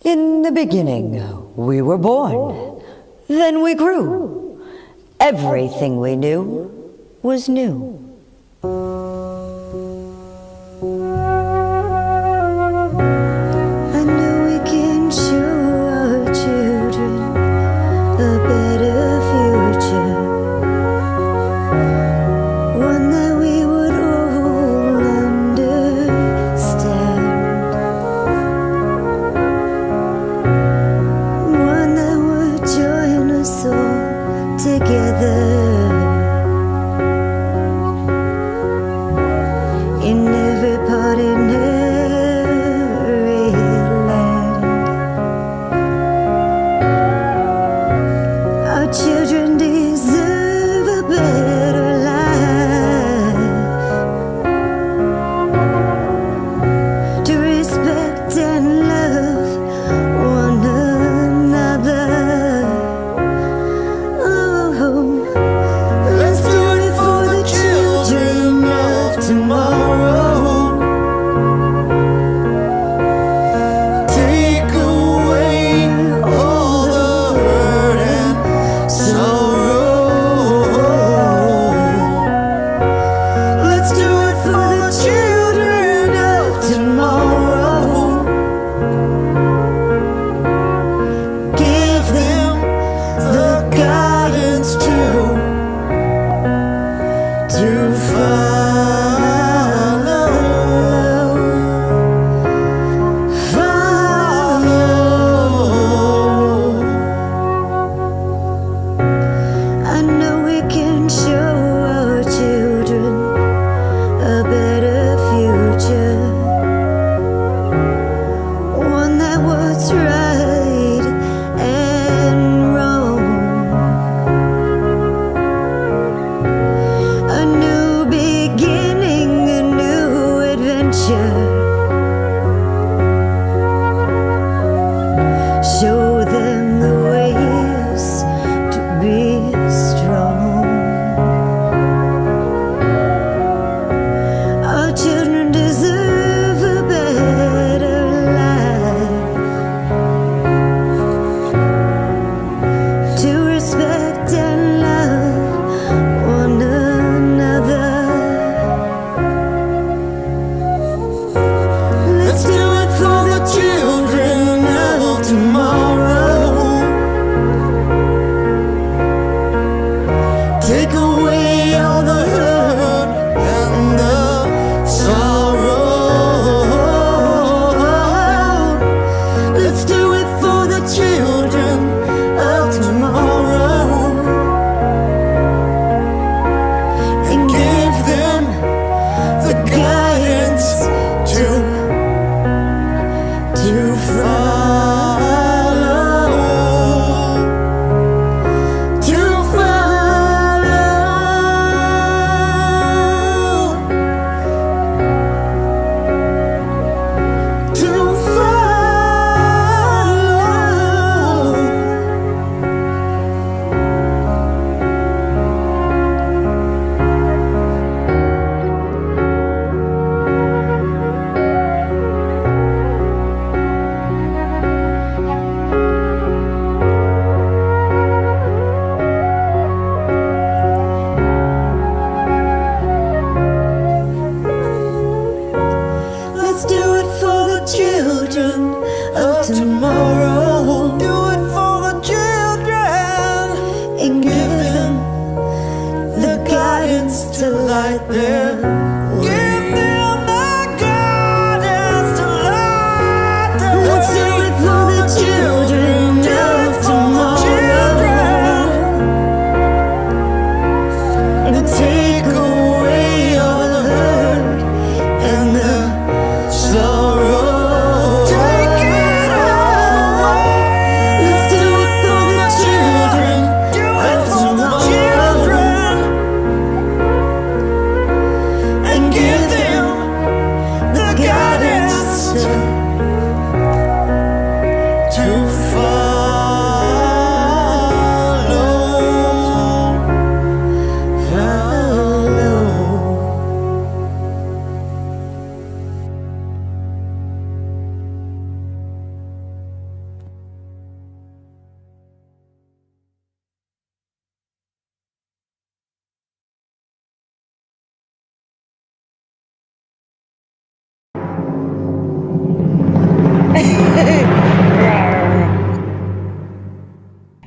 In the beginning, we were born. Then we grew. Everything we knew was new. I know we can show our children a better future, one that we would all understand, one that would join us all together.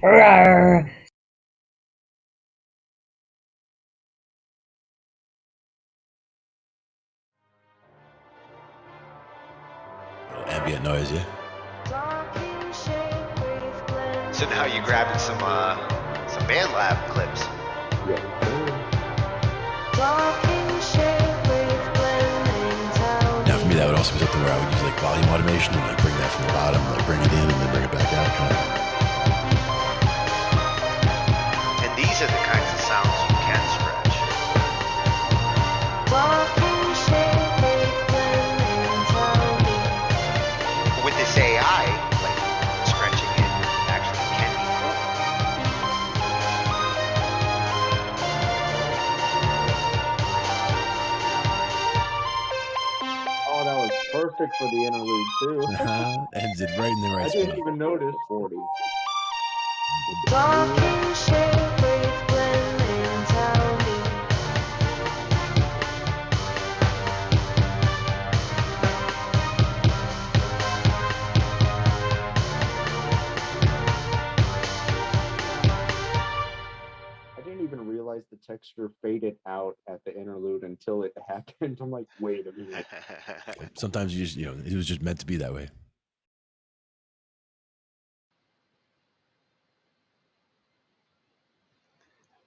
Rawr. Ambient noise, yeah. So now you're grabbing some band lab clips. Now for me, that would also be something where I would use like volume automation and like bring that from the bottom, like bring it in and then bring it back out. And these are the kinds of sounds you can stretch. With this AI, like stretching it actually can be cool. Oh, that was perfect for the interlude too. Ends it right in the right I spot. didn't even notice 40. I didn't even realize the texture faded out at the interlude until it happened. I'm like, wait a minute. Sometimes you just, it was just meant to be that way.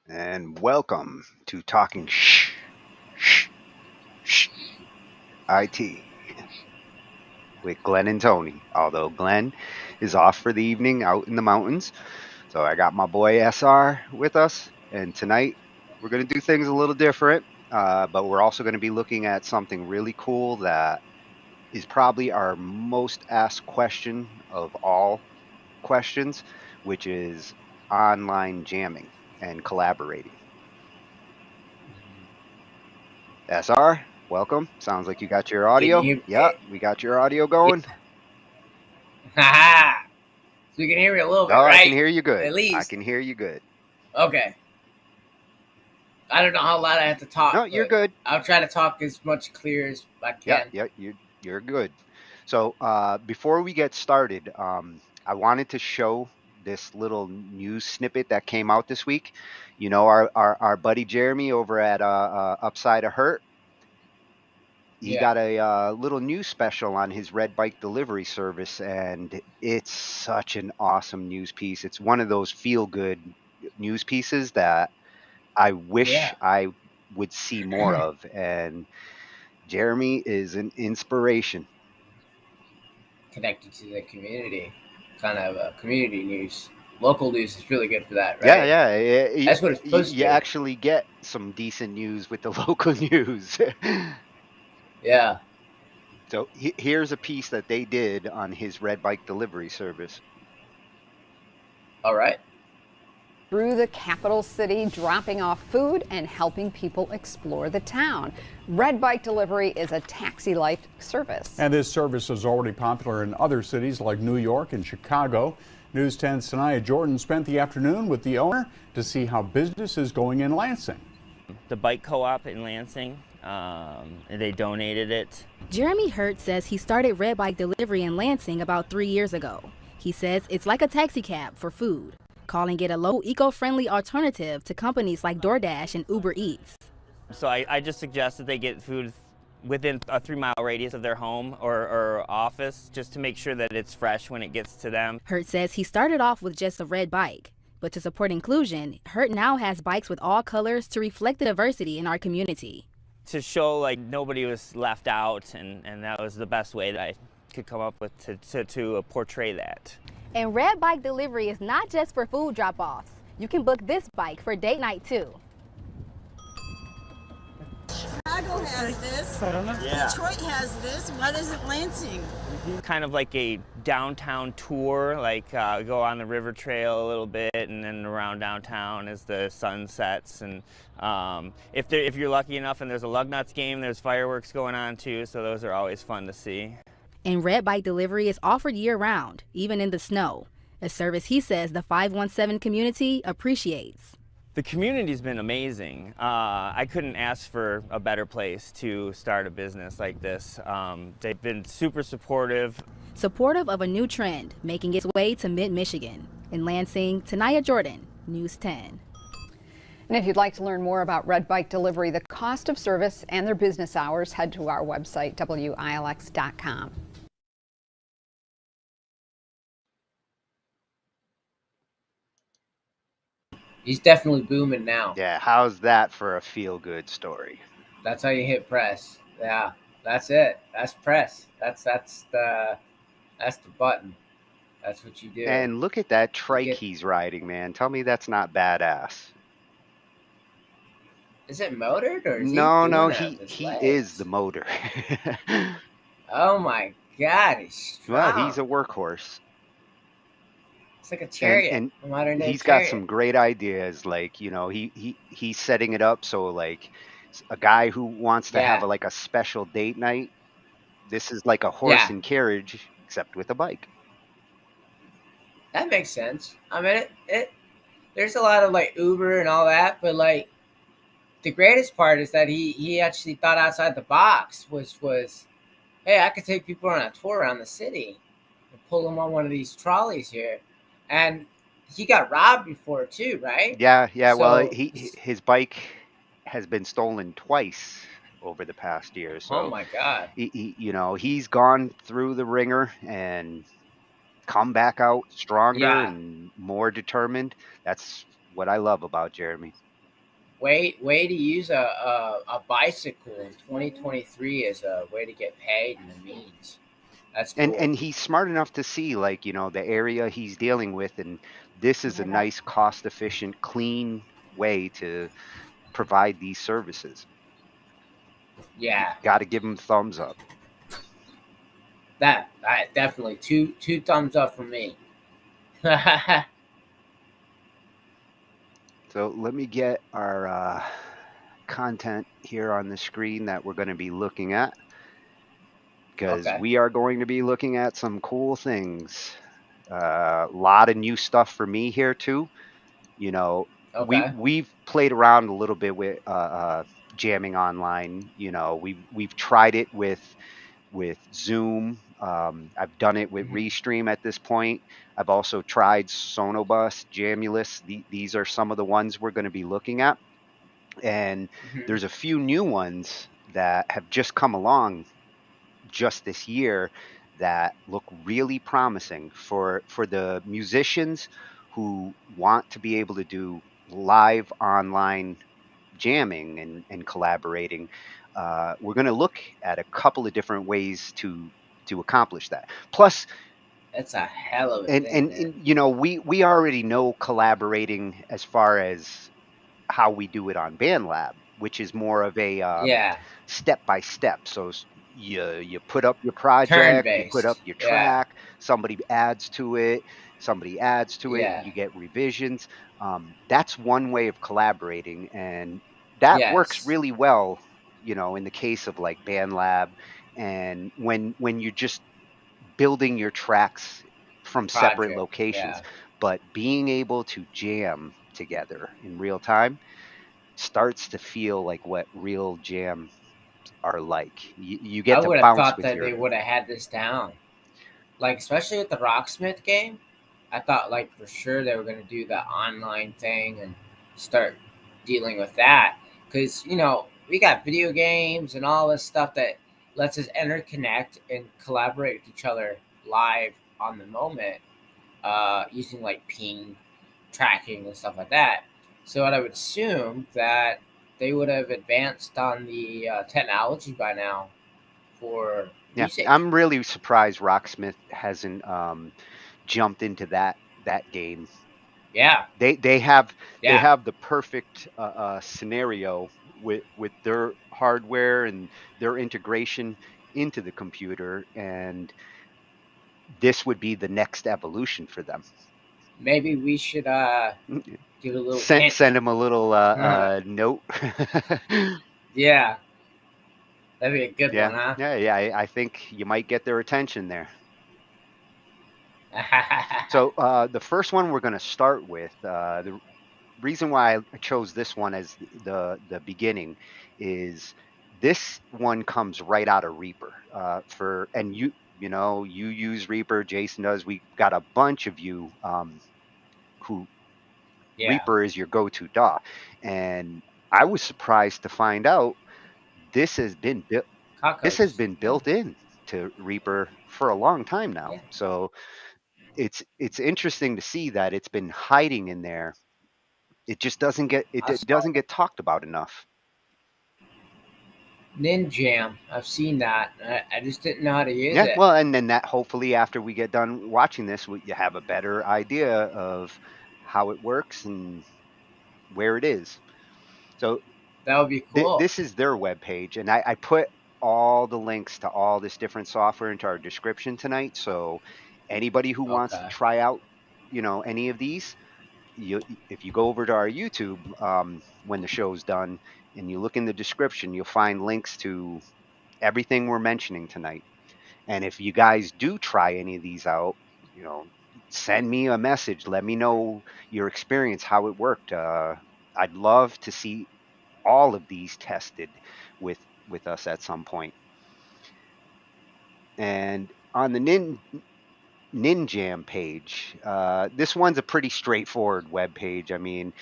And welcome to Talkin Shhh I.T. with Glenn and Tony. Although Glenn is off for the evening out in the mountains. So I got my boy SR with us. And tonight we're going to do things a little different. But we're also going to be looking at something really cool that is probably our most asked question of all questions, which is online jamming and collaborating. SR, welcome. Sounds like you got your audio. Yeah, we got your audio going. Haha. So you can hear me a little bit, Oh, right? I can hear you good. At least. I can hear you good. Okay. I don't know how loud I have to talk. No, you're good. I'll try to talk as much clear as I can. Yeah, you're good. So before we get started, I wanted to show this little news snippet that came out this week. You know, our buddy Jeremy over at Upside of Hurt, he got a little news special on his red bike delivery service, and it's such an awesome news piece. It's one of those feel-good news pieces that I wish I would see more of, and Jeremy is an inspiration. Connected to the community, kind of community news. Local news is really good for that, right? Yeah. That's what it's supposed to be. You actually get some decent news with the local news. Yeah. So here's a piece that they did on his red bike delivery service. All right. Through the capital city, dropping off food and helping people explore the town. Red Bike Delivery is a taxi-like service. And this service is already popular in other cities like New York and Chicago. News 10's Sanaya Jordan spent the afternoon with the owner to see how business is going in Lansing. The bike co-op in Lansing, they donated it. Jeremy Hurt says he started Red Bike Delivery in Lansing about 3 years ago. He says it's like a taxi cab for food, calling it a low eco-friendly alternative to companies like DoorDash and Uber Eats. So I just suggest that they get food within a 3-mile radius of their home or office, just to make sure that it's fresh when it gets to them. Hurt says he started off with just a red bike, but to support inclusion, Hurt now has bikes with all colors to reflect the diversity in our community. To show like nobody was left out, and that was the best way that I could come up with to portray that. And Red Bike Delivery is not just for food drop-offs. You can book this bike for date night too. Chicago has this. Detroit has this. Why doesn't Lansing? Kind of like a downtown tour, like go on the river trail a little bit and then around downtown as the sun sets. And if you're lucky enough and there's a Lugnuts game, there's fireworks going on too, so those are always fun to see. And Red Bike Delivery is offered year-round, even in the snow, a service he says the 517 community appreciates. The community's been amazing. I couldn't ask for a better place to start a business like this. They've been super supportive. Supportive of a new trend making its way to mid-Michigan. In Lansing, Tanaya Jordan, News 10. And if you'd like to learn more about Red Bike Delivery, the cost of service, and their business hours, head to our website, WILX.com. He's definitely booming now. Yeah, how's that for a feel-good story? That's how you hit press. Yeah, that's it. That's press. That's the button. That's what you do. And look at that trike he's riding, man. Tell me that's not badass. Is it motored or is No, he he is the motor. Oh my God, he's strong. Well, he's a workhorse. It's like a chariot, and a modern day he's chariot. got some great ideas. Like, you know, he's setting it up so like a guy who wants to have like a special date night. This is like a horse and carriage, except with a bike. That makes sense. I mean, there's a lot of like Uber and all that, but like the greatest part is that he actually thought outside the box. Was hey, I could take people on a tour around the city and pull them on one of these trolleys here, and he got robbed before too, right? Yeah. So, well, his bike has been stolen twice over the past year. So, oh my God. You know, he's gone through the ringer and come back out stronger and more determined. That's what I love about Jeremy. Way to use a bicycle in 2023 as a way to get paid and a means. That's cool. And he's smart enough to see, like, you know, the area he's dealing with, and this is a nice, cost efficient, clean way to provide these services. Yeah, got to give him thumbs up. That definitely two thumbs up from me. So let me get our content here on the screen that we're going to be looking at, because we are going to be looking at some cool things. A lot of new stuff for me here too. You know, we've played around a little bit with jamming online. You know, we've tried it with Zoom. I've done it with Restream at this point. I've also tried Sonobus, Jamulus. These are some of the ones we're going to be looking at. And there's a few new ones that have just come along just this year that look really promising for the musicians who want to be able to do live online jamming and collaborating. We're going to look at a couple of different ways to accomplish that. Plus, that's a hell of a thing. And you know, we already know collaborating as far as how we do it on BandLab, which is more of a step by step. So you put up your project, you put up your track, somebody adds to it, you get revisions. That's one way of collaborating, and that works really well, you know, in the case of like BandLab, and when you're just building your tracks from separate locations. But being able to jam together in real time starts to feel like what real jams are like. You get to bounce with your... I would have thought that they would have had this down. Like, especially with the Rocksmith game, I thought, like, for sure they were going to do the online thing and start dealing with that. Because, you know, we got video games and all this stuff that lets us interconnect and collaborate with each other live on the moment, using, like, ping tracking and stuff like that. So I would assume that they would have advanced on the technology by now for music. I'm really surprised Rocksmith hasn't jumped into that game. Yeah, they have the perfect scenario with their hardware and their integration into the computer, and this would be the next evolution for them. Maybe we should give a little send them a little note. Yeah, that'd be a good one, huh? Yeah. I think you might get their attention there. So the first one we're going to start with, the reason why I chose this one as the beginning is this one comes right out of Reaper. And you know, you use Reaper, Jason does. We got a bunch of you who Yeah. Reaper is your go-to DAW. And I was surprised to find out this has been built. This has Kakos. been built in to Reaper for a long time now. Yeah. So it's interesting to see that it's been hiding in there. It just doesn't get I saw doesn't get talked about enough. NINJAM. I've seen that. I just didn't know how to use Yeah, it. well, and then that hopefully after we get done watching this, you have a better idea of how it works and where it is. So That would be cool. this is their webpage, and I put all the links to all this different software into our description tonight. So anybody who wants to Okay. try out, any of these, if you go over to our YouTube when the show's done and you look in the description, you'll find links to everything we're mentioning tonight. And if you guys do try any of these out, send me a message. Let me know your experience, how it worked. I'd love to see all of these tested with us at some point. And on the NINJAM page, this one's a pretty straightforward web page. I mean,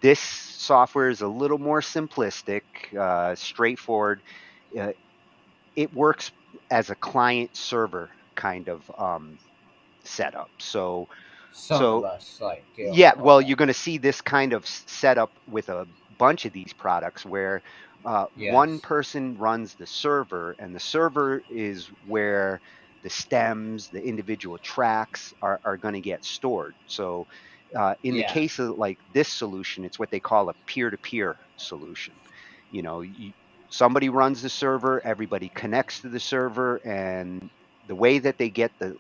this software is a little more simplistic, straightforward. It works as a client server kind of setup. So Sonobus, like deal. yeah, well, Okay. you're going to see this kind of setup with a bunch of these products where one Yes. person runs the server, and the server is where the stems, the individual tracks are going to get stored. So in the Yeah. case of like this solution, it's what they call a peer-to-peer solution. Somebody runs the server, everybody connects to the server, and the way that they get the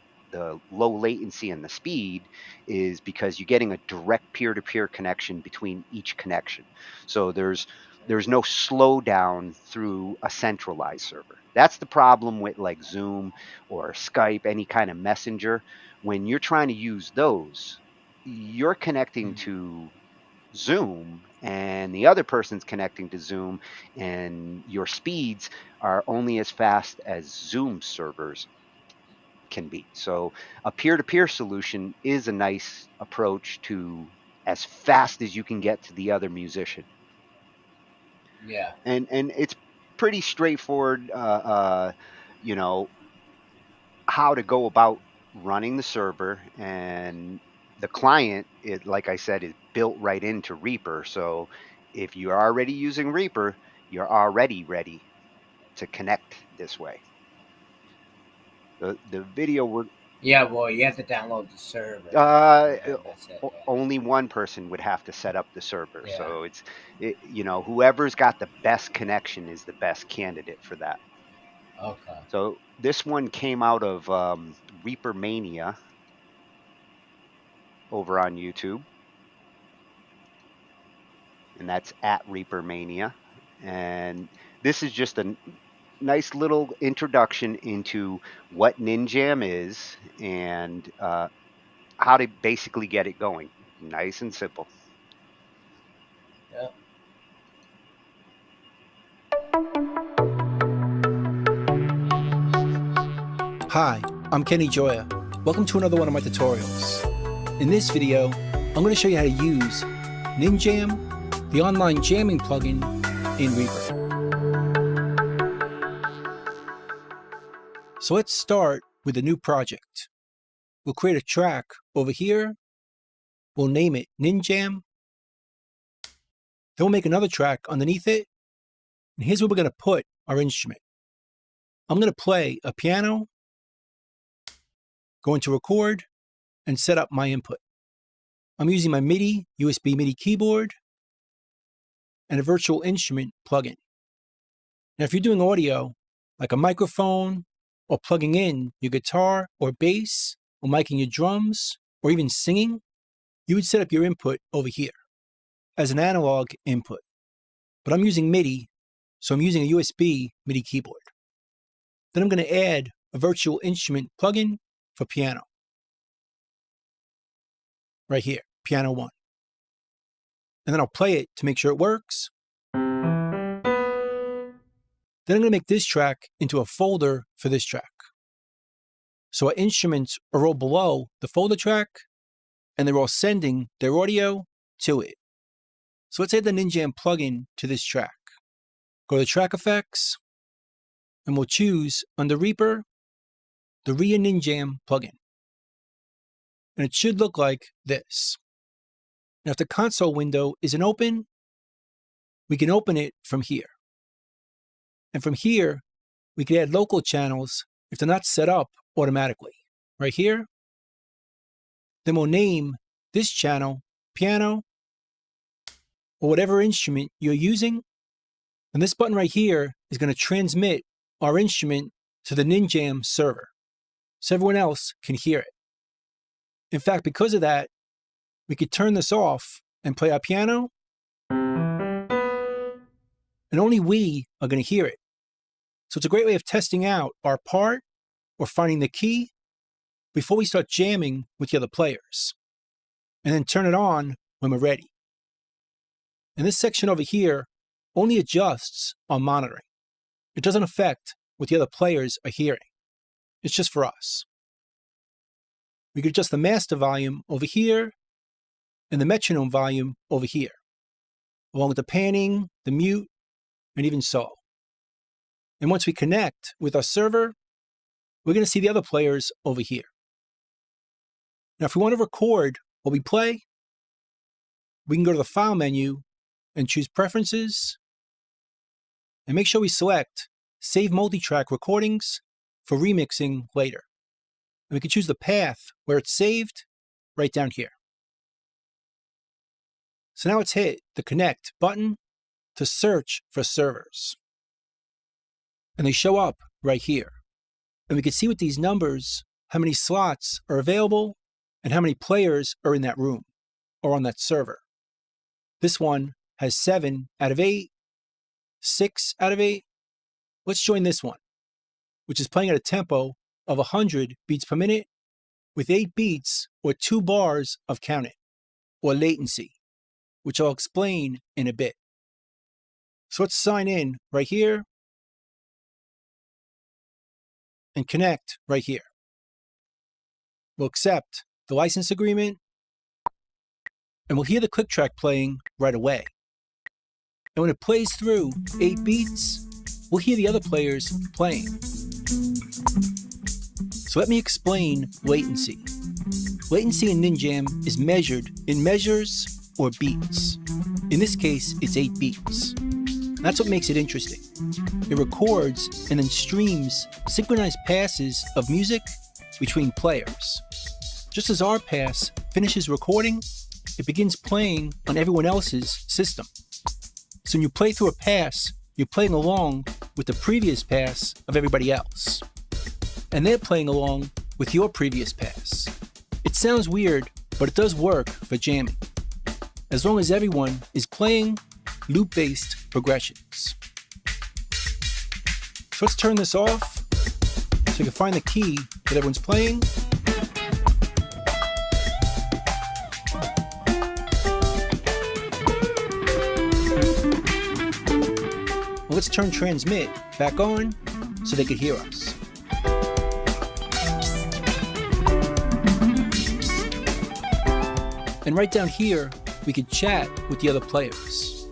low latency and the speed is because you're getting a direct peer-to-peer connection between each connection. So there's no slowdown through a centralized server. That's the problem with like Zoom or Skype, any kind of messenger. When you're trying to use those, you're connecting to Zoom and the other person's connecting to Zoom, and your speeds are only as fast as Zoom servers can be. So a peer-to-peer solution is a nice approach to as fast as you can get to the other musician. Yeah. And it's pretty straightforward, how to go about running the server, and the client, like I said, is built right into Reaper. So if you're already using Reaper, you're already ready to connect this way. The video we're Yeah, well, you have to download the server. That's it, yeah. only one person would have to set up the server. Yeah. So whoever's got the best connection is the best candidate for that. Okay. So this one came out of Reaper Mania over on YouTube, and that's at Reaper Mania. And this is just a nice little introduction into what NINJAM is and how to basically get it going. Nice and simple. Yeah. Hi, I'm Kenny Joya. Welcome to another one of my tutorials. In this video, I'm going to show you how to use NINJAM, the online jamming plugin in Reaper. So let's start with a new project. We'll create a track over here. We'll name it NINJAM. Then we'll make another track underneath it. And here's where we're going to put our instrument. I'm going to play a piano, go into record, and set up my input. I'm using my MIDI, USB MIDI keyboard, and a virtual instrument plugin. Now, if you're doing audio, like a microphone, or plugging in your guitar or bass, or miking your drums, or even singing, you would set up your input over here as an analog input. But I'm using MIDI, so I'm using a USB MIDI keyboard. Then I'm going to add a virtual instrument plugin for piano. Right here, piano 1. And then I'll play it to make sure it works. Then I'm going to make this track into a folder for this track. So our instruments are all below the folder track, and they're all sending their audio to it. So let's add the NINJAM plugin to this track. Go to Track Effects, and we'll choose under Reaper, the RIA NINJAM plugin. And it should look like this. Now, if the console window isn't open, we can open it from here. And from here, we can add local channels if they're not set up automatically. Right here. Then we'll name this channel piano or whatever instrument you're using. And this button right here is going to transmit our instrument to the NINJAM server so everyone else can hear it. In fact, because of that, we could turn this off and play our piano, and only we are going to hear it. So it's a great way of testing out our part or finding the key before we start jamming with the other players, and then turn it on when we're ready. And this section over here only adjusts our monitoring. It doesn't affect what the other players are hearing. It's just for us. We can adjust the master volume over here and the metronome volume over here, along with the panning, the mute, and even solo. And once we connect with our server, we're going to see the other players over here. Now, if we want to record what we play, we can go to the File menu and choose Preferences, and make sure we select Save Multitrack Recordings for remixing later. And we can choose the path where it's saved right down here. So now let's hit the Connect button to search for servers. And they show up right here. And we can see with these numbers how many slots are available and how many players are in that room or on that server. This one has 7 out of 8, 6 out of 8. Let's join this one, which is playing at a tempo of 100 beats per minute with 8 beats or 2 bars of count it, or latency, which I'll explain in a bit. So let's sign in right here and connect right here. We'll accept the license agreement, and we'll hear the click track playing right away. And when it plays through 8 beats, we'll hear the other players playing. So let me explain latency. Latency in NINJAM is measured in measures or beats. In this case, it's 8 beats. That's what makes it interesting. It records and then streams synchronized passes of music between players. Just as our pass finishes recording, it begins playing on everyone else's system. So when you play through a pass, you're playing along with the previous pass of everybody else. And they're playing along with your previous pass. It sounds weird, but it does work for jamming, as long as everyone is playing loop-based progressions. So let's turn this off so you can find the key that everyone's playing. Let's turn transmit back on so they could hear us. And right down here, we could chat with the other players.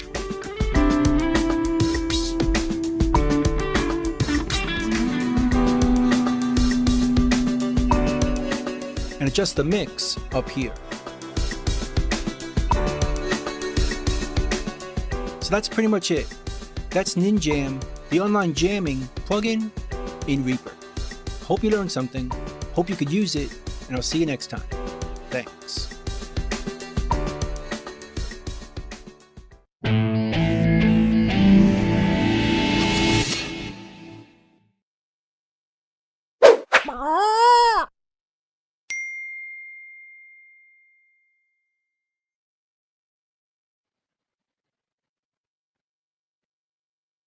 And adjust the mix up here. So that's pretty much it. That's NINJAM, the online jamming plugin in Reaper. Hope you learned something. Hope you could use it, and I'll see you next time. Thanks.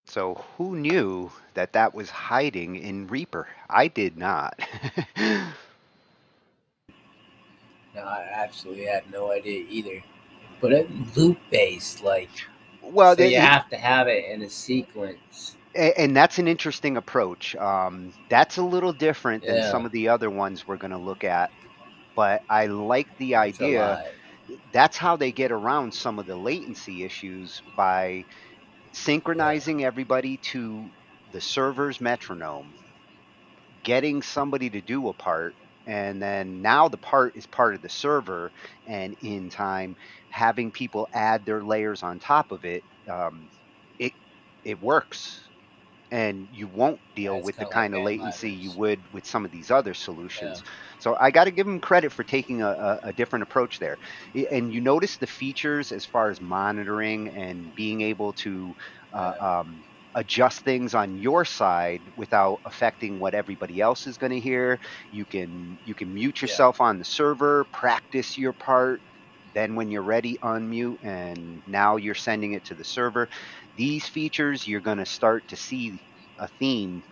So who knew that that was hiding in Reaper? I did not. No, I absolutely had no idea either. But it's loop-based, like, Well, so you have to have it in a sequence. and that's an interesting approach. That's a little different than Yeah. some of the other ones we're going to look at. but I like the That's a idea. lot. That's how they get around some of the latency issues by synchronizing everybody to the server's metronome, getting somebody to do a part, and then now the part is part of the server, and in time having people add their layers on top of it. It it works, and you won't Yeah, deal it's with the kind of like kind of band latency you ladders. would with some of these other Yeah. solutions. So I got to give them credit for taking a different approach there. And you notice the features as far as monitoring and being able to uh, Yeah. um, adjust things on your side without affecting what everybody else is going to hear. You can mute Yeah. yourself on the server, practice your part. Then when you're ready, unmute, and now you're sending it to the server. These features, you're going to start to see a theme.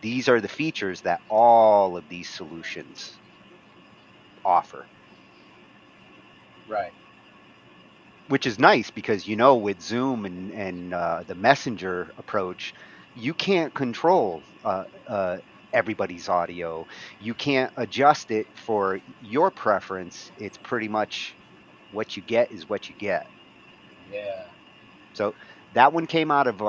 These are the features that all of these solutions offer, Right. which is nice because with Zoom and the Messenger approach, you can't control everybody's audio. You can't adjust it for your preference. It's pretty much what you get is what you get. Yeah. So that one came out of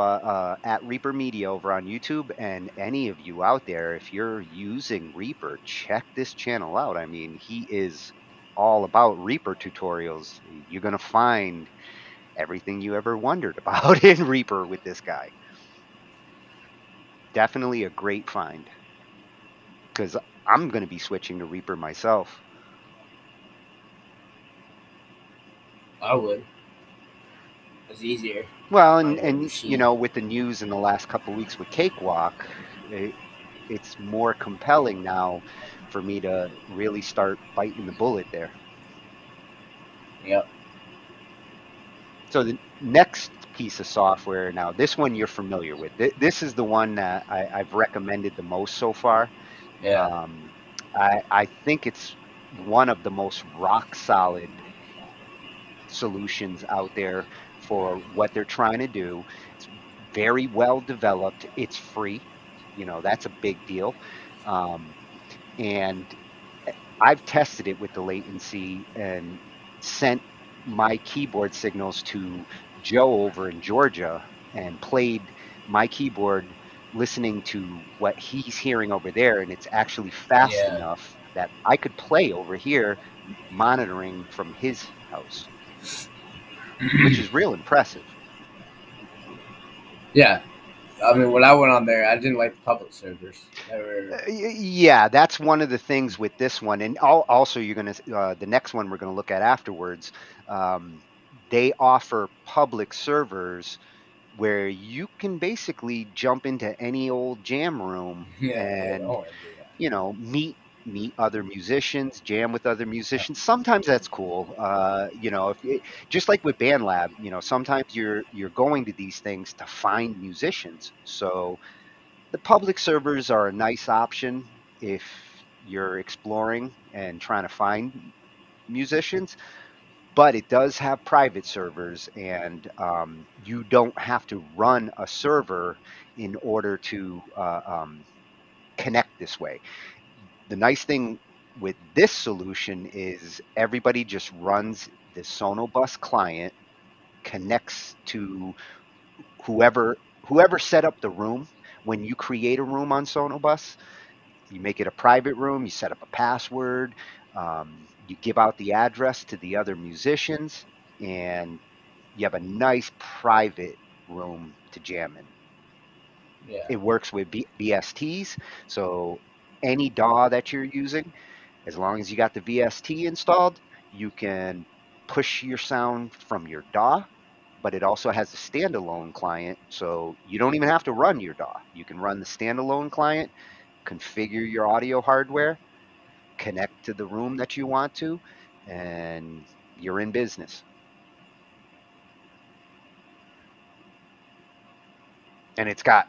at Reaper Media over on YouTube. And any of you out there, if you're using Reaper, check this channel out. I mean, he is all about Reaper tutorials. You're gonna find everything you ever wondered about in Reaper with this guy. Definitely a great find because I'm gonna be switching to Reaper myself. I would. It's easier Well, on and your and machine. with the news in the last couple of weeks with Cakewalk, it's more compelling now for me to really start biting the bullet there. Yep. So the next piece of software, now this one you're familiar with. This is the one that I've recommended the most so far. Yeah. Um, I think it's one of the most rock solid solutions out there for what they're trying to do. It's very well developed. It's free. That's a big deal. Um, and I've tested it with the latency and sent my keyboard signals to Joe over in Georgia and played my keyboard listening to what he's hearing over there. And it's actually fast Yeah. enough that I could play over here monitoring from his house, which is real impressive. Yeah. I mean, when I went on there, I didn't like the public servers. They were. Yeah, that's one of the things with this one, and also you're gonna the next one we're gonna look at afterwards. Um, they offer public servers where you can basically jump into any old jam room Yeah. Yeah. I and want to do that. meet other musicians, jam with other musicians. Sometimes that's cool. Just like with BandLab, sometimes you're going to these things to find musicians. So the public servers are a nice option if you're exploring and trying to find musicians, but it does have private servers, and you don't have to run a server in order to connect this way. The nice thing with this solution is everybody just runs the Sonobus client, connects to whoever set up the room. When you create a room on Sonobus, you make it a private room, you set up a password, you give out the address to the other musicians, and you have a nice private room to jam in. Yeah. It works with VSTs, so any DAW that you're using, as long as you got the VST installed, you can push your sound from your DAW, but it also has a standalone client, so you don't even have to run your DAW. You can run the standalone client, configure your audio hardware, connect to the room that you want to, and you're in business. And it's got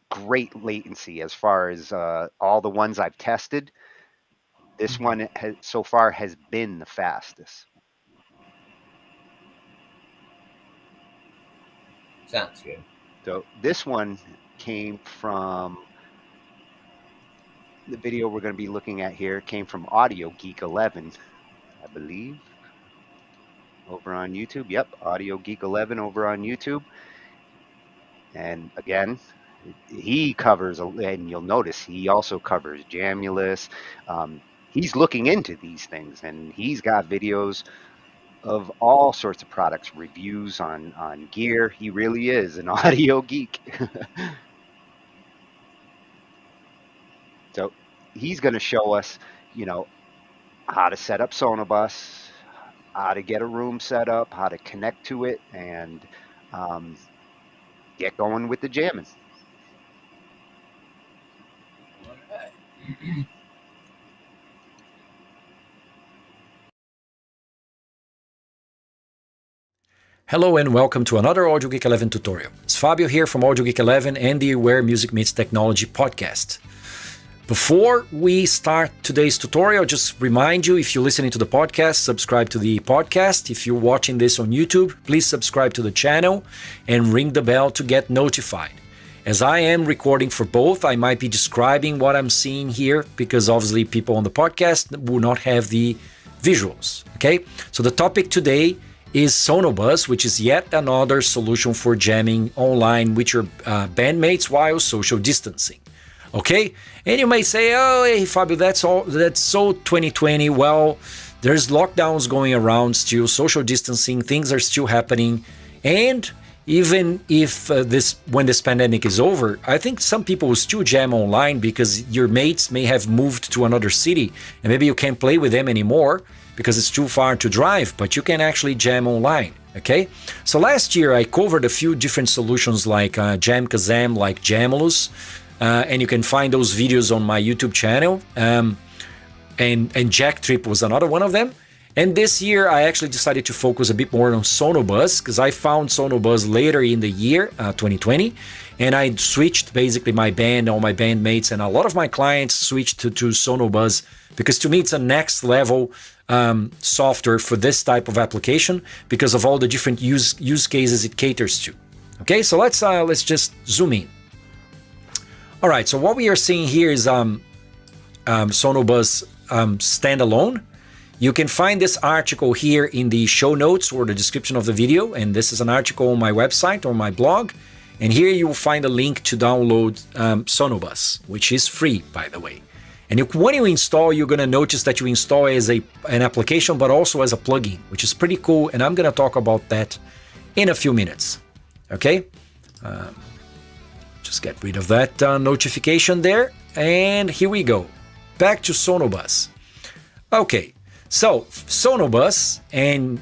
great latency as far as all the ones I've tested. This one so far has been the fastest. Sounds good. So this one came from the video we're going to be looking at here came from Audio Geek 11, I believe, over on YouTube. Yep, Audio Geek 11 over on YouTube. And again, he covers, and you'll notice he also covers Jamulus. He's looking into these things, and he's got videos of all sorts of products, reviews on gear. He really is an audio geek. So he's going to show us, you know, how to set up Sonobus, how to get a room set up, how to connect to it, and get going with the jamming. Hello and welcome to another Audio Geek 11 tutorial. It's Fabio here from Audio Geek 11 and the Where Music Meets Technology podcast. Before we start today's tutorial, just remind you, if you're listening to the podcast, subscribe to the podcast. If you're watching this on YouTube, please subscribe to the channel and ring the bell to get notified. As I am recording for both, I might be describing what I'm seeing here because obviously people on the podcast will not have the visuals, okay? So the topic today is Sonobus, which is yet another solution for jamming online with your bandmates while social distancing. Okay, and you may say, "Oh, hey Fabio, that's so 2020." Well, there's lockdowns going around still, social distancing, things are still happening, and even if when this pandemic is over, I think some people will still jam online because your mates may have moved to another city, and maybe you can't play with them anymore because it's too far to drive, but you can actually jam online. Okay, so last year I covered a few different solutions like JamKazam, like Jamulus. And you can find those videos on my YouTube channel. And JackTrip was another one of them. And this year, I actually decided to focus a bit more on Sonobus because I found Sonobus later in the year, 2020. And I switched basically my band, all my bandmates, and a lot of my clients switched to Sonobus because to me, it's a next level software for this type of application because of all the different use cases it caters to. Okay, so let's just zoom in. All right, so what we are seeing here is Sonobus standalone. You can find this article here in the show notes or the description of the video, and this is an article on my website or my blog. And here you will find a link to download Sonobus, which is free, by the way. And when you install, you're going to notice that you install as an application, but also as a plugin, which is pretty cool. And I'm going to talk about that in a few minutes. Okay. Just get rid of that notification there. And here we go. Back to Sonobus. Okay, so Sonobus, and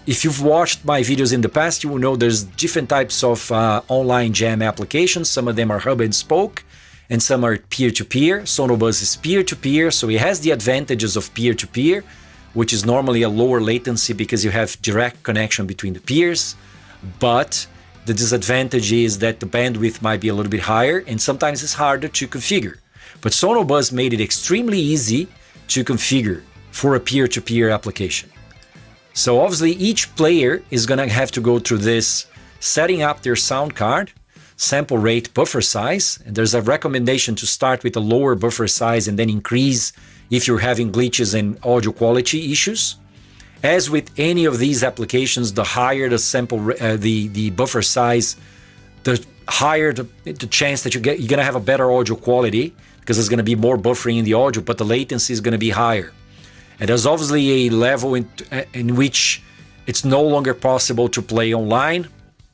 if you've watched my videos in the past, you will know there's different types of online jam applications. Some of them are hub and spoke, and some are peer-to-peer. Sonobus is peer-to-peer, so it has the advantages of peer-to-peer, which is normally a lower latency because you have direct connection between the peers, but the disadvantage is that the bandwidth might be a little bit higher and sometimes it's harder to configure. But Sonobus made it extremely easy to configure for a peer-to-peer application. So obviously each player is going to have to go through this setting up their sound card, sample rate, buffer size. And there's a recommendation to start with a lower buffer size and then increase if you're having glitches and audio quality issues. As with any of these applications, the higher the sample, the buffer size, the higher the chance that you're going to have a better audio quality because there's going to be more buffering in the audio, but the latency is going to be higher. And there's obviously a level in which it's no longer possible to play online.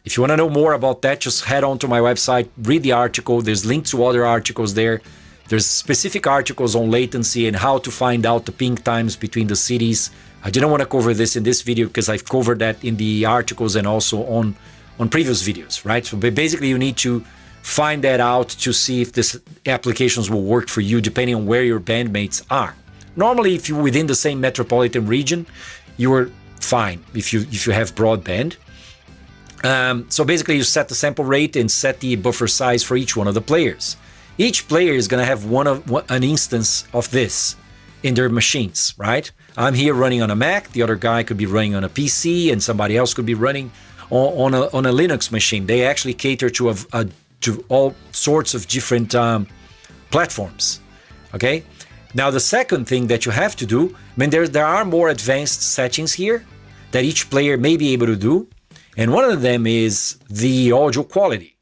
If you want to know more about that, just head on to my website, read the article. There's links to other articles there. There's specific articles on latency and how to find out the ping times between the cities. I didn't want to cover this in this video because I've covered that in the articles and also on previous videos, right? So basically you need to find that out to see if this applications will work for you depending on where your bandmates are. Normally, if you're within the same metropolitan region, you're fine if you have broadband. So basically you set the sample rate and set the buffer size for each one of the players. Each player is going to have an instance of this in their machines, right? I'm here running on a Mac, the other guy could be running on a PC, and somebody else could be running on a Linux machine. They actually cater to all sorts of different platforms. Okay. Now, the second thing that you have to do, I mean, there are more advanced settings here that each player may be able to do. And one of them is the audio quality.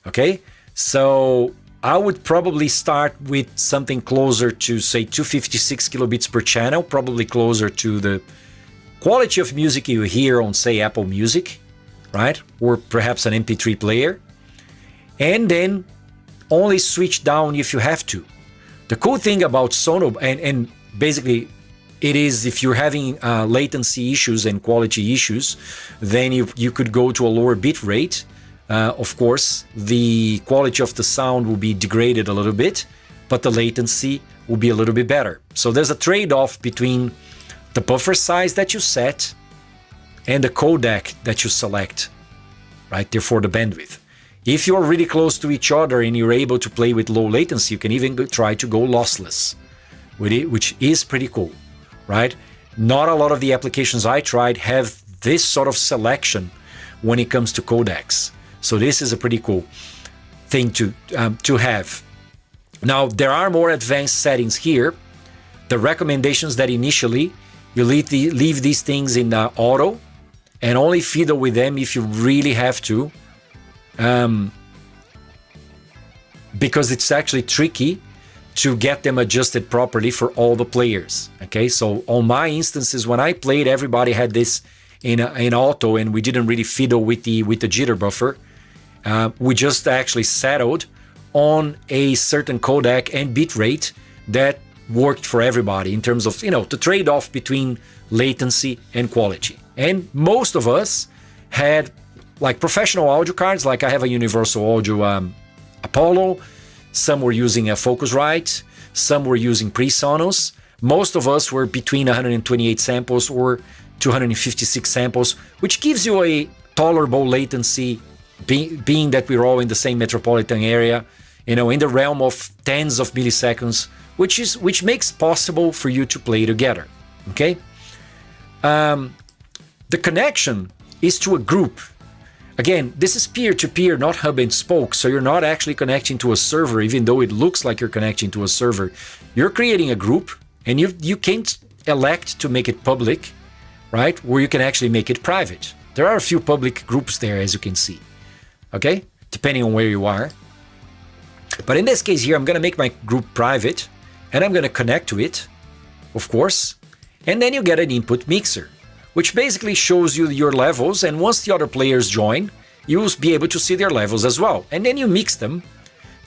Okay. So I would probably start with something closer to, say, 256 kilobits per channel, probably closer to the quality of music you hear on, say, Apple Music, right? Or perhaps an MP3 player. And then only switch down if you have to. The cool thing about Sonobus, and basically it is if you're having latency issues and quality issues, then you could go to a lower bit rate. Of course, the quality of the sound will be degraded a little bit, but the latency will be a little bit better. So there's a trade-off between the buffer size that you set and the codec that you select, right? Therefore, the bandwidth. If you're really close to each other and you're able to play with low latency, you can even try to go lossless with it, which is pretty cool, right? Not a lot of the applications I tried have this sort of selection when it comes to codecs. So this is a pretty cool thing to have. Now, there are more advanced settings here. The recommendations that initially you leave these things in auto and only fiddle with them if you really have to. Because it's actually tricky to get them adjusted properly for all the players. Okay, so on my instances, when I played, everybody had this in auto, and we didn't really fiddle with the jitter buffer. We just actually settled on a certain codec and bit rate that worked for everybody in terms of, the trade-off between latency and quality. And most of us had like professional audio cards, like I have a Universal Audio Apollo. Some were using a Focusrite. Some were using pre-Sonos. Most of us were between 128 samples or 256 samples, which gives you a tolerable latency, being that we're all in the same metropolitan area, in the realm of tens of milliseconds, which makes possible for you to play together. Okay. The connection is to a group. Again, this is peer-to-peer, not hub and spoke, so you're not actually connecting to a server, even though it looks like you're connecting to a server. You're creating a group, and you can't elect to make it public, right? Or you can actually make it private. There are a few public groups there, as you can see, okay? Depending on where you are. But in this case here, I'm going to make my group private, and I'm going to connect to it, of course, and then you get an input mixer, which basically shows you your levels, and once the other players join, you'll be able to see their levels as well. And then you mix them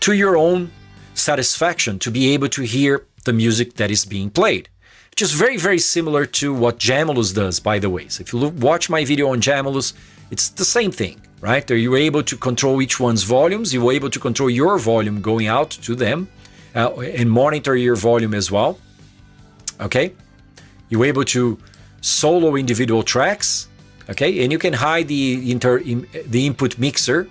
to your own satisfaction to be able to hear the music that is being played. Which is very, very similar to what Jamulus does, by the way. So if you watch my video on Jamulus, it's the same thing, right? You're able to control each one's volumes. You're able to control your volume going out to them and monitor your volume as well. Okay? You're able to solo individual tracks, okay, and you can hide the input mixer,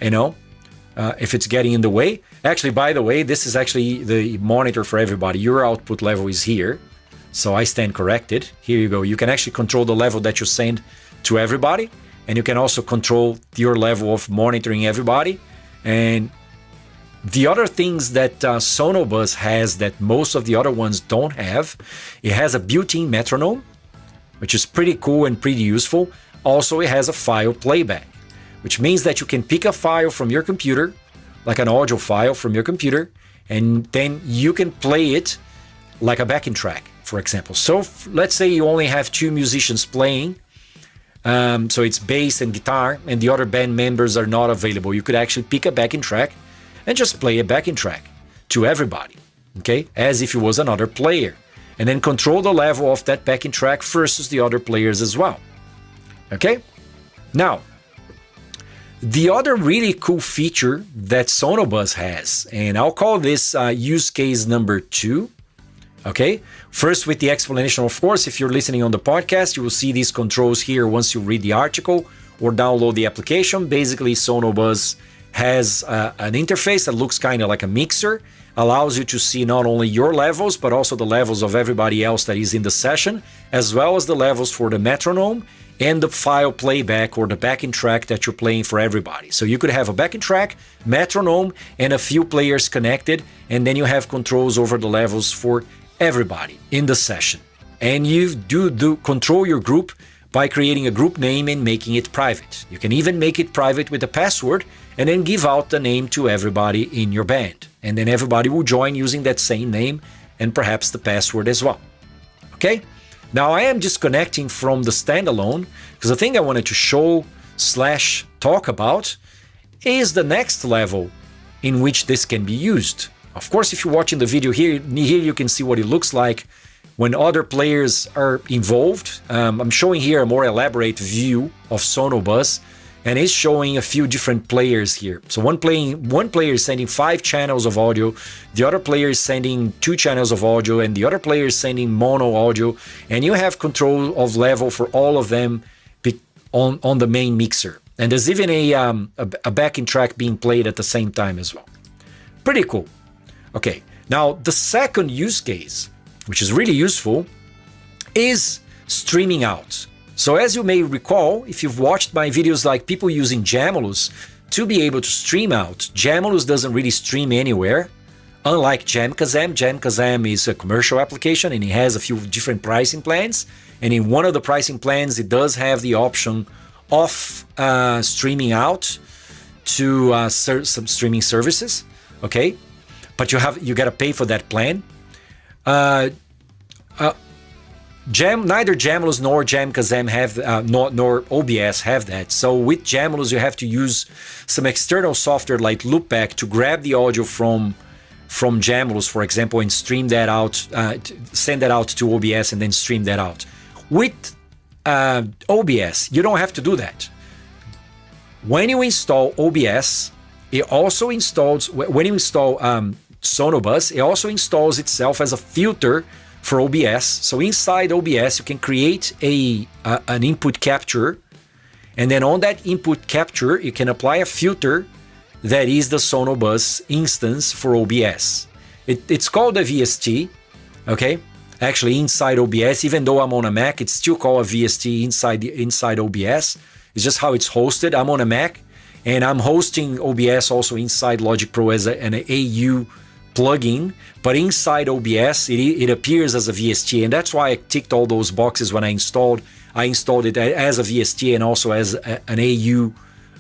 if it's getting in the way. Actually, by the way, this is actually the monitor for everybody. Your output level is here, so I stand corrected. Here you go. You can actually control the level that you send to everybody, and you can also control your level of monitoring everybody. And the other things that Sonobus has that most of the other ones don't have, it has a built-in metronome, which is pretty cool and pretty useful. Also, it has a file playback, which means that you can pick a file from your computer, like an audio file from your computer, and then you can play it like a backing track, for example. So let's say you only have two musicians playing, so it's bass and guitar, and the other band members are not available. You could actually pick a backing track and just play a backing track to everybody, okay, as if it was another player. And then control the level of that backing track versus the other players as well. Okay? Now, the other really cool feature that Sonobus has, and I'll call this use case number 2. Okay? First, with the explanation, of course, if you're listening on the podcast, you will see these controls here once you read the article or download the application. Basically, Sonobus has an interface that looks kind of like a mixer, allows you to see not only your levels, but also the levels of everybody else that is in the session, as well as the levels for the metronome and the file playback or the backing track that you're playing for everybody. So you could have a backing track, metronome, and a few players connected, and then you have controls over the levels for everybody in the session. And you do control your group by creating a group name and making it private. You can even make it private with a password and then give out the name to everybody in your band. And then everybody will join using that same name and perhaps the password as well. Okay? Now I am disconnecting from the standalone because the thing I wanted to show / talk about is the next level in which this can be used. Of course, if you're watching the video here you can see what it looks like when other players are involved. I'm showing here a more elaborate view of Sonobus, and it's showing a few different players here. So one player is sending 5 channels of audio, the other player is sending 2 channels of audio, and the other player is sending mono audio, and you have control of level for all of them on the main mixer. And there's even a backing track being played at the same time as well. Pretty cool. Okay, now the second use case, which is really useful, is streaming out. So as you may recall, if you've watched my videos like people using Jamulus to be able to stream out, Jamulus doesn't really stream anywhere. Unlike JamKazam, JamKazam is a commercial application and it has a few different pricing plans. And in one of the pricing plans, it does have the option of streaming out to some streaming services, okay? But you gotta pay for that plan. Neither Jamulus nor JamKazam have nor OBS have that. So with Jamulus you have to use some external software like Loopback to grab the audio from Jamulus, for example, and stream that out, send that out to OBS and then stream that out. With OBS, you don't have to do that. When you install OBS, it also installs. When you install Sonobus, it also installs itself as a filter for OBS. So inside OBS, you can create an input capture, and then on that input capture, you can apply a filter that is the Sonobus instance for OBS. It's called a VST, okay? Actually, inside OBS, even though I'm on a Mac, it's still called a VST inside OBS. It's just how it's hosted. I'm on a Mac, and I'm hosting OBS also inside Logic Pro as an AU plugin, but inside OBS it appears as a VST, and that's why I ticked all those boxes when I installed it as a VST and also as an AU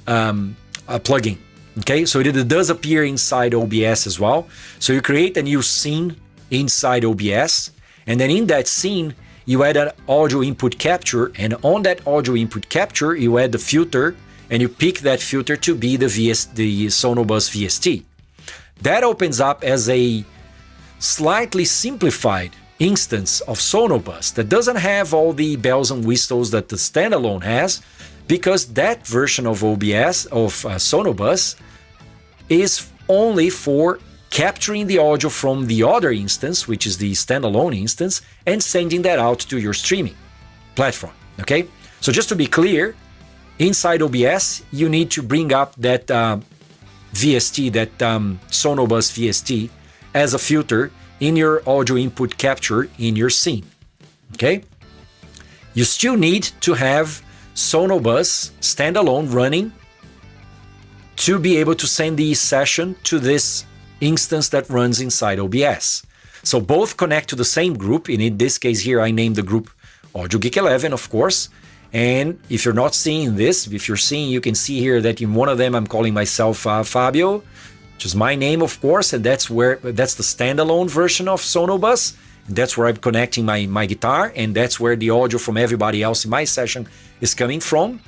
plugin. Okay, so it does appear inside OBS as well. So you create a new scene inside OBS, and then in that scene you add an audio input capture, and on that audio input capture you add the filter, and you pick that filter to be the Sonobus VST. That opens up as a slightly simplified instance of Sonobus that doesn't have all the bells and whistles that the standalone has, because that version of OBS, of Sonobus, is only for capturing the audio from the other instance, which is the standalone instance, and sending that out to your streaming platform, okay? So just to be clear, inside OBS, you need to bring up that VST, that Sonobus VST, as a filter in your audio input capture in your scene, okay? You still need to have Sonobus standalone running to be able to send the session to this instance that runs inside OBS. So both connect to the same group, and in this case here I named the group Audio Geek 11, of course. And if you're not seeing this, if you're seeing, you can see here that in one of them I'm calling myself Fabio, which is my name, of course, and that's the standalone version of Sonobus. And that's where I'm connecting my guitar, and that's where the audio from everybody else in my session is coming from.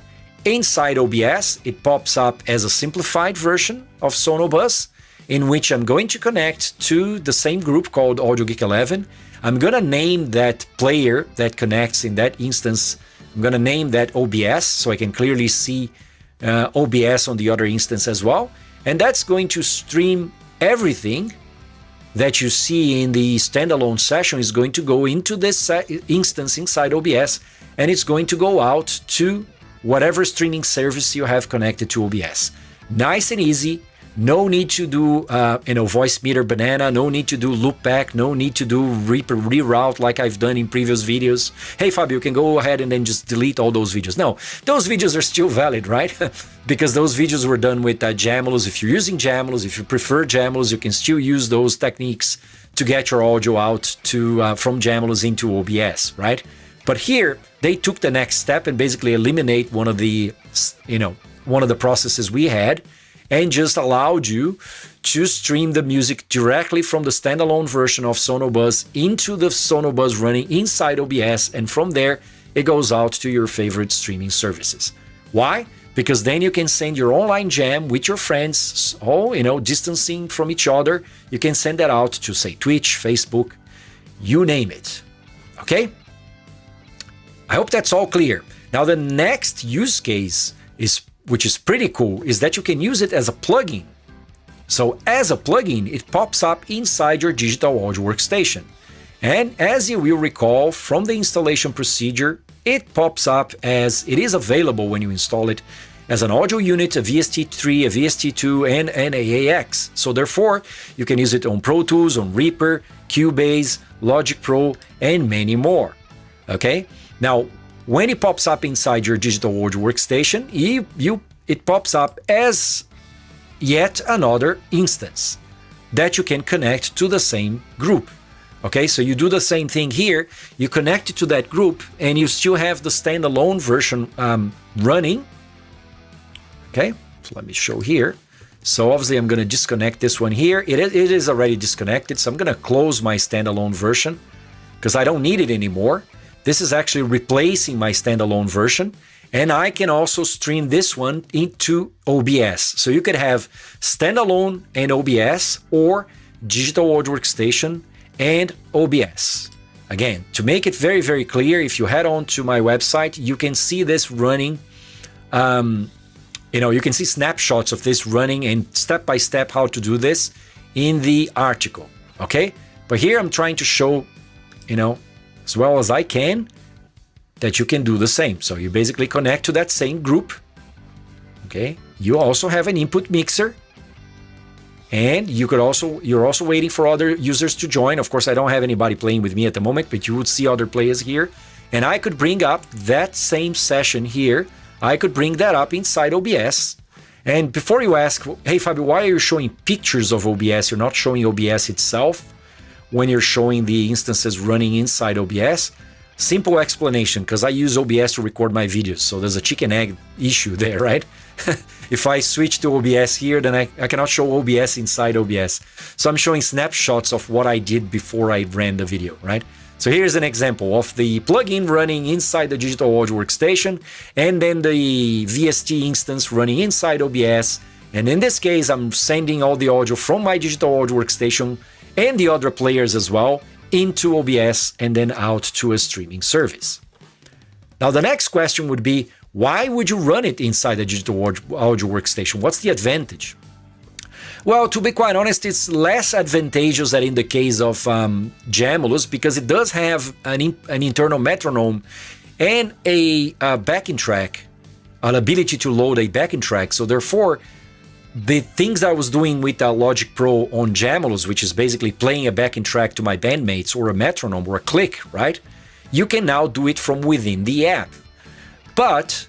Inside OBS, it pops up as a simplified version of Sonobus, in which I'm going to connect to the same group called Audio Geek 11. I'm gonna name that player that connects in that instance. I'm gonna name that OBS so I can clearly see OBS on the other instance as well. And that's going to stream everything that you see in the standalone session is going to go into this instance inside OBS, and it's going to go out to whatever streaming service you have connected to OBS. Nice and easy, No need to do, voice meter banana. No need to do loopback. No need to do reroute like I've done in previous videos. Hey, Fabio, you can go ahead and then just delete all those videos. No, those videos are still valid, right? Because those videos were done with Jamulus. If you're using Jamulus, if you prefer Jamulus, you can still use those techniques to get your audio out to from Jamulus into OBS, right? But here, they took the next step and basically eliminate one of the processes we had, and just allowed you to stream the music directly from the standalone version of Sonobus into the Sonobus running inside OBS, and from there it goes out to your favorite streaming services. Why? Because then you can send your online jam with your friends, all distancing from each other. You can send that out to, say, Twitch, Facebook, you name it. Okay? I hope that's all clear. Now the next use case which is pretty cool, is that you can use it as a plugin. So as a plugin, it pops up inside your digital audio workstation. And as you will recall from the installation procedure, it pops up as it is available when you install it as an audio unit, a VST3, a VST2, and an AAX. So therefore, you can use it on Pro Tools, on Reaper, Cubase, Logic Pro, and many more. Okay? Now, when it pops up inside your digital audio workstation, it pops up as yet another instance that you can connect to the same group. Okay, so you do the same thing here. You connect it to that group, and you still have the standalone version running. Okay, so let me show here. So obviously I'm going to disconnect this one here. It is already disconnected, so I'm going to close my standalone version because I don't need it anymore. This is actually replacing my standalone version, and I can also stream this one into OBS. So you could have standalone and OBS, or digital audio workstation and OBS. Again, to make it very, very clear, if you head on to my website, you can see this running. You can see snapshots of this running and step by step how to do this in the article. Okay, but here I'm trying to show, as well as I can, that you can do the same. So you basically connect to that same group. Okay, you also have an input mixer, and you're also waiting for other users to join. Of course, I don't have anybody playing with me at the moment, but you would see other players here, and I could bring up that same session here. I could bring that up inside OBS. And before you ask, hey Fabio, why are you showing pictures of OBS? You're not showing OBS itself when you're showing the instances running inside OBS. Simple explanation, because I use OBS to record my videos, so there's a chicken egg issue there, right? If I switch to OBS here, then I cannot show OBS inside OBS. So I'm showing snapshots of what I did before I ran the video, right? So here's an example of the plugin running inside the digital audio workstation, and then the VST instance running inside OBS. And in this case, I'm sending all the audio from my digital audio workstation and the other players as well into OBS and then out to a streaming service. Now the next question would be, why would you run it inside the digital audio workstation? What's the advantage? Well, to be quite honest, it's less advantageous than in the case of Jamulus, because it does have an internal metronome and a backing track, an ability to load a backing track. So therefore, the things I was doing with Logic Pro on Jamulus, which is basically playing a backing track to my bandmates, or a metronome, or a click, right? You can now do it from within the app. But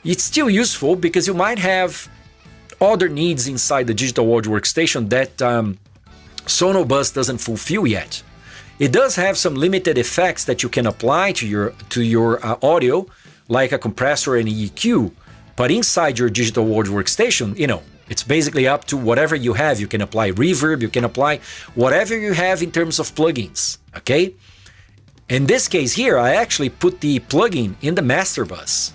it's still useful because you might have other needs inside the digital audio workstation that Sonobus doesn't fulfill yet. It does have some limited effects that you can apply to your audio, like a compressor and EQ. But inside your digital audio workstation, it's basically up to whatever you have. You can apply reverb, you can apply whatever you have in terms of plugins, okay? In this case here, I actually put the plugin in the master bus.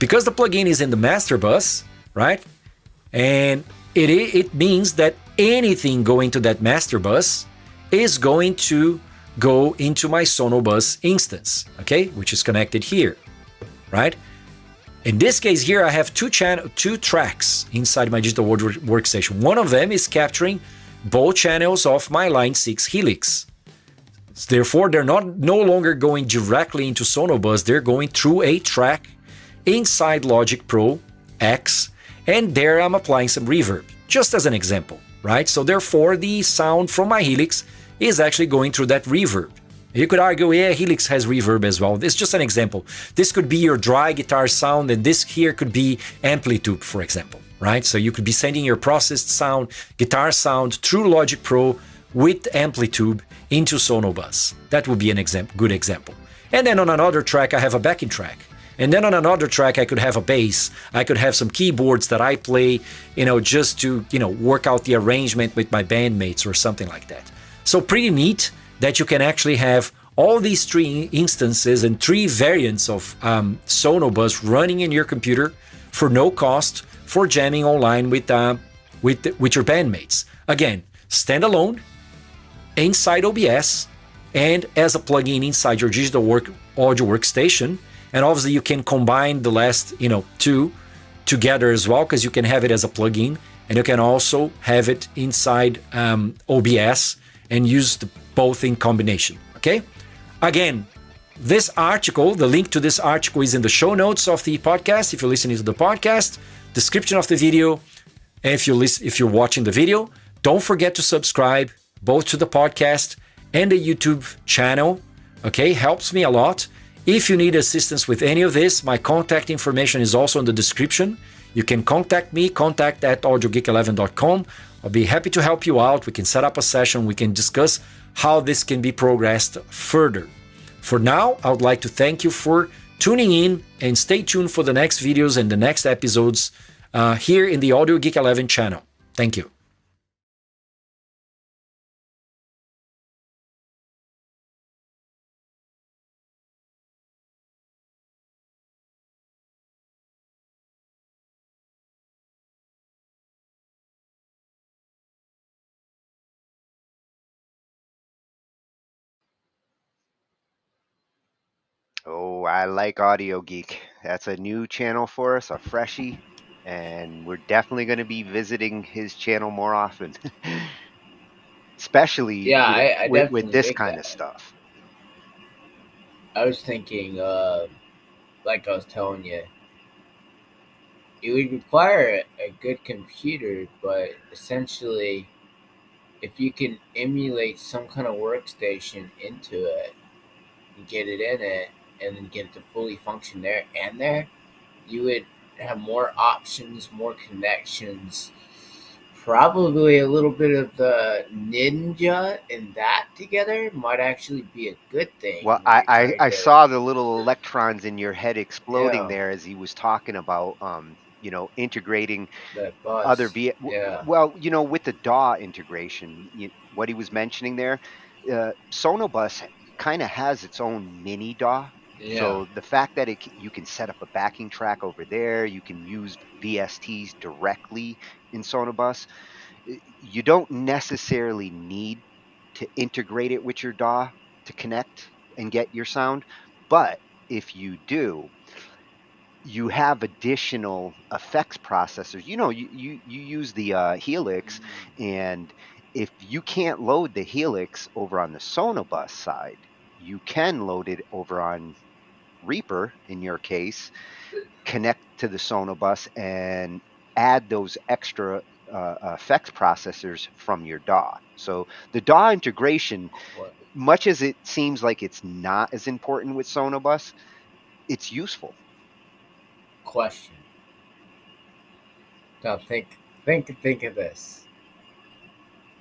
Because the plugin is in the master bus, right? And it means that anything going to that master bus is going to go into my Sonobus instance, okay? Which is connected here, right? In this case here, I have two tracks inside my digital audio workstation. One of them is capturing both channels of my Line 6 Helix. Therefore, they're no longer going directly into Sonobus. They're going through a track inside Logic Pro X, and there I'm applying some reverb. just as an example, right? So therefore, the sound from my Helix is actually going through that reverb. You could argue, yeah, Helix has reverb as well. This is just an example. This could be your dry guitar sound, and this here could be amplitude, for example, right? So you could be sending your processed sound, guitar sound through Logic Pro with amplitude into Sonobus. That would be an good example. And then on another track, I have a backing track. And then on another track, I could have a bass. I could have some keyboards that I play, just to, work out the arrangement with my bandmates or something like that. So pretty neat that you can actually have all these 3 instances and 3 variants of Sonobus running in your computer for no cost for jamming online with your bandmates. Again, standalone, inside OBS, and as a plugin inside your digital audio workstation. And obviously you can combine the last 2 together as well, because you can have it as a plugin, and you can also have it inside OBS and use both in combination. Okay, again, this article, the link to this article is in the show notes of the podcast if you're listening to the podcast, description of the video, and if you're watching the video. Don't forget to subscribe both to the podcast and the YouTube channel. Okay, helps me a lot. If you need assistance with any of this, my contact information is also in the description. You can contact me, contact@audiogeek11.com. I'll be happy to help you out. We can set up a session. We can discuss how this can be progressed further. For now, I would like to thank you for tuning in, and stay tuned for the next videos and the next episodes here in the Audio Geek 11 channel. Thank you. Oh, I like Audio Geek. That's a new channel for us, a freshie, and we're definitely going to be visiting his channel more often, especially I with definitely this dig kind of that. stuff. I was thinking, like I was telling you, it would require a good computer, but essentially, if you can emulate some kind of workstation into it, and get it in it, and then get it to fully function there, you would have more options, more connections, probably a little bit of the Ninja and that together might actually be a good thing. Well, when you're I trying to- saw the little electrons in your head exploding Yeah. there as he was talking about, integrating That bus. other Yeah. well, with the DAW integration, what he was mentioning there, Sonobus kind of has its own mini DAW. Yeah. So the fact that you can set up a backing track over there, you can use VSTs directly in Sonobus. You don't necessarily need to integrate it with your DAW to connect and get your sound, but if you do, you have additional effects processors. You use the Helix, and if you can't load the Helix over on the Sonobus side, you can load it over on Reaper, in your case, connect to the Sonobus and add those extra effects processors from your DAW. So the DAW integration, much as it seems like it's not as important with Sonobus, it's useful. Question. Now think of this.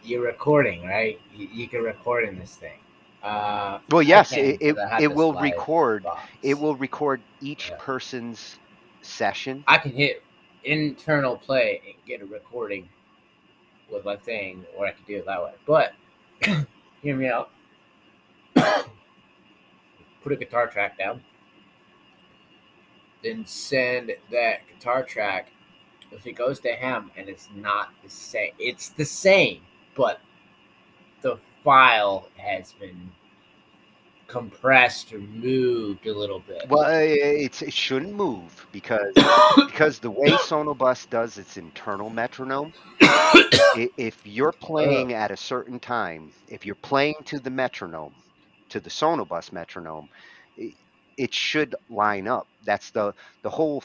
You're recording, right? You can record in this thing. Well, yes, I can, 'cause I have it this will live record. box. It will record each person's session. I can hit internal play and get a recording with my thing, or I can do it that way. But hear me out. Put a guitar track down, then send that guitar track. If it goes to him and it's not the same, it's the same, but the file has been compressed or moved a little bit. Well, it shouldn't move because the way Sonobus does its internal metronome, if you're playing at a certain time, if you're playing to the metronome, to the Sonobus metronome, it should line up. That's the whole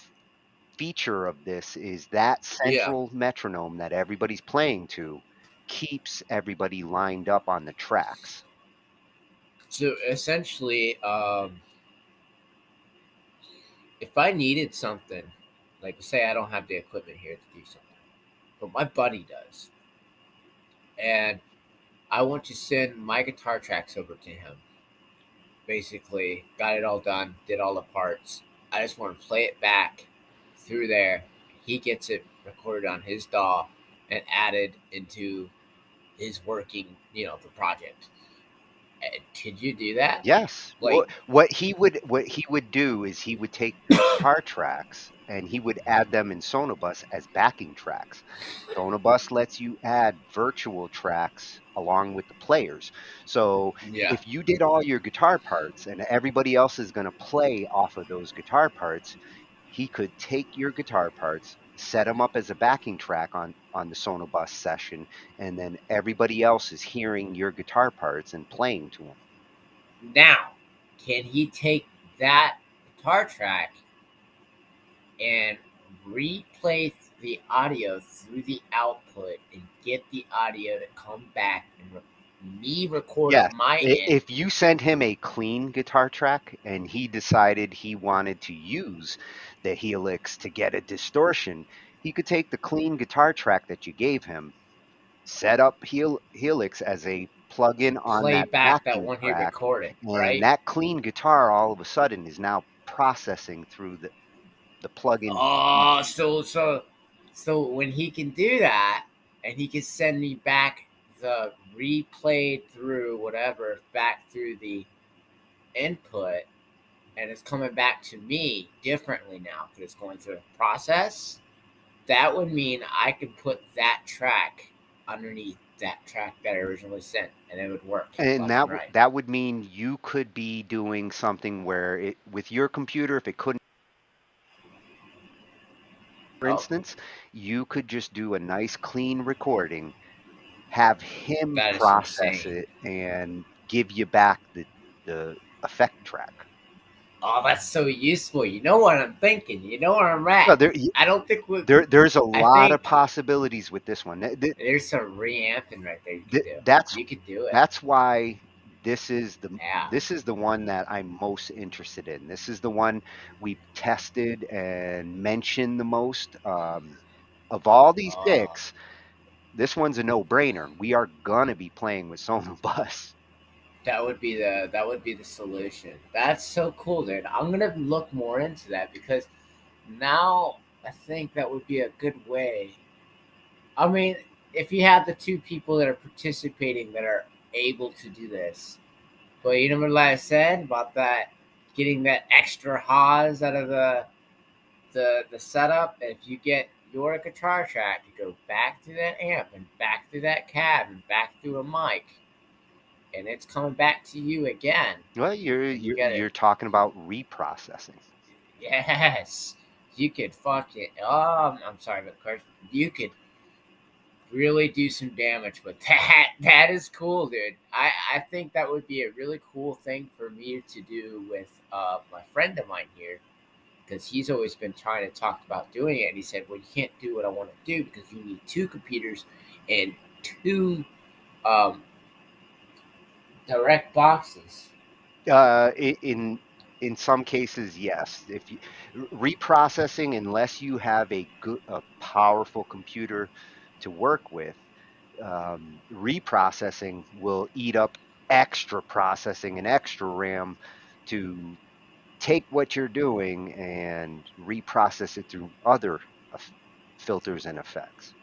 feature of this is that Yeah. central metronome that everybody's playing to keeps everybody lined up on the tracks. So essentially, if I needed something, like say I don't have the equipment here to do something, but my buddy does, and I want to send my guitar tracks over to him. Basically, got it all done, did all the parts. I just want to play it back through there. He gets it recorded on his DAW and added into his working, the project. Could you do that? Yes. Like, What he would do is he would take your guitar tracks and he would add them in Sonobus as backing tracks. Sonobus lets you add virtual tracks along with the players. So yeah, if you did all your guitar parts and everybody else is going to play off of those guitar parts, he could take your guitar parts, set them up as a backing track on the Sonobus session, and then everybody else is hearing your guitar parts and playing to them. now, can he take that guitar track and replay the audio through the output and get the audio to come back and me record Yes. on my end? If you send him a clean guitar track and he decided he wanted to use the Helix to get a distortion, he could take the clean guitar track that you gave him, set up Helix as a plug-in on Play that back that backing one he track, recorded, and right? that clean guitar all of a sudden is now processing through the plug-in. Oh, so when he can do that, and he can send me back the replayed through whatever back through the input, and it's coming back to me differently now because it's going through a process. That would mean I could put that track underneath that track that I originally sent, and it would work. And Left and right. that would mean you could be doing something where with your computer, if it couldn't, for instance, you could just do a nice clean recording, have him That is process insane. it, and give you back the effect track. Oh, that's so useful. You know what I'm thinking. You know where I'm at. No, I don't think there's a lot of think possibilities with this one. there's some reamping right there. You could do. That's You could do it. That's why this is the one that I'm most interested in. This is the one we've tested and mentioned the most. Of all these picks, this one's a no-brainer. We are gonna be playing with Sonobus. That would be the solution. That's so cool, dude. I'm gonna look more into that because now I think that would be a good way. I mean, if you have the two people that are participating that are able to do this, but you know what I said about that, getting that extra haws out of the setup. If you get your guitar track, you go back through that amp and back through that cab and back through a mic, and it's coming back to you again. Well, you're talking about reprocessing. Yes, you could fucking. I'm sorry, but Carson, you could really do some damage with that. That is cool, dude. I think that would be a really cool thing for me to do with my friend of mine here, because he's always been trying to talk about doing it, and he said, well, you can't do what I want to do because you need two computers and two direct boxes. In some cases, yes. If you reprocessing, unless you have a powerful computer to work with, reprocessing will eat up extra processing and extra RAM to take what you're doing and reprocess it through other filters and effects.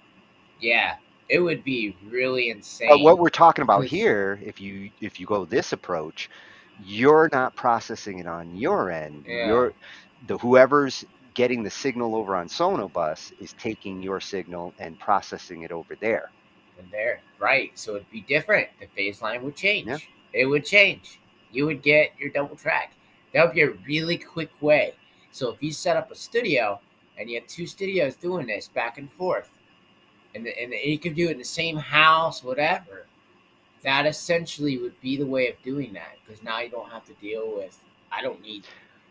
Yeah, it would be really insane. But what we're talking about here, if you go this approach, you're not processing it on your end. Yeah. Whoever's getting the signal over on Sonobus is taking your signal and processing it over there. And there, right? So it'd be different. The phase line would change. Yeah. It would change. You would get your double track. That would be a really quick way. So if you set up a studio and you have two studios doing this back and forth, and you can do it in the same house, whatever, that essentially would be the way of doing that. Because now you don't have to deal with. I don't need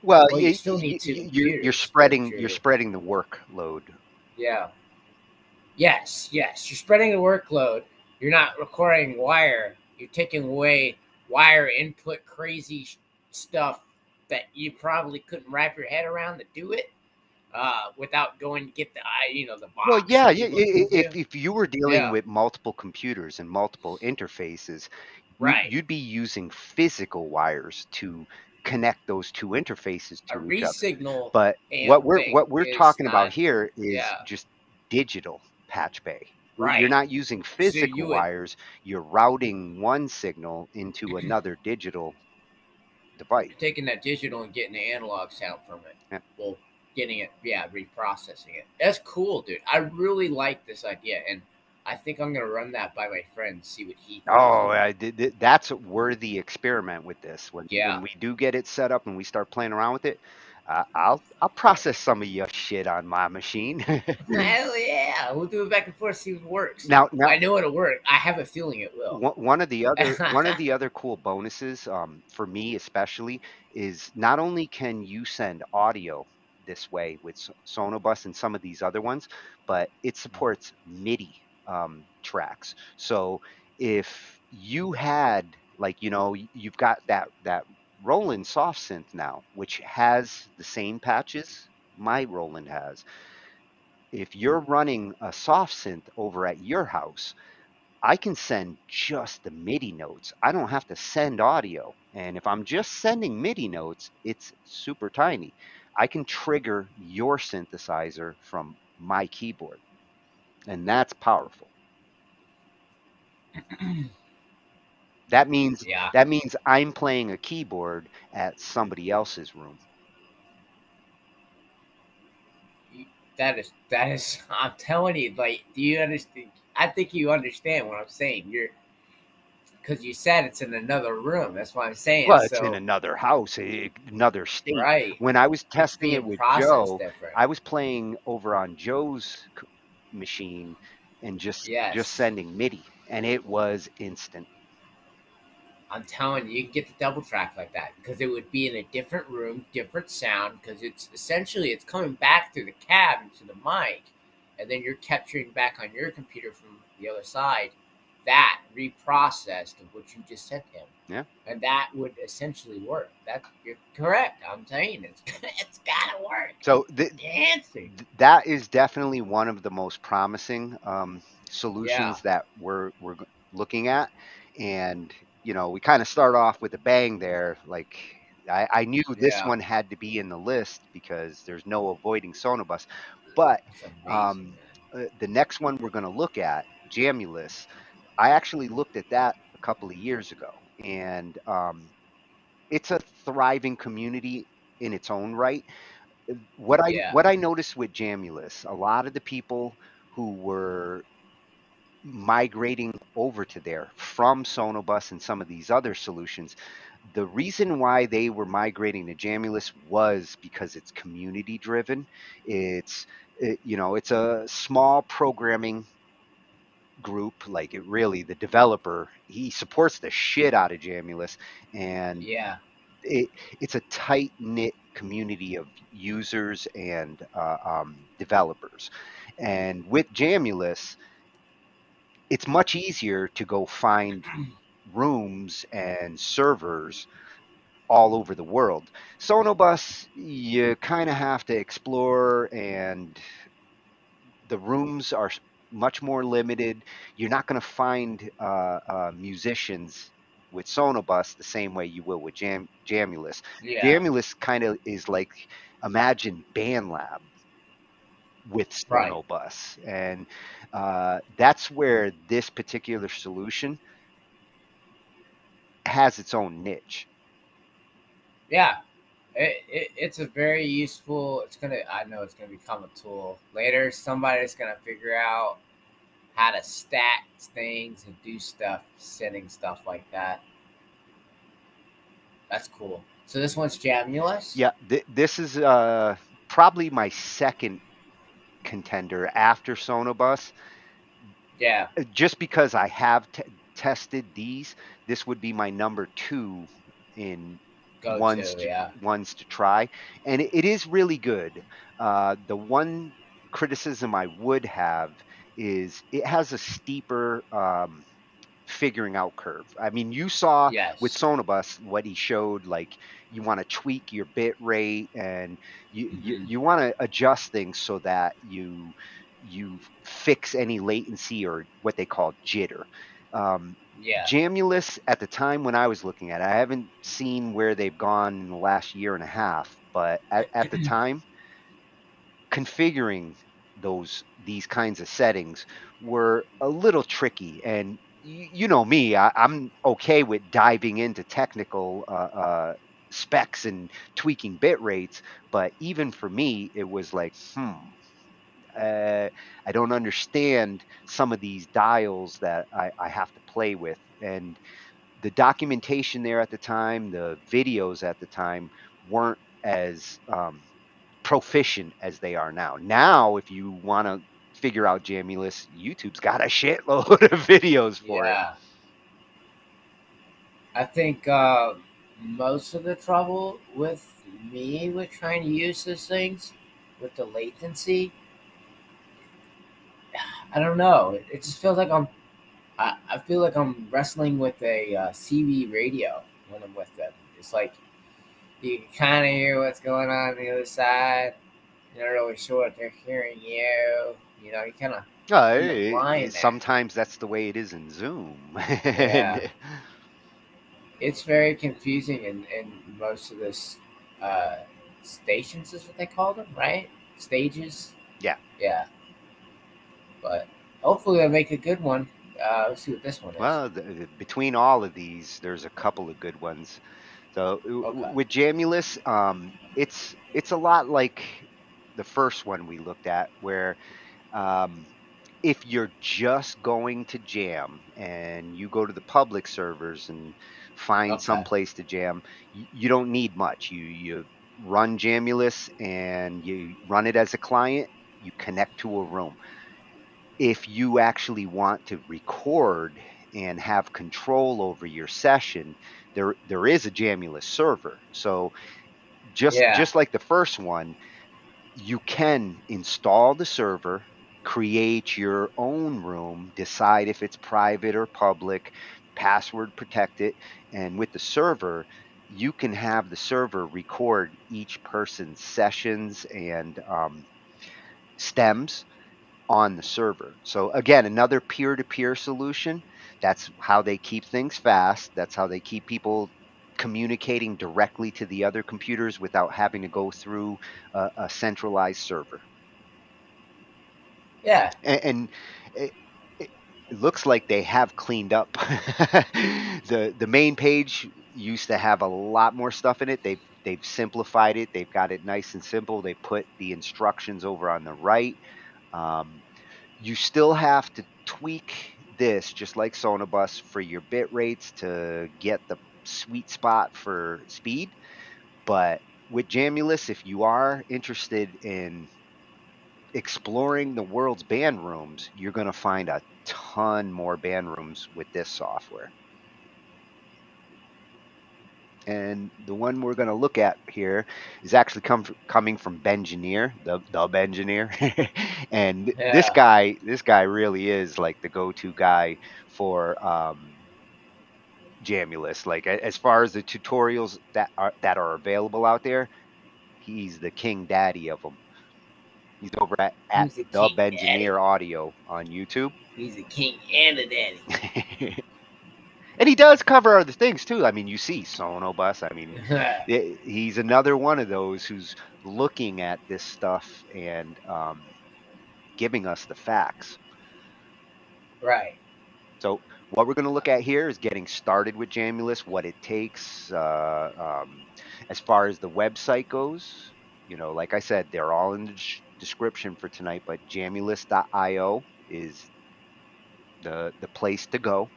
Well, Well, you still need two computers. you're Very spreading true. the workload. Yeah. Yes, yes. You're spreading the workload. You're not recording wire. You're taking away wire input, crazy stuff that you probably couldn't wrap your head around to do it without going to get the the Well, box yeah, that you looked into. if you were dealing Yeah. with multiple computers and multiple interfaces, Right. you'd be using physical wires to connect those two interfaces A to each other. re-signal But amp thing what we're is talking about not. here is Yeah. just digital patch bay. You're Right. not using So you physical would wires. You're routing one signal into another digital device. You're taking that digital and getting the analog sound from it. Yeah. Well, getting it, reprocessing it. That's cool, dude. I really like this idea, and I think I'm gonna run that by my friend, see what he Oh, thinks. that's a worthy experiment with this. When Yeah. we do get it set up and we start playing around with it, I'll process some of your shit on my machine. Hell yeah, we'll do it back and forth, see what works. now, I know it'll work. I have a feeling it will. one of the other cool bonuses, for me especially, is not only can you send audio this way with Sonobus and some of these other ones, but it supports MIDI tracks. So if you had, like, you've got that Roland soft synth now, which has the same patches my Roland has. If you're running a soft synth over at your house, I can send just the MIDI notes. I don't have to send audio. And if I'm just sending MIDI notes, it's super tiny. I can trigger your synthesizer from my keyboard. And that's powerful. Yeah. That means I'm playing a keyboard at somebody else's room. That is. I'm telling you, like, do you understand? I think you understand what I'm saying. Because you said it's in another room. That's what I'm saying. Well, it's in So, another house, another state. right, When I was it's testing it being with processed Joe, different. I was playing over on Joe's machine and just Yes. sending MIDI, and it was instant. I'm telling you, you can get the double track like that because it would be in a different room, different sound. Because it's coming back through the cab into the mic, and then you're capturing back on your computer from the other side that reprocessed of what you just sent him. Yeah. And that would essentially work. That you're correct. I'm saying it's gotta work. So Dancing. that is definitely one of the most promising Yeah. solutions that we're looking at, and we kind of start off with a bang there. Like, I knew this Yeah. one had to be in the list because there's no avoiding Sonobus, but That's amazing, man. the next one we're going to look at, Jamulus, I actually looked at that a couple of years ago, and it's a thriving community in its own right. Yeah. What I noticed with Jamulus, a lot of the people who were migrating over to there from Sonobus and some of these other solutions, the reason why they were migrating to Jamulus was because it's community driven. It's a small programming group. Like, it really, the developer, he supports the shit out of Jamulus, and Yeah. it's a tight knit community of users and developers. And with Jamulus, it's much easier to go find rooms and servers all over the world. Sonobus, you kind of have to explore, and the rooms are much more limited. You're not going to find musicians with Sonobus the same way you will with Jamulus. Yeah. Jamulus kind of is like, imagine BandLab with Right. Sonobus, and that's where this particular solution has its own niche. Yeah. It's a very useful. I know it's gonna become a tool later. Somebody's gonna figure out how to stack things and do stuff, setting stuff like that. That's cool. So this one's Jamulus. Yeah, this is probably my second contender after Sonobus. Yeah. Just because I have tested these, this would be my number two in Go-to, yeah. ones to try, and it is really good. The one criticism I would have is it has a steeper figuring out curve. I mean, you saw with Yes. Sonobus what he showed, like you want to tweak your bit rate and Mm-hmm. you want to adjust things so that you fix any latency or what they call jitter. Um, Yeah. Jamulus at the time when I was looking at it, I haven't seen where they've gone in the last year and a half, but at the time, configuring these kinds of settings were a little tricky. And you know me, I'm okay with diving into technical specs and tweaking bit rates, but even for me, it was like, I don't understand some of these dials that I have to play with. And the documentation there at the time, the videos at the time weren't as proficient as they are now. Now, if you want to figure out Jamulus, YouTube's got a shitload of videos for it. Yeah. I think most of the trouble with me with trying to use these things with the latency, I don't know. It just feels like I feel like I'm wrestling with a CB radio when I'm with them. It's like you can kind of hear what's going on the other side. You're not really sure if they're hearing you. You know, you kind of end up lying there. Sometimes that's the way it is in Zoom. Yeah. It's very confusing in most of this stations is what they call them, right? Stages. Yeah. Yeah. But hopefully they'll make a good one. Let's see what this one is. Well, between all of these, there's a couple of good ones. So with Jamulus, it's a lot like the first one we looked at, where if you're just going to jam and you go to the public servers and find some place to jam, you don't need much. You run Jamulus and you run it as a client. You connect to a room. If you actually want to record and have control over your session, there is a Jamulus server. So just like the first one, you can install the server, create your own room, decide if it's private or public, password protect it, and with the server, you can have the server record each person's sessions and stems on the server. So again, another peer-to-peer solution. That's how they keep things fast. That's how they keep people communicating directly to the other computers without having to go through a centralized server. Yeah. And it looks like they have cleaned up. The main page used to have a lot more stuff in it. They've simplified it. They've got it nice and simple. They put the instructions over on the right. You still have to tweak this, just like Sonobus, for your bit rates to get the sweet spot for speed. But with Jamulus, if you are interested in exploring the world's band rooms, you're going to find a ton more band rooms with this software. And the one we're going to look at here is actually coming from Bengineer, the Bengineer. And this guy really is like the go-to guy for Jamulus. Like as far as the tutorials that are available out there, he's the king daddy of them. He's over at the Bengineer Audio on YouTube. He's a king and a daddy. And he does cover other things too. I mean, you see Sonobus. I mean, he's another one of those who's looking at this stuff and giving us the facts. Right. So what we're going to look at here is getting started with Jamulus, what it takes as far as the website goes. You know, like I said, they're all in the description for tonight, but jamulus.io is the place to go.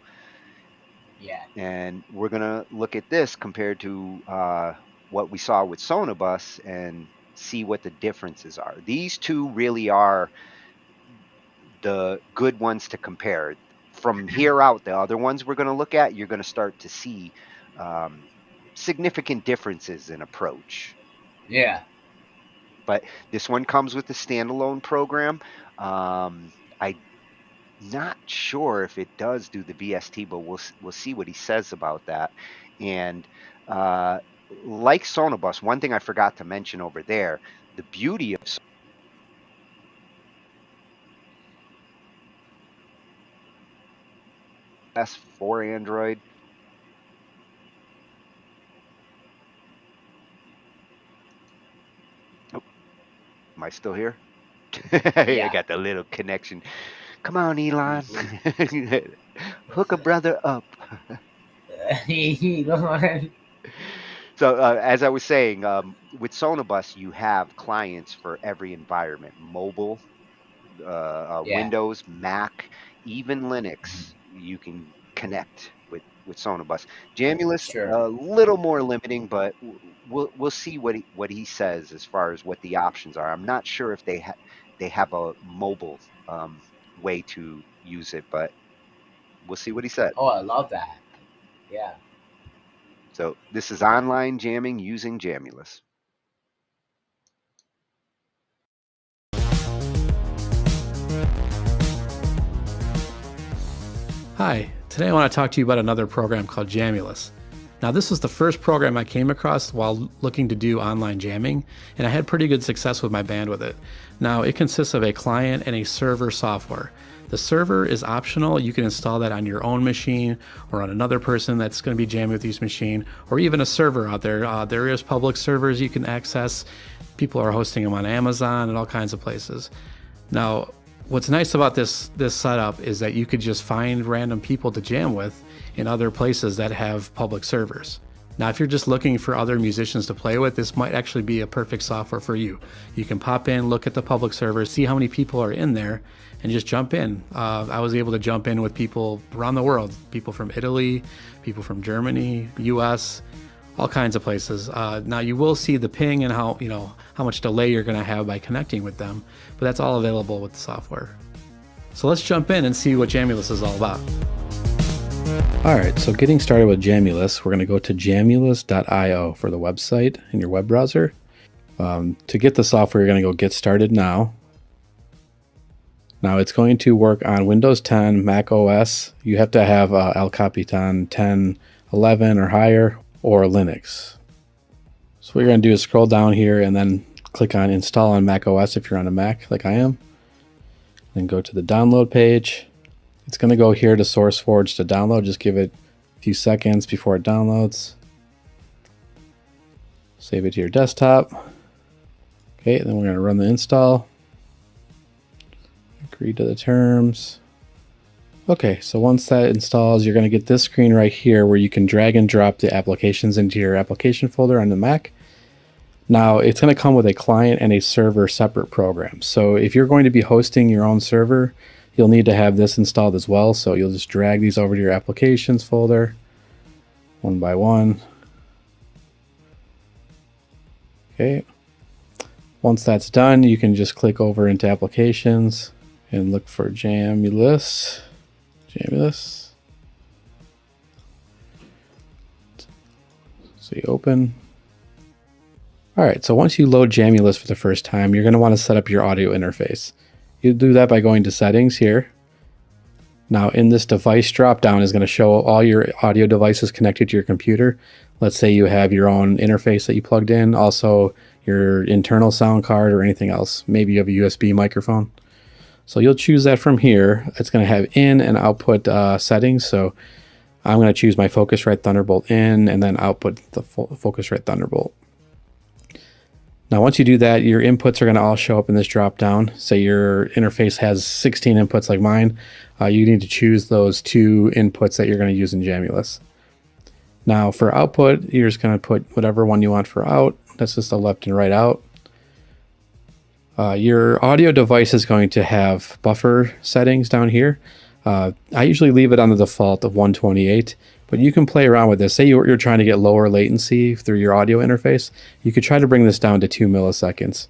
Yeah. And we're going to look at this compared to what we saw with Sonobus and see what the differences are. These two really are the good ones to compare. From here out, the other ones we're going to look at, you're going to start to see significant differences in approach. Yeah. But this one comes with a standalone program. I'm not sure if it does do the VST, but we'll see what he says about that. And like Sonobus, one thing I forgot to mention over there, the beauty of for Android. Oh, am I still here? I got the little connection. Come on, Elon. Hook a brother up. So as I was saying, with Sonobus, you have clients for every environment: mobile, Windows, Mac, even Linux. You can connect with Sonobus. Jamulus, a little more limiting, but we'll see what he says as far as what the options are. I'm not sure if they have a mobile way to use it, but we'll see what he said. Oh, I love that. Yeah. So this is online jamming using Jamulus. Hi, today I want to talk to you about another program called Jamulus. Now this was the first program I came across while looking to do online jamming, and I had pretty good success with my band with it. Now it consists of a client and a server software. The server is optional. You can install that on your own machine or on another person that's going to be jamming with your machine, or even a server out there. There is public servers you can access. People are hosting them on Amazon and all kinds of places. Now, what's nice about this setup is that you could just find random people to jam with in other places that have public servers. Now, if you're just looking for other musicians to play with, this might actually be a perfect software for you. You can pop in, look at the public servers, see how many people are in there, and just jump in. I was able to jump in with people around the world, people from Italy, people from Germany, US, all kinds of places. Now you will see the ping and how much delay you're going to have by connecting with them, but that's all available with the software. So let's jump in and see what Jamulus is all about. Alright, so getting started with Jamulus, we're going to go to jamulus.io for the website in your web browser. To get the software, you're going to go Get Started Now. Now it's going to work on Windows 10, Mac OS. You have to have El Capitan 10, 11 or higher, or Linux. So what you're going to do is scroll down here and then click on Install on Mac OS if you're on a Mac like I am. Then go to the download page. It's going to go here to SourceForge to download. Just give it a few seconds before it downloads. Save it to your desktop. Okay, then we're going to run the install. Agree to the terms. Okay, so once that installs, you're going to get this screen right here where you can drag and drop the applications into your application folder on the Mac. Now, it's going to come with a client and a server separate program. So if you're going to be hosting your own server, you'll need to have this installed as well. So you'll just drag these over to your applications folder one by one. Okay. Once that's done, you can just click over into applications and look for Jamulus. So you open. Alright, so once you load Jamulus for the first time, you're going to want to set up your audio interface. You do that by going to Settings here. Now in this device drop-down is going to show all your audio devices connected to your computer. Let's say you have your own interface that you plugged in, also your internal sound card or anything else. Maybe you have a USB microphone. So you'll choose that from here. It's going to have in and output settings. So I'm going to choose my Focusrite Thunderbolt in and then output the Focusrite Thunderbolt. Now once you do that, your inputs are going to all show up in this drop down. Say your interface has 16 inputs like mine. You need to choose those 2 inputs that you're going to use in Jamulus. Now for output, you're just going to put whatever one you want for out. That's just the left and right out. Your audio device is going to have buffer settings down here. I usually leave it on the default of 128, but you can play around with this. Say you're trying to get lower latency through your audio interface. You could try to bring this down to 2 milliseconds.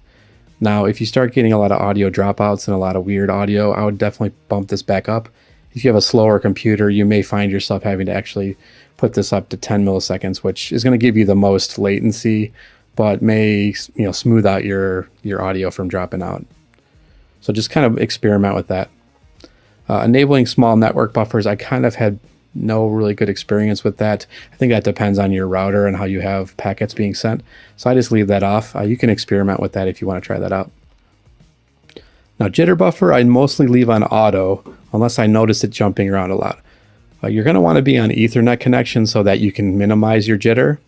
Now, if you start getting a lot of audio dropouts and a lot of weird audio, I would definitely bump this back up. If you have a slower computer, you may find yourself having to actually put this up to 10 milliseconds, which is going to give you the most latency, but may smooth out your audio from dropping out. So just kind of experiment with that. Enabling small network buffers, I kind of had no really good experience with that. I think that depends on your router and how you have packets being sent. So I just leave that off. You can experiment with that if you want to try that out. Now jitter buffer, I mostly leave on auto unless I notice it jumping around a lot. You're going to want to be on Ethernet connection so that you can minimize your jitter.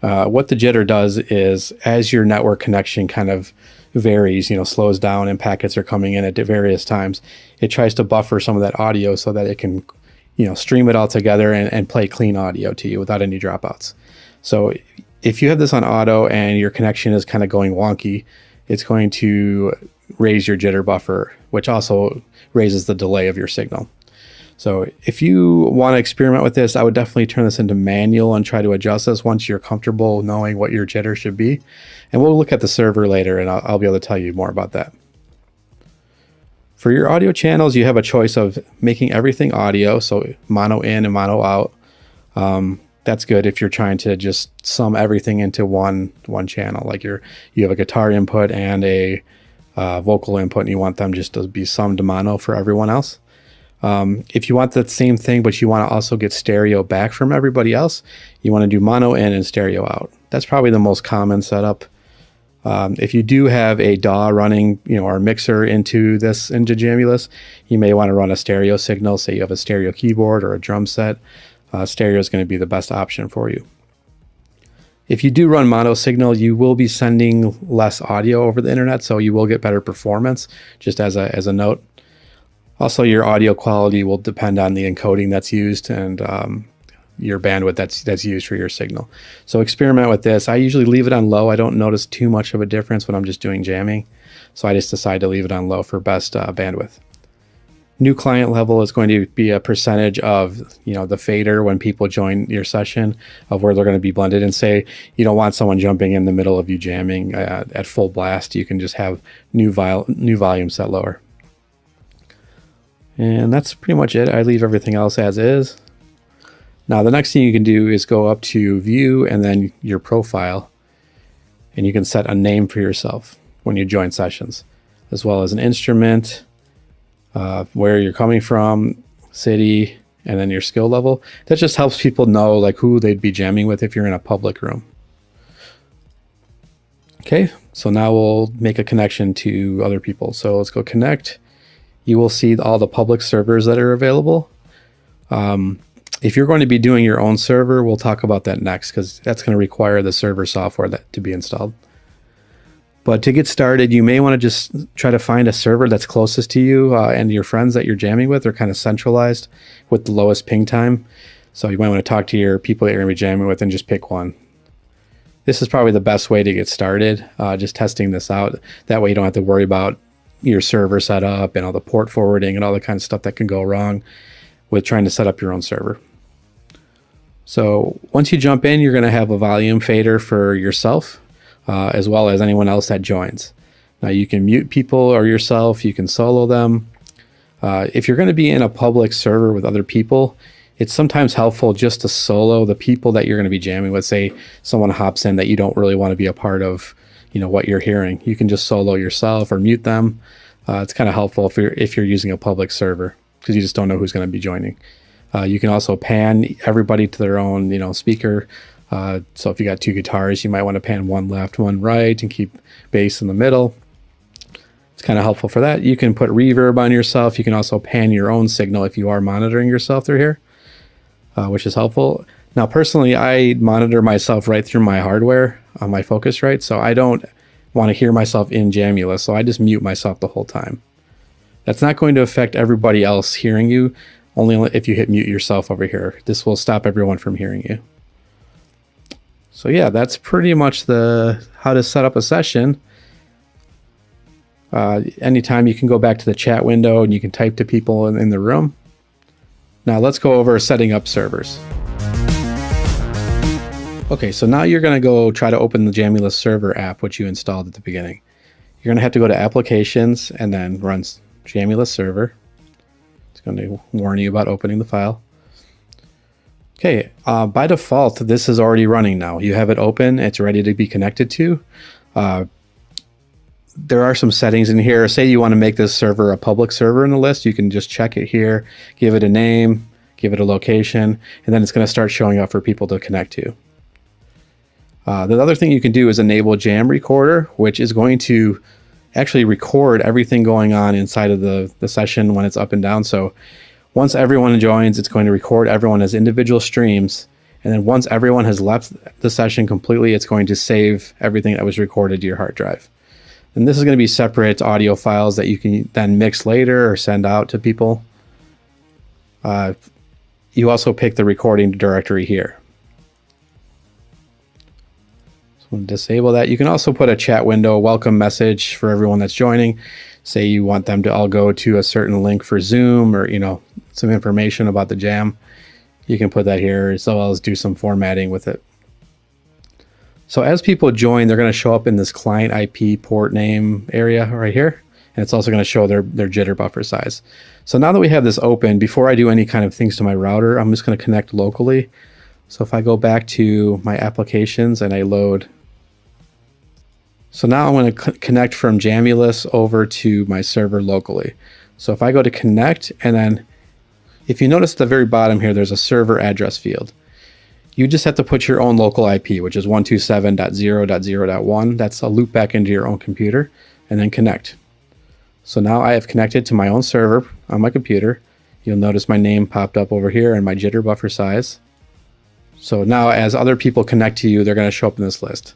What the jitter does is as your network connection kind of varies, slows down and packets are coming in at various times, it tries to buffer some of that audio so that it can stream it all together and play clean audio to you without any dropouts. So if you have this on auto and your connection is kind of going wonky, it's going to raise your jitter buffer, which also raises the delay of your signal. So if you want to experiment with this, I would definitely turn this into manual and try to adjust this once you're comfortable knowing what your jitter should be. And we'll look at the server later and I'll be able to tell you more about that. For your audio channels, you have a choice of making everything audio, so mono in and mono out. That's good if you're trying to just sum everything into one channel. Like you have a guitar input and a vocal input and you want them just to be summed to mono for everyone else. If you want the same thing, but you want to also get stereo back from everybody else, you want to do mono in and stereo out. That's probably the most common setup. If you do have a DAW running, or a mixer into Jamulus, you may want to run a stereo signal. Say you have a stereo keyboard or a drum set. Stereo is going to be the best option for you. If you do run mono signal, you will be sending less audio over the internet, so you will get better performance, just as a note. Also, your audio quality will depend on the encoding that's used and your bandwidth that's used for your signal. So experiment with this. I usually leave it on low. I don't notice too much of a difference when I'm just doing jamming. So I just decide to leave it on low for best bandwidth. New client level is going to be a percentage of the fader when people join your session of where they're going to be blended. And say you don't want someone jumping in the middle of you jamming at full blast. You can just have new volume set lower. And that's pretty much it. I leave everything else as is. Now the next thing you can do is go up to view and then your profile, and you can set a name for yourself when you join sessions, as well as an instrument, where you're coming from, city, and then your skill level. That just helps people know like who they'd be jamming with if you're in a public room. Okay, so now we'll make a connection to other people. So let's go connect. You will see all the public servers that are available. If you're going to be doing your own server, we'll talk about that next because that's going to require the server software to be installed. But to get started, you may want to just try to find a server that's closest to you and your friends that you're jamming with are kind of centralized with the lowest ping time. So you might want to talk to your people that you're going to be jamming with and just pick one. This is probably the best way to get started, just testing this out. That way you don't have to worry about your server setup and all the port forwarding and all the kind of stuff that can go wrong with trying to set up your own server. So once you jump in, you're going to have a volume fader for yourself, as well as anyone else that joins. Now you can mute people or yourself, you can solo them. If you're going to be in a public server with other people, it's sometimes helpful just to solo the people that you're going to be jamming with. Say someone hops in that you don't really want to be a part of, what you're hearing. You can just solo yourself or mute them. It's kind of helpful if you're using a public server because you just don't know who's going to be joining. You can also pan everybody to their own, speaker. So if you got two guitars, you might want to pan one left, one right, and keep bass in the middle. It's kind of helpful for that. You can put reverb on yourself. You can also pan your own signal if you are monitoring yourself through here, which is helpful. Now, personally, I monitor myself right through my hardware on my Focusrite, so I don't want to hear myself in Jamulus, so I just mute myself the whole time. That's not going to affect everybody else hearing you, only if you hit mute yourself over here. This will stop everyone from hearing you. So yeah, that's pretty much how to set up a session. Anytime you can go back to the chat window and you can type to people in the room. Now let's go over setting up servers. Okay, so now you're going to go try to open the Jamulus server app, which you installed at the beginning. You're going to have to go to Applications and then run Jamulus server. It's going to warn you about opening the file. Okay, by default, this is already running now. You have it open, it's ready to be connected to. There are some settings in here. Say you want to make this server a public server in the list, you can just check it here, give it a name, give it a location, and then it's going to start showing up for people to connect to. The other thing you can do is enable Jam Recorder, which is going to actually record everything going on inside of the session when it's up and down. So once everyone joins, it's going to record everyone as individual streams. And then once everyone has left the session completely, it's going to save everything that was recorded to your hard drive. And this is going to be separate audio files that you can then mix later or send out to people. You also pick the recording directory here. So we'll disable that. You can also put a chat window, welcome message for everyone that's joining. Say you want them to all go to a certain link for Zoom or, some information about the jam. You can put that here as well as do some formatting with it. So as people join, they're going to show up in this client IP port name area right here. And it's also going to show their jitter buffer size. So now that we have this open, before I do any kind of things to my router, I'm just going to connect locally. So if I go back to my applications and I load. So now I'm going to connect from Jamulus over to my server locally. So if I go to connect, and then if you notice at the very bottom here, there's a server address field. You just have to put your own local IP, which is 127.0.0.1. That's a loop back into your own computer, and then connect. So now I have connected to my own server on my computer. You'll notice my name popped up over here and my jitter buffer size. So now as other people connect to you, they're going to show up in this list.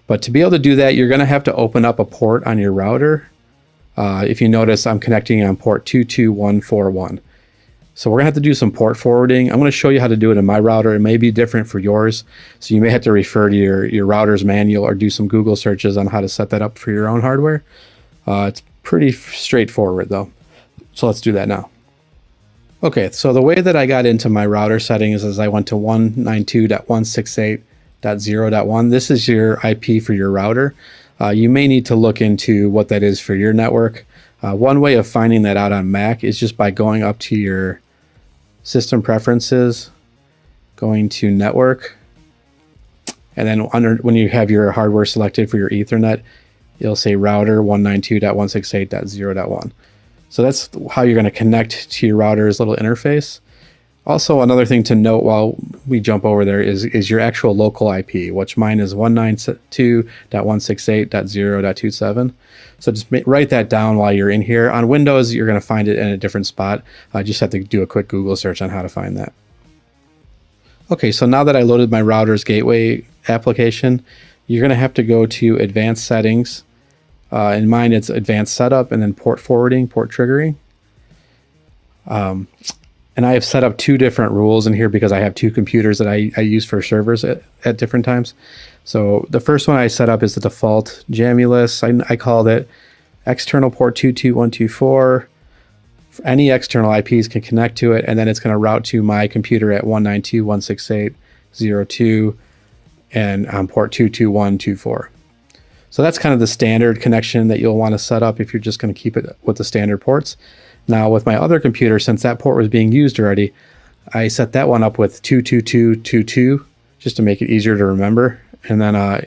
But to be able to do that, you're going to have to open up a port on your router. If you notice, I'm connecting on port 22141. So we're going to have to do some port forwarding. I'm going to show you how to do it in my router. It may be different for yours. So you may have to refer to your router's manual or do some Google searches on how to set that up for your own hardware. It's pretty straightforward though. So let's do that now. Okay, so the way that I got into my router settings is I went to 192.168.0.1. This is your IP for your router. You may need to look into what that is for your network. One way of finding that out on Mac is just by going up to your system preferences, going to network, and then when you have your hardware selected for your Ethernet, you'll say router 192.168.0.1. So that's how you're going to connect to your router's little interface. Also, another thing to note while we jump over there is your actual local IP, which mine is 192.168.0.27. So just write that down while you're in here. On Windows, you're going to find it in a different spot. I just have to do a quick Google search on how to find that. Okay, so now that I loaded my router's gateway application, you're going to have to go to Advanced Settings. In mine, it's Advanced Setup and then Port Forwarding, Port Triggering. And I have set up two different rules in here because I have two computers that I use for servers at different times. So the first one I set up is the default Jamulus. I called it external port 22124. Any external IPs can connect to it, and then it's going to route to my computer at 192.168.0.2 and on port 22124. So that's kind of the standard connection that you'll want to set up if you're just going to keep it with the standard ports. Now with my other computer, since that port was being used already, I set that one up with 22222 just to make it easier to remember. And then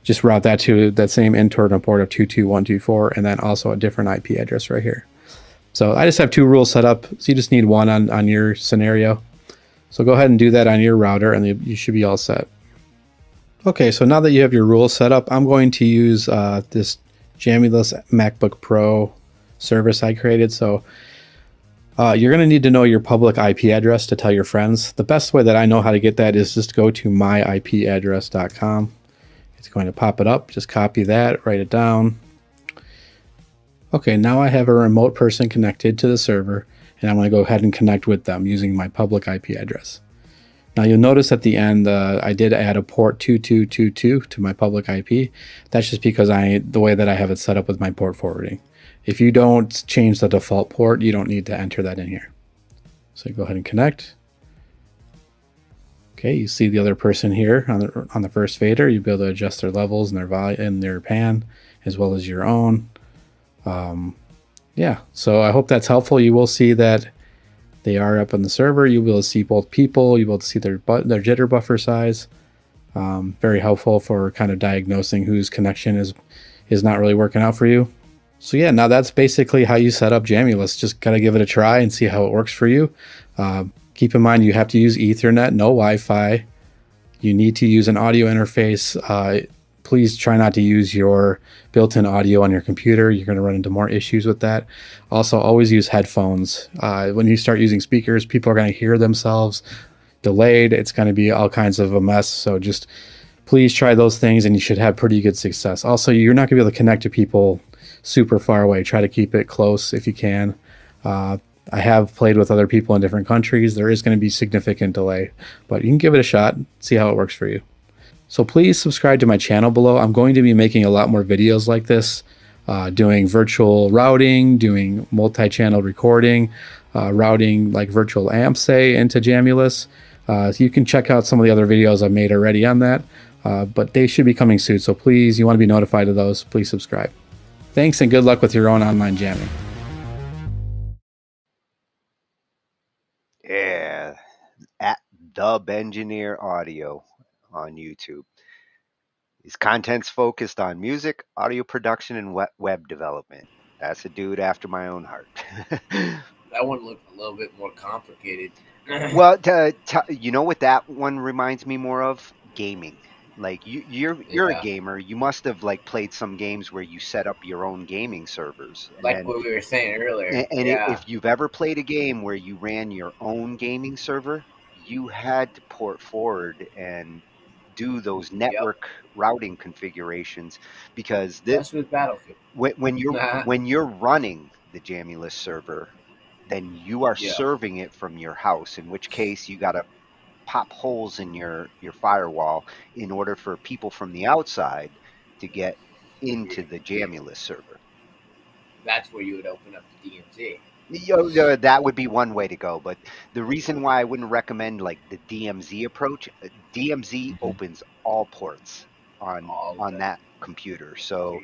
just route that to that same internal port of 22124 and then also a different IP address right here. So I just have two rules set up. So you just need one on your scenario. So go ahead and do that on your router and you should be all set. Okay, so now that you have your rules set up, I'm going to use this Jamulus MacBook Pro service I created. So you're going to need to know your public IP address to tell your friends. The best way that I know how to get that is just go to myipaddress.com. It's going to pop it up. Just copy that, write it down. Okay, now I have a remote person connected to the server, and I'm going to go ahead and connect with them using my public IP address. Now you'll notice at the end I did add a port 2222 to my public IP. That's just because the way that I have it set up with my port forwarding. If you don't change the default port, you don't need to enter that in here. So go ahead and connect. Okay, you see the other person here on the first fader. You'll be able to adjust their levels and their volume and their pan, as well as your own. Yeah, so I hope that's helpful. You will see that they are up on the server. You'll be able to see both people. You'll be able to see their jitter buffer size. Very helpful for kind of diagnosing whose connection is not really working out for you. So yeah, now that's basically how you set up Jamulus. Just gotta give it a try and see how it works for you. Keep in mind you have to use Ethernet, no Wi-Fi. You need to use an audio interface. Please try not to use your built-in audio on your computer. You're going to run into more issues with that. Also, always use headphones. When you start using speakers, people are going to hear themselves delayed. It's going to be all kinds of a mess. So just please try those things and you should have pretty good success. Also, you're not going to be able to connect to people super far away. Try to keep it close if you can. I have played with other people in different countries. There is going to be significant delay, but you can give it a shot, see how it works for you. So please subscribe to my channel below. I'm going to be making a lot more videos like this, doing virtual routing, doing multi-channel recording, routing like virtual amps, say, into Jamulus. So you can check out some of the other videos I've made already on that, but they should be coming soon. So please, you want to be notified of those, please subscribe. Thanks and good luck with your own online jamming. Yeah, at the Bengineer Audio on YouTube. His content's focused on music, audio production, and web development. That's a dude after my own heart. That one looked a little bit more complicated. Well, you know what that one reminds me more of? Gaming. Like you're a Yeah. gamer. You must have like played some games where you set up your own gaming servers. Like what we were saying earlier. And Yeah. if you've ever played a game where you ran your own gaming server, you had to port forward and do those network routing configurations because That's with Battlefield. when you're running the Jamulus server, then you are Yeah. serving it from your house. In which case, you got to pop holes in your firewall in order for people from the outside to get into the Jamulus server. That's where you would open up the DMZ. That would be one way to go, but the reason why I wouldn't recommend like the DMZ approach, DMZ opens all ports on that computer, so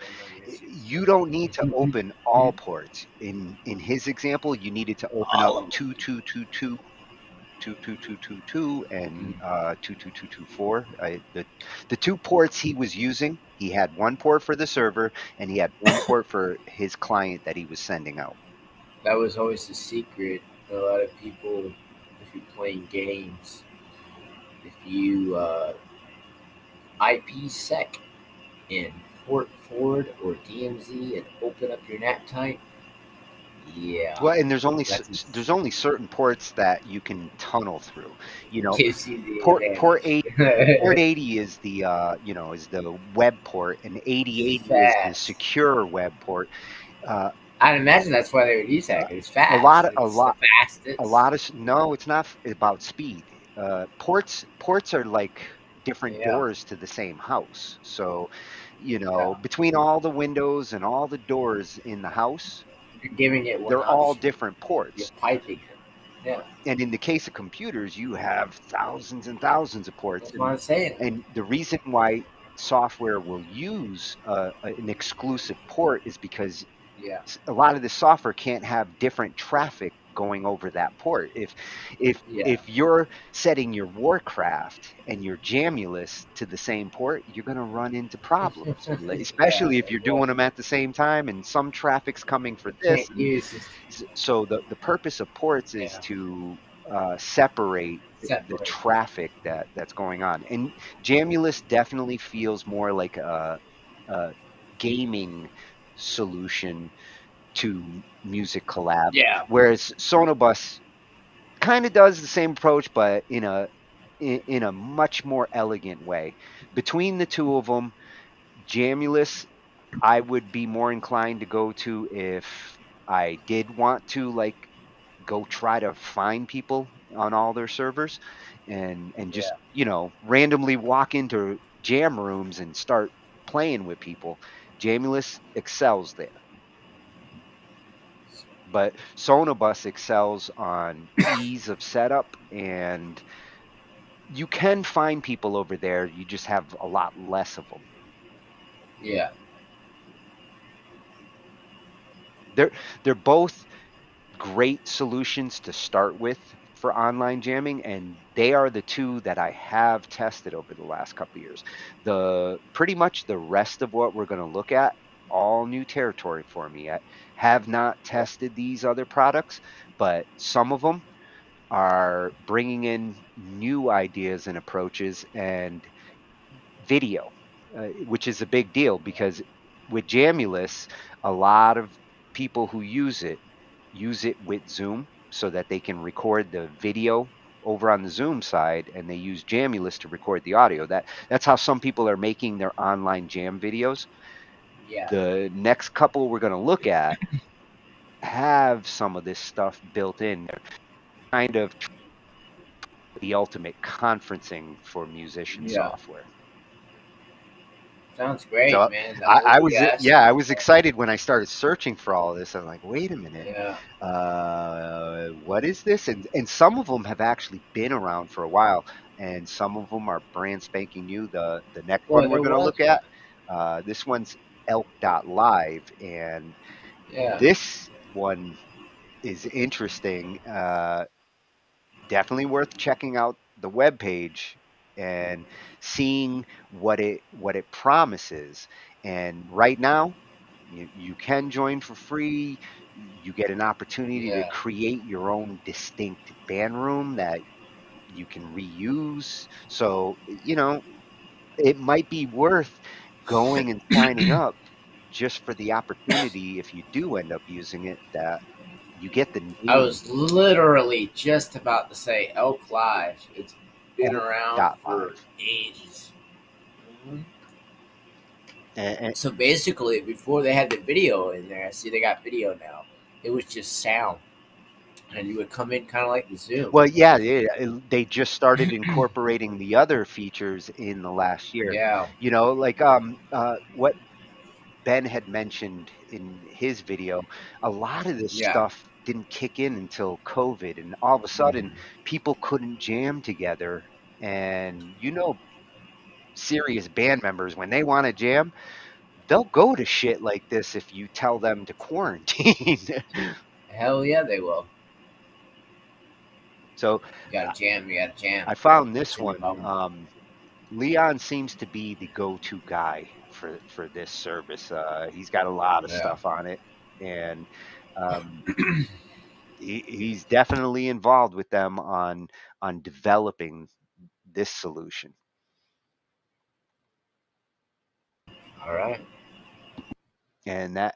you don't need to open all ports. In his example, you needed to open up 2222, 22222, and 22224. The two ports he was using, he had one port for the server and he had one port for his client that he was sending out. That was always the secret. A lot of people, if you're playing games, if you IPsec and port forward or DMZ and open up your NAT type, yeah. Well, and there's only certain ports that you can tunnel through. You know, port 80 is the is the web port, and 8080 is the secure web port. I'd imagine that's why they would use that. It's fast. No, it's not about speed. Ports are like different doors to the same house. So, between all the windows and all the doors in the house, you're giving it one they're option. all different ports. You're piping them. Yeah. And in the case of computers, you have thousands and thousands of ports. That's what I'm saying. And the reason why software will use an exclusive port is because a lot of the software can't have different traffic going over that port. If you're setting your Warcraft and your Jamulus to the same port, you're going to run into problems, especially if you're doing them at the same time and some traffic's coming for this. So the purpose of ports is to separate the traffic that's going on. And Jamulus definitely feels more like a gaming solution to music collab. Yeah. Whereas Sonobus kind of does the same approach, but in a much more elegant way. Between the two of them, Jamulus, I would be more inclined to go to if I did want to like go try to find people on all their servers and just randomly walk into jam rooms and start playing with people. Jamulus excels there. But Sonobus excels on ease of setup, and you can find people over there. You just have a lot less of them. Yeah. They're both great solutions to start with for online jamming, and they are the two that I have tested over the last couple of years. Pretty much the rest of what we're going to look at, all new territory for me. I have not tested these other products, but some of them are bringing in new ideas and approaches and video, which is a big deal because with Jamulus, a lot of people who use it with Zoom so that they can record the video over on the Zoom side, and they use Jamulus to record the audio. That's how some people are making their online jam videos. Yeah. The next couple we're going to look at have some of this stuff built in. They're kind of the ultimate conferencing for musician Yeah. software. Sounds great, So man. I was excited when I started searching for all of this. I'm like, wait a minute, what is this? And some of them have actually been around for a while, and some of them are brand spanking new. The next one we're going to look at, this one's elk.live, and this one is interesting. Definitely worth checking out the webpage and seeing what it promises. And right now, you can join for free. You get an opportunity to create your own distinct band room that you can reuse. So, it might be worth going and signing up just for the opportunity, if you do end up using it, that you get the name. I was literally just about to say Elk Live. It's been around for ages. And so basically, before they had the video in there, see they got video now. It was just sound, and you would come in kind of like the Zoom. Well, yeah, they just started incorporating the other features in the last year. Yeah. Like what Ben had mentioned in his video, a lot of this stuff didn't kick in until COVID, and all of a sudden people couldn't jam together. And serious band members, when they want to jam, they'll go to shit like this if you tell them to quarantine. Hell yeah, they will. So you gotta jam. I found this one. Leon seems to be the go-to guy for this service. He's got a lot of stuff on it, and he's definitely involved with them on developing this solution. All right. And that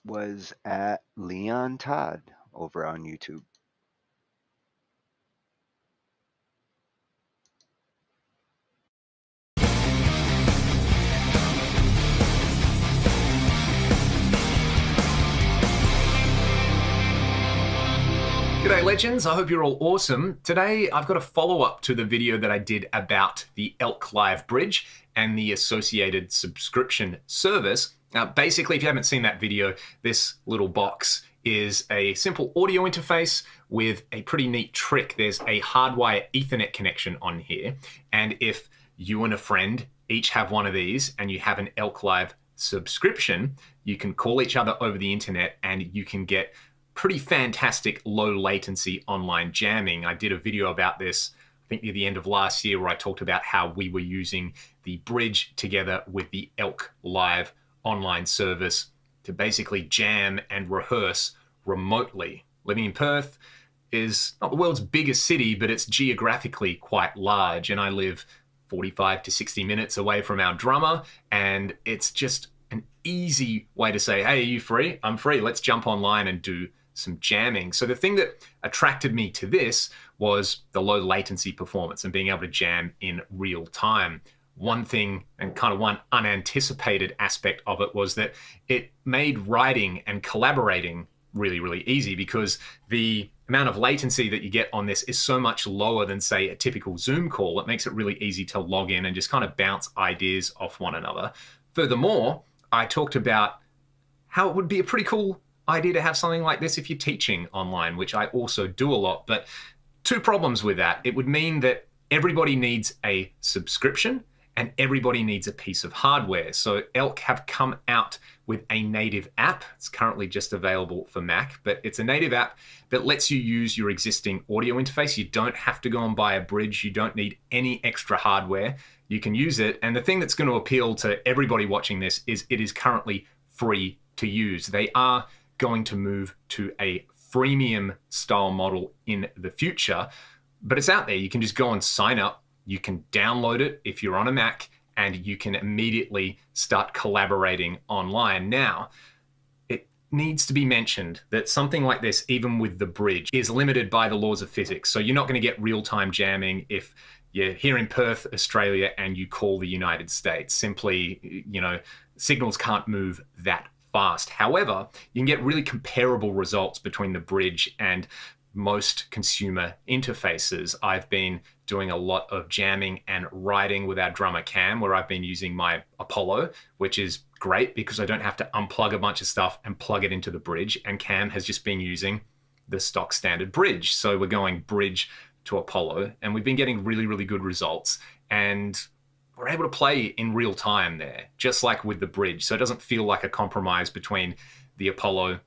was at Leon Todd over on YouTube. G'day legends, I hope you're all awesome. Today I've got a follow-up to the video that I did about the Elk Live Bridge and the associated subscription service. Now basically, if you haven't seen that video, this little box is a simple audio interface with a pretty neat trick. There's a hardwire Ethernet connection on here, and if you and a friend each have one of these and you have an Elk Live subscription, you can call each other over the internet and you can get pretty fantastic low latency online jamming. I did a video about this, I think near the end of last year, where I talked about how we were using the bridge together with the Elk Live online service to basically jam and rehearse remotely. Living in Perth is not the world's biggest city, but it's geographically quite large, and I live 45 to 60 minutes away from our drummer, and it's just an easy way to say, hey, are you free? I'm free. Let's jump online and do some jamming. So the thing that attracted me to this was the low latency performance and being able to jam in real time. One thing, and kind of one unanticipated aspect of it, was that it made writing and collaborating really, really easy, because the amount of latency that you get on this is so much lower than, say, a typical Zoom call. It makes it really easy to log in and just kind of bounce ideas off one another. Furthermore, I talked about how it would be a pretty cool idea to have something like this if you're teaching online, which I also do a lot. But two problems with that. It would mean that everybody needs a subscription, and everybody needs a piece of hardware. So Elk have come out with a native app. It's currently just available for Mac, but it's a native app that lets you use your existing audio interface. You don't have to go and buy a bridge. You don't need any extra hardware. You can use it. And the thing that's going to appeal to everybody watching this is it is currently free to use. They are going to move to a freemium style model in the future, but it's out there. You can just go and sign up. You can download it if you're on a Mac, and you can immediately start collaborating online. Now, it needs to be mentioned that something like this, even with the bridge, is limited by the laws of physics. So you're not going to get real-time jamming if you're here in Perth, Australia, and you call the United States. Simply, signals can't move that fast. However, you can get really comparable results between the bridge and most consumer interfaces. I've been doing a lot of jamming and writing with our drummer Cam, where I've been using my Apollo, which is great because I don't have to unplug a bunch of stuff and plug it into the bridge. And Cam has just been using the stock standard bridge. So we're going bridge to Apollo, and we've been getting really, really good results. And we're able to play in real time there, just like with the bridge. So it doesn't feel like a compromise between the Apollo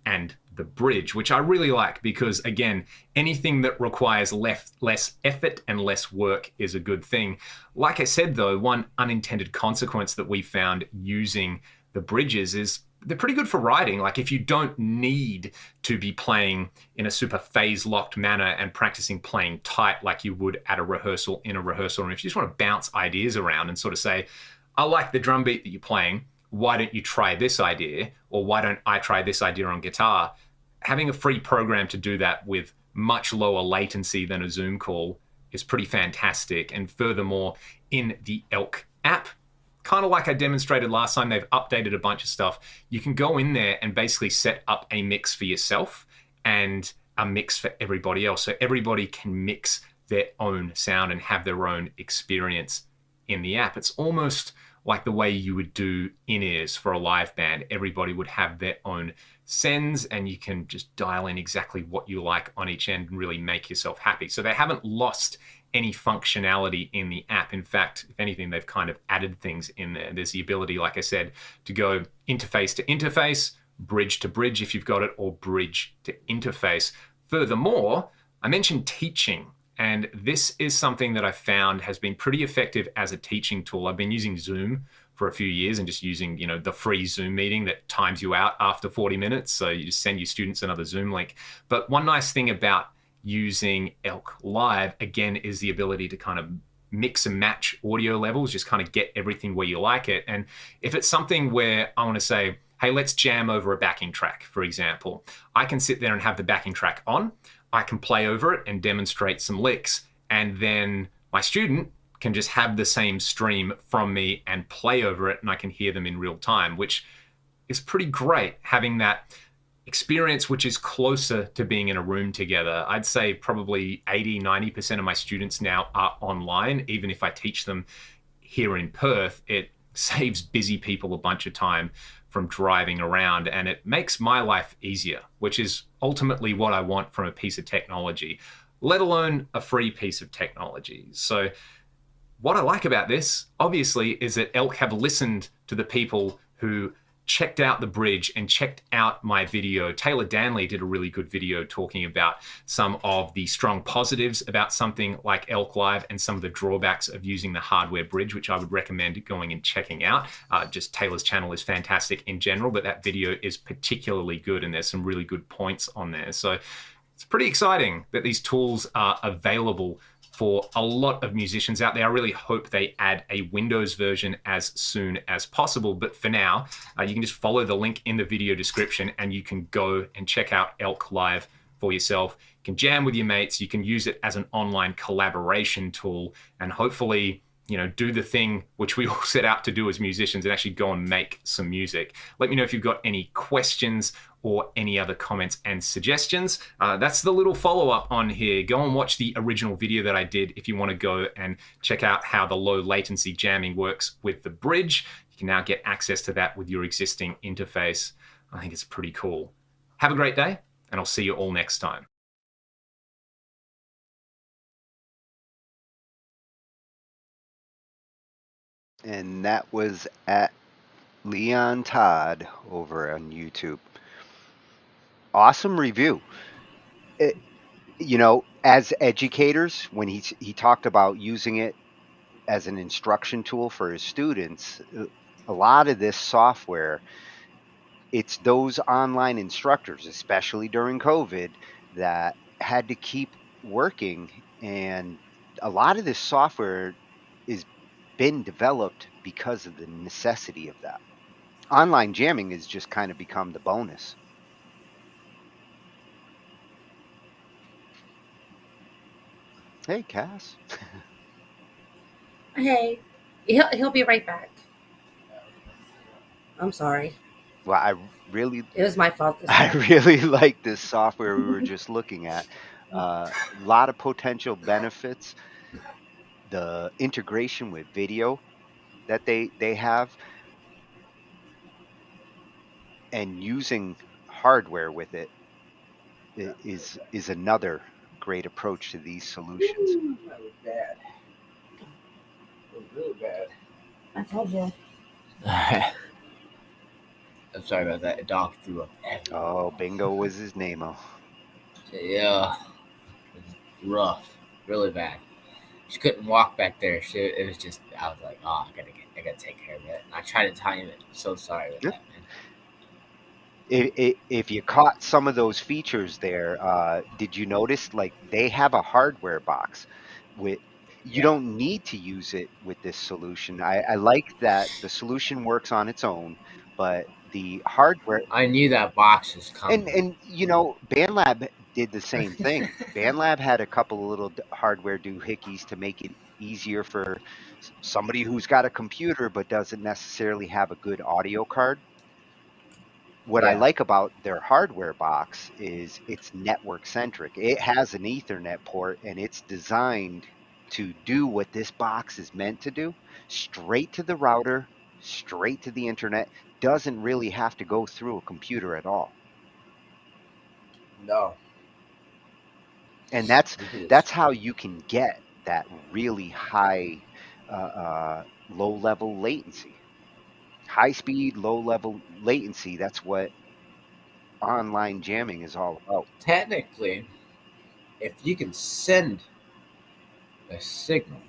and the bridge, which I really like because, again, anything that requires less effort and less work is a good thing. Like I said, though, one unintended consequence that we found using the bridges is they're pretty good for writing. Like if you don't need to be playing in a super phase-locked manner and practicing playing tight like you would at a rehearsal in a rehearsal room, if you just want to bounce ideas around and sort of say, I like the drum beat that you're playing, why don't you try this idea? Or why don't I try this idea on guitar? Having a free program to do that with much lower latency than a Zoom call is pretty fantastic. And furthermore, in the Elk app, kind of like I demonstrated last time, they've updated a bunch of stuff. You can go in there and basically set up a mix for yourself and a mix for everybody else. So everybody can mix their own sound and have their own experience in the app. It's almost like the way you would do in-ears for a live band. Everybody would have their own sends, and you can just dial in exactly what you like on each end and really make yourself happy. So they haven't lost any functionality in the app. In fact, if anything, they've kind of added things in there. There's the ability, like I said, to go interface to interface, bridge to bridge if you've got it, or bridge to interface. Furthermore, I mentioned teaching. And this is something that I found has been pretty effective as a teaching tool. I've been using Zoom for a few years and just using, the free Zoom meeting that times you out after 40 minutes. So you just send your students another Zoom link. But one nice thing about using Elk Live, again, is the ability to kind of mix and match audio levels, just kind of get everything where you like it. And if it's something where I want to say, hey, let's jam over a backing track, for example, I can sit there and have the backing track on. I can play over it and demonstrate some licks, and then my student can just have the same stream from me and play over it, and I can hear them in real time, which is pretty great, having that experience which is closer to being in a room together. I'd say probably 80-90% of my students now are online. Even if I teach them here in Perth, it saves busy people a bunch of time from driving around, and it makes my life easier, which is ultimately what I want from a piece of technology, let alone a free piece of technology. So what I like about this, obviously, is that Elk have listened to the people who checked out the bridge and checked out my video. Taylor Danley did a really good video talking about some of the strong positives about something like Elk Live and some of the drawbacks of using the hardware bridge, which I would recommend going and checking out. Just Taylor's channel is fantastic in general, but that video is particularly good, and there's some really good points on there. So it's pretty exciting that these tools are available for a lot of musicians out there. I really hope they add a Windows version as soon as possible. But for now, you can just follow the link in the video description and you can go and check out Elk Live for yourself. You can jam with your mates. You can use it as an online collaboration tool, and hopefully, do the thing which we all set out to do as musicians and actually go and make some music. Let me know if you've got any questions or any other comments and suggestions. That's the little follow-up on here. Go and watch the original video that I did if you want to go and check out how the low latency jamming works with the bridge. You can now get access to that with your existing interface. I think it's pretty cool. Have a great day, and I'll see you all next time. And that was at Leon Todd over on YouTube. Awesome review. It, as educators, when he talked about using it as an instruction tool for his students, a lot of this software, it's those online instructors, especially during COVID, that had to keep working. And a lot of this software is been developed because of the necessity of that. Online jamming has just kind of become the bonus. Hey, Cass. Hey, he'll be right back. I'm sorry. Well, I really, It was my fault this I time. really like this software we were just looking at. A lot of potential benefits. The integration with video that they have, and using hardware with it is another great approach to these solutions. That was bad. It was really bad. I told you. I'm sorry about that. A dog threw up everywhere. Oh, Bingo was his name-o. Yeah. It was rough. Really bad. She couldn't walk back there. It was just, I was like, oh, I gotta take care of it. And I tried to time it. I'm so sorry about that, man. If you caught some of those features there, did you notice like they have a hardware box with you don't need to use it with this solution. I like that the solution works on its own, but the hardware I knew that box was coming. and BandLab did the same thing. BandLab had a couple of little hardware doohickeys to make it easier for somebody who's got a computer but doesn't necessarily have a good audio card. What I Yeah. like about their hardware box is it's network centric. It has an Ethernet port and it's designed to do what this box is meant to do, straight to the router, straight to the internet, doesn't really have to go through a computer at all. No. And that's how you can get that really high low level latency. High speed, low level latency, that's what online jamming is all about. Technically, if you can send a signal,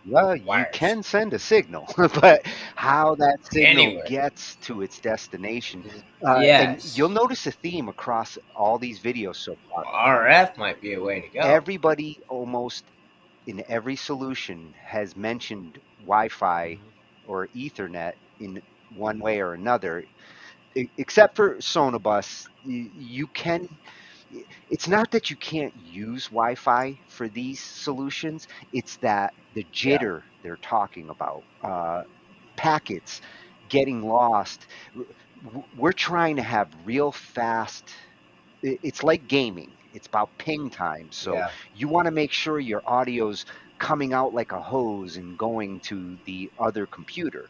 Well, you wires, can send a signal, but how that signal anywhere. gets to its destination. And Yes. you'll notice a theme across all these videos so far. RF might be a way to go. Everybody almost in every solution has mentioned Wi-Fi or Ethernet in one way or another, except for Sonobus. You can. It's not that you can't use Wi-Fi for these solutions. It's that the Yeah. jitter they're talking about, packets getting lost. We're trying to have real fast. It's like gaming. It's about ping time. So Yeah. you want to make sure your audio's coming out like a hose and going to the other computer.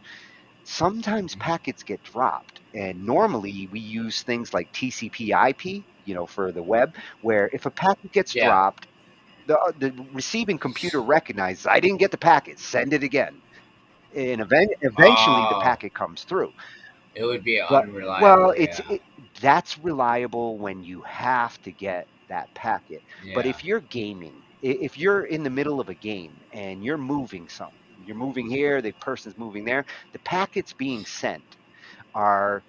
Sometimes packets get dropped, and normally we use things like TCP/IP, for the web, where if a packet gets Yeah. dropped, the receiving computer recognizes I didn't get the packet, send it again, and eventually the Oh, packet comes through. it would be But well, unreliable. Yeah. that's reliable when you have to get that packet. But Yeah. if you're gaming, if you're in the middle of a game and you're moving something, you're moving here, the person's moving there, the packets being sent are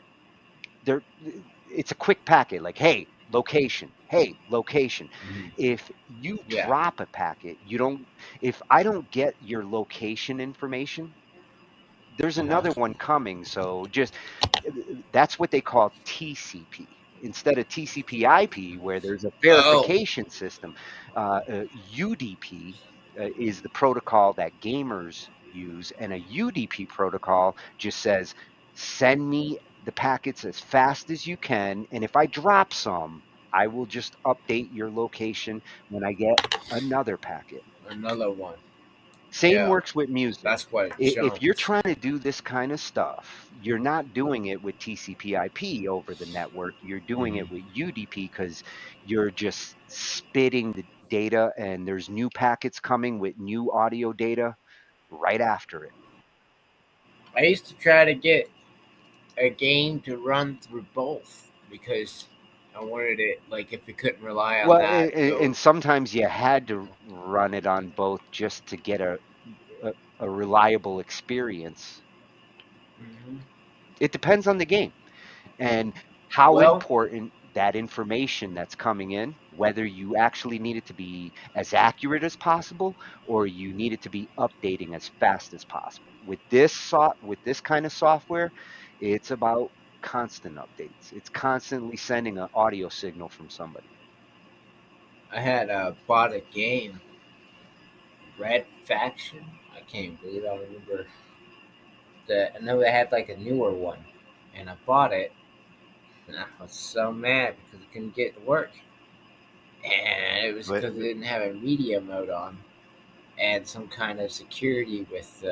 they're it's a quick packet like hey location. If you Yeah. drop a packet, you don't if I don't get your location information, there's Uh-huh. another one coming. So just that's what they call TCP instead of TCP/IP, where there's a Oh. verification system. UDP is the protocol that gamers use, and a UDP protocol just says send me the packets as fast as you can, and if I drop some, I will just update your location when I get another packet. Another one. Same Yeah. works with music. That's what it If you're shows. trying to do this kind of stuff, you're not doing it with TCP/IP over the network. You're doing it with UDP because you're just spitting the data, and there's new packets coming with new audio data right after it. I used to try to get a game to run through both because I wanted it, like, if we couldn't rely on Well, that to and go. sometimes you had to run it on both just to get a, a reliable experience. Mhm. It depends on the game and how Well, important that information that's coming in, whether you actually need it to be as accurate as possible or you need it to be updating as fast as possible. With this kind of software, it's about constant updates. It's constantly sending an audio signal from somebody. I had bought a game, Red Faction. I can't believe I remember that. I know they had like a newer one, and I bought it, and I was so mad because I couldn't get it to work, and it was But because it didn't have a media mode on and some kind of security with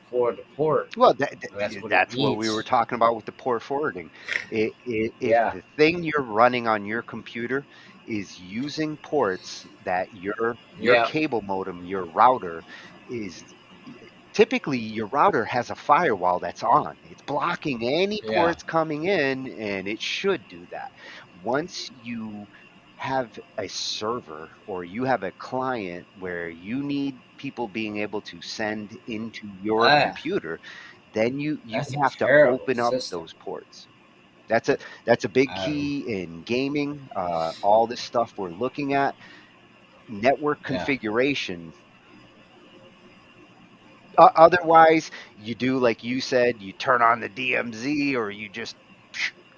for the port. well, That's what it that's what we were needs. talking about with the port forwarding. If Yeah, the thing you're running on your computer is using ports that your yeah, cable modem, your router is typically your router has a firewall that's on. It's blocking any yeah. ports coming in, and it should do that. Once you have a server or you have a client where you need people being able to send into your Ah, computer, then you that's a have to terrible open up system. those ports. That's a big Um, key in gaming. All this stuff we're looking at, network yeah, configuration. Otherwise, you do like you said, you turn on the DMZ or you just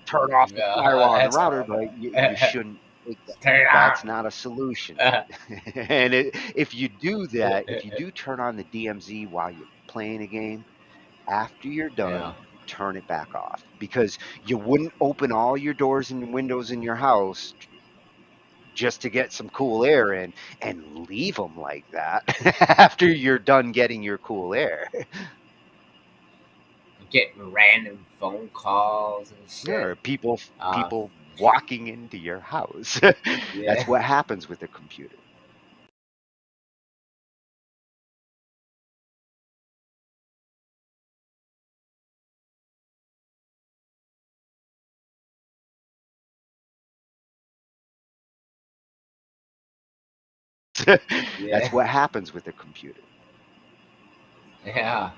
turn off the yeah. firewall on the That's router, all. but you shouldn't take that. Turn it on. That's not a solution. And if you do that, if you do turn on the DMZ while you're playing a game, after you're Yeah. done, turn it back off because you wouldn't open all your doors and windows in your house just to get some cool air in and leave them like that after you're done getting your cool air. Getting random phone calls and shit. Or people Uh, people walking into your house. That's yeah, what happens with a computer. That's yeah, what happens with a computer. yeah.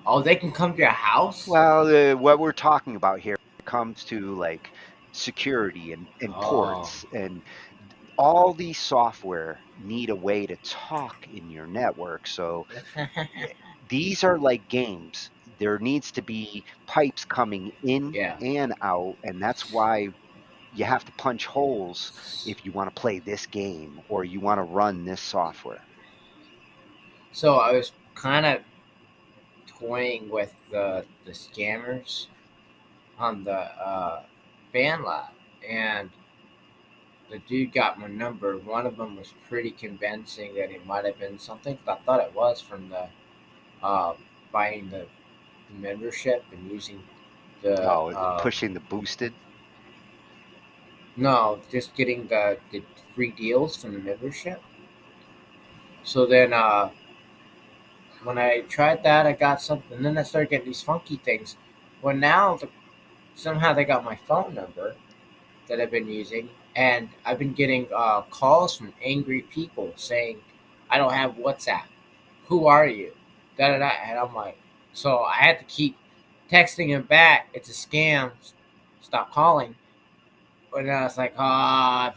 Oh, they can come to your house? Well, what we're talking about here comes to like security and Oh, ports and all these software need a way to talk in your network. So these are like games. There needs to be pipes coming in yeah. and out, and that's why you have to punch holes if you want to play this game or you want to run this software. So I was kind of toying with the scammers on the band lab, and the dude got my number. One of them was pretty convincing that it might have been something. 'Cause I thought it was from the uh, buying the membership and using the Oh, pushing the boosted. no, just getting the free deals from the membership. So then when I tried that, I got something. And then I started getting these funky things. Well, now somehow they got my phone number that I've been using, and I've been getting calls from angry people saying, "I don't have WhatsApp. Who are you?" Da da da. And I'm like, so I had to keep texting him back. It's a scam. Stop calling. But I was like, if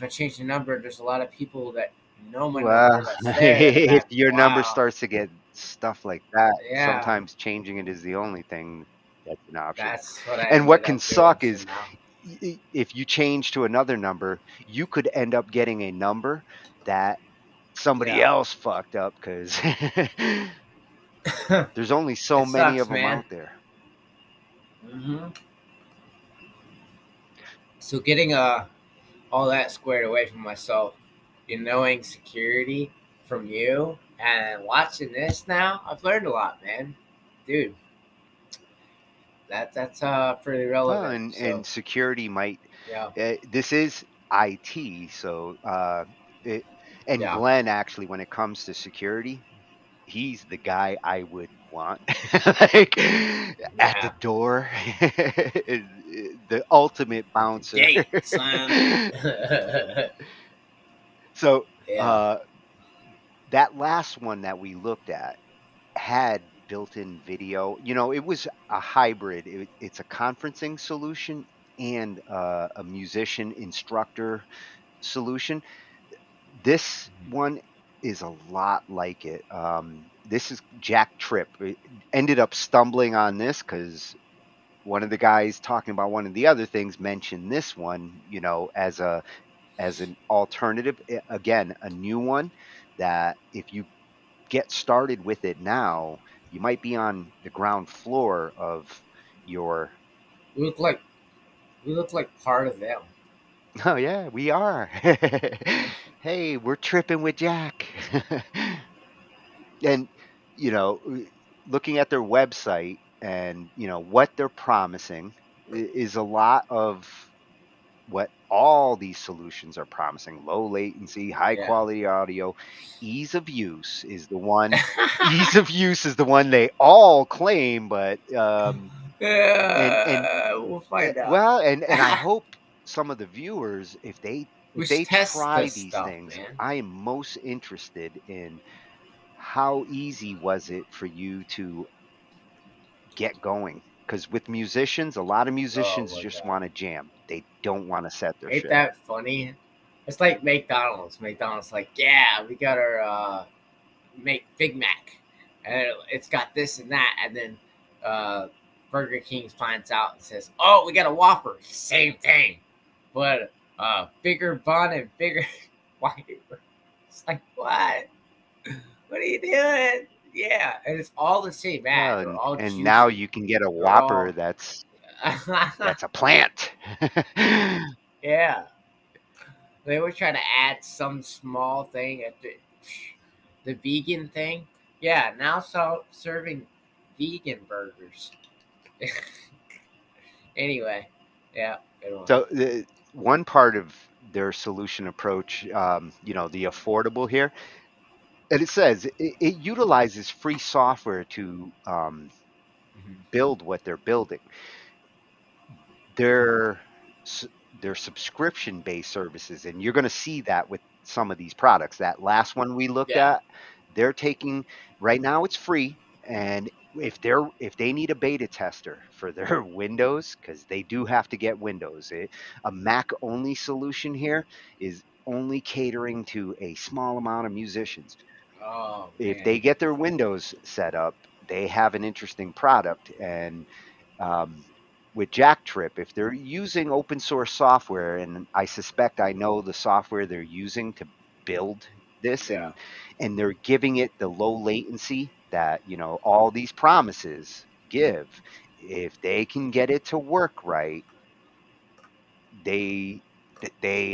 I change the number, there's a lot of people that know my number Well, that's there. And if that, your number wow, starts to get stuff like that, yeah, sometimes changing it is the only thing that's an option. that's what I And what ended can up doing. suck So is now, if you change to another number, you could end up getting a number that somebody yeah, else fucked up because there's only so it many sucks, of them man. out there. hmm So getting all that squared away from myself, knowing security from you and watching this now, I've learned a lot, man. Dude, that's pretty Well, relevant. and So security might. yeah, This is IT, so and yeah, Glenn actually, when it comes to security, he's the guy I would want. Like at the door, the ultimate bouncer. Gate, son. So Yeah. that last one that we looked at had built-in video. It was a hybrid. It's a conferencing solution and a musician instructor solution. This one is a lot like it. This is JackTrip. It ended up stumbling on this because one of the guys talking about one of the other things mentioned this one, as an alternative. Again, a new one that if you get started with it now, you might be on the ground floor of your. We look like part of them. Oh yeah, we are. Hey, we're tripping with Jack. And looking at their website and what they're promising is a lot of what all these solutions are promising: low latency, high Yeah. quality audio. Ease of use is the one. Ease of use is the one they all claim, but and we'll find out. well, and I hope some of the viewers, if We they should test try this these stuff, things, man. I am most interested in how easy was it for you to get going? Because with musicians, a lot of musicians my just God. want to jam. They don't want to set their Ain't shit up. that funny? It's like McDonald's. McDonald's like, yeah, we got our make Big Mac, and it's got this and that, and then Burger King finds out and says, oh, we got a Whopper, same thing, but bigger bun and bigger white. It's like, what? What are you doing? Yeah, and it's all the same ad. They're all And juicy. now you can get a They're Whopper all... that's a plant. Yeah. They were trying to add some small thing at the vegan thing. Yeah, now serving vegan burgers. Anyway, yeah. So one part of their solution approach, the affordable here, and it says it utilizes free software to build what they're building. They're subscription-based services, and you're going to see that with some of these products. That last one we looked at, they're taking right now. It's free, and if they need a beta tester for their Windows, because they do have to get Windows, a Mac only solution here is only catering to a small amount of musicians. Oh, If man. they get their Windows set up, they have an interesting product. And with JackTrip, if they're using open source software, and I suspect I know the software they're using to build this, and they're giving it the low latency that all these promises give, if they can get it to work right, they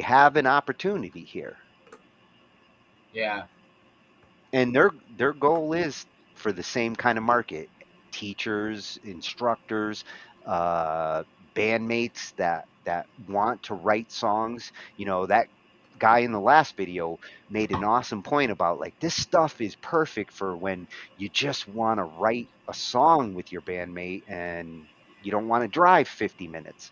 have an opportunity here. Yeah. And their goal is for the same kind of market: teachers, instructors, bandmates that want to write songs. That guy in the last video made an awesome point about, like, this stuff is perfect for when you just want to write a song with your bandmate and you don't want to drive 50 minutes.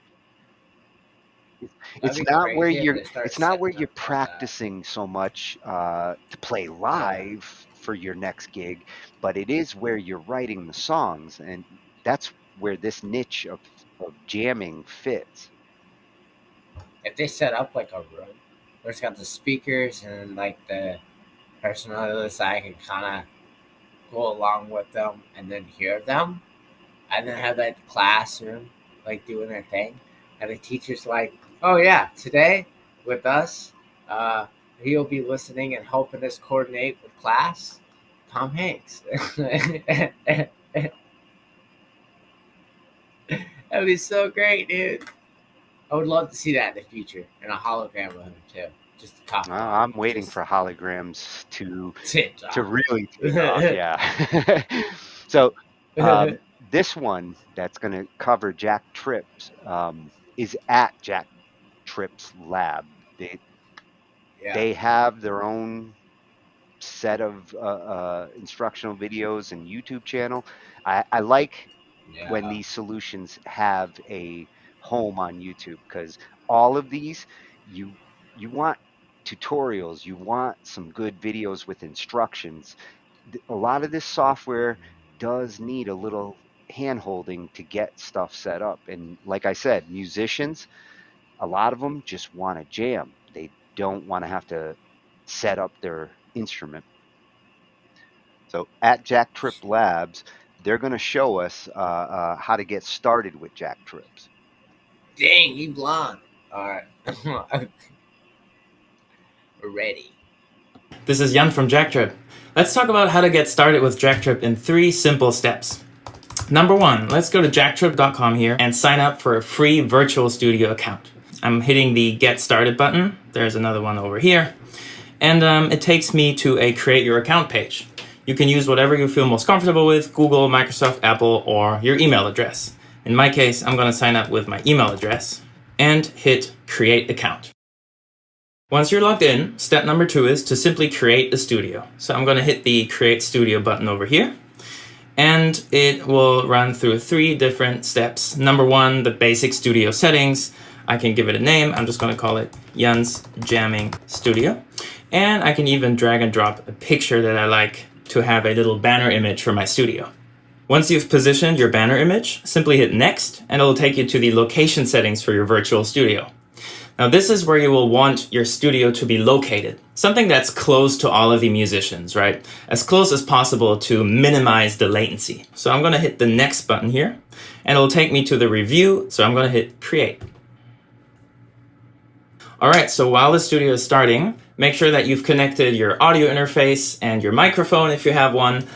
That'd be crazy if they start It's not where setting you're up all that. practicing so much to play live for your next gig, but it is where you're writing the songs, and that's where this niche of jamming fits. If they set up like a room where it's got the speakers and like the person on the other side can kind of go along with them and then hear them, and then have that classroom like doing their thing, and the teacher's like, oh yeah, today with us, he'll be listening and helping us coordinate with class, Tom Hanks. That'd be so great, dude. I would love to see that in the future in a hologram of him too. Just to copy. I'm waiting for holograms to really take off. Yeah. Yeah. So this one that's going to cover JackTrip's is at JackTrip's lab. They have their own set of instructional videos and YouTube channel. I like when these solutions have a home on YouTube, because all of these, you want tutorials, you want some good videos with instructions. A lot of this software does need a little hand holding to get stuff set up. And like I said, musicians, a lot of them just want to jam. They don't want to have to set up their instrument. So at JackTrip Labs, they're going to show us how to get started with JackTrips. Dang, you blonde. All right. We're ready. This is Jan from JackTrip. Let's talk about how to get started with JackTrip in 3 simple steps. Number 1, let's go to jacktrip.com here and sign up for a free virtual studio account. I'm hitting the Get Started button. There's another one over here. And it takes me to a Create Your Account page. You can use whatever you feel most comfortable with, Google, Microsoft, Apple, or your email address. In my case, I'm going to sign up with my email address and hit Create Account. Once you're logged in, step number 2 is to simply create a studio. So I'm going to hit the Create Studio button over here, and it will run through 3 different steps. Number 1, the basic studio settings. I can give it a name. I'm just going to call it Jan's Jamming Studio. And I can even drag and drop a picture that I like to have a little banner image for my studio. Once you've positioned your banner image, simply hit Next, and it'll take you to the location settings for your virtual studio. Now this is where you will want your studio to be located. Something that's close to all of the musicians, right? As close as possible to minimize the latency. So I'm going to hit the Next button here, and it'll take me to the review, so I'm going to hit Create. Alright, so while the studio is starting, make sure that you've connected your audio interface and your microphone if you have one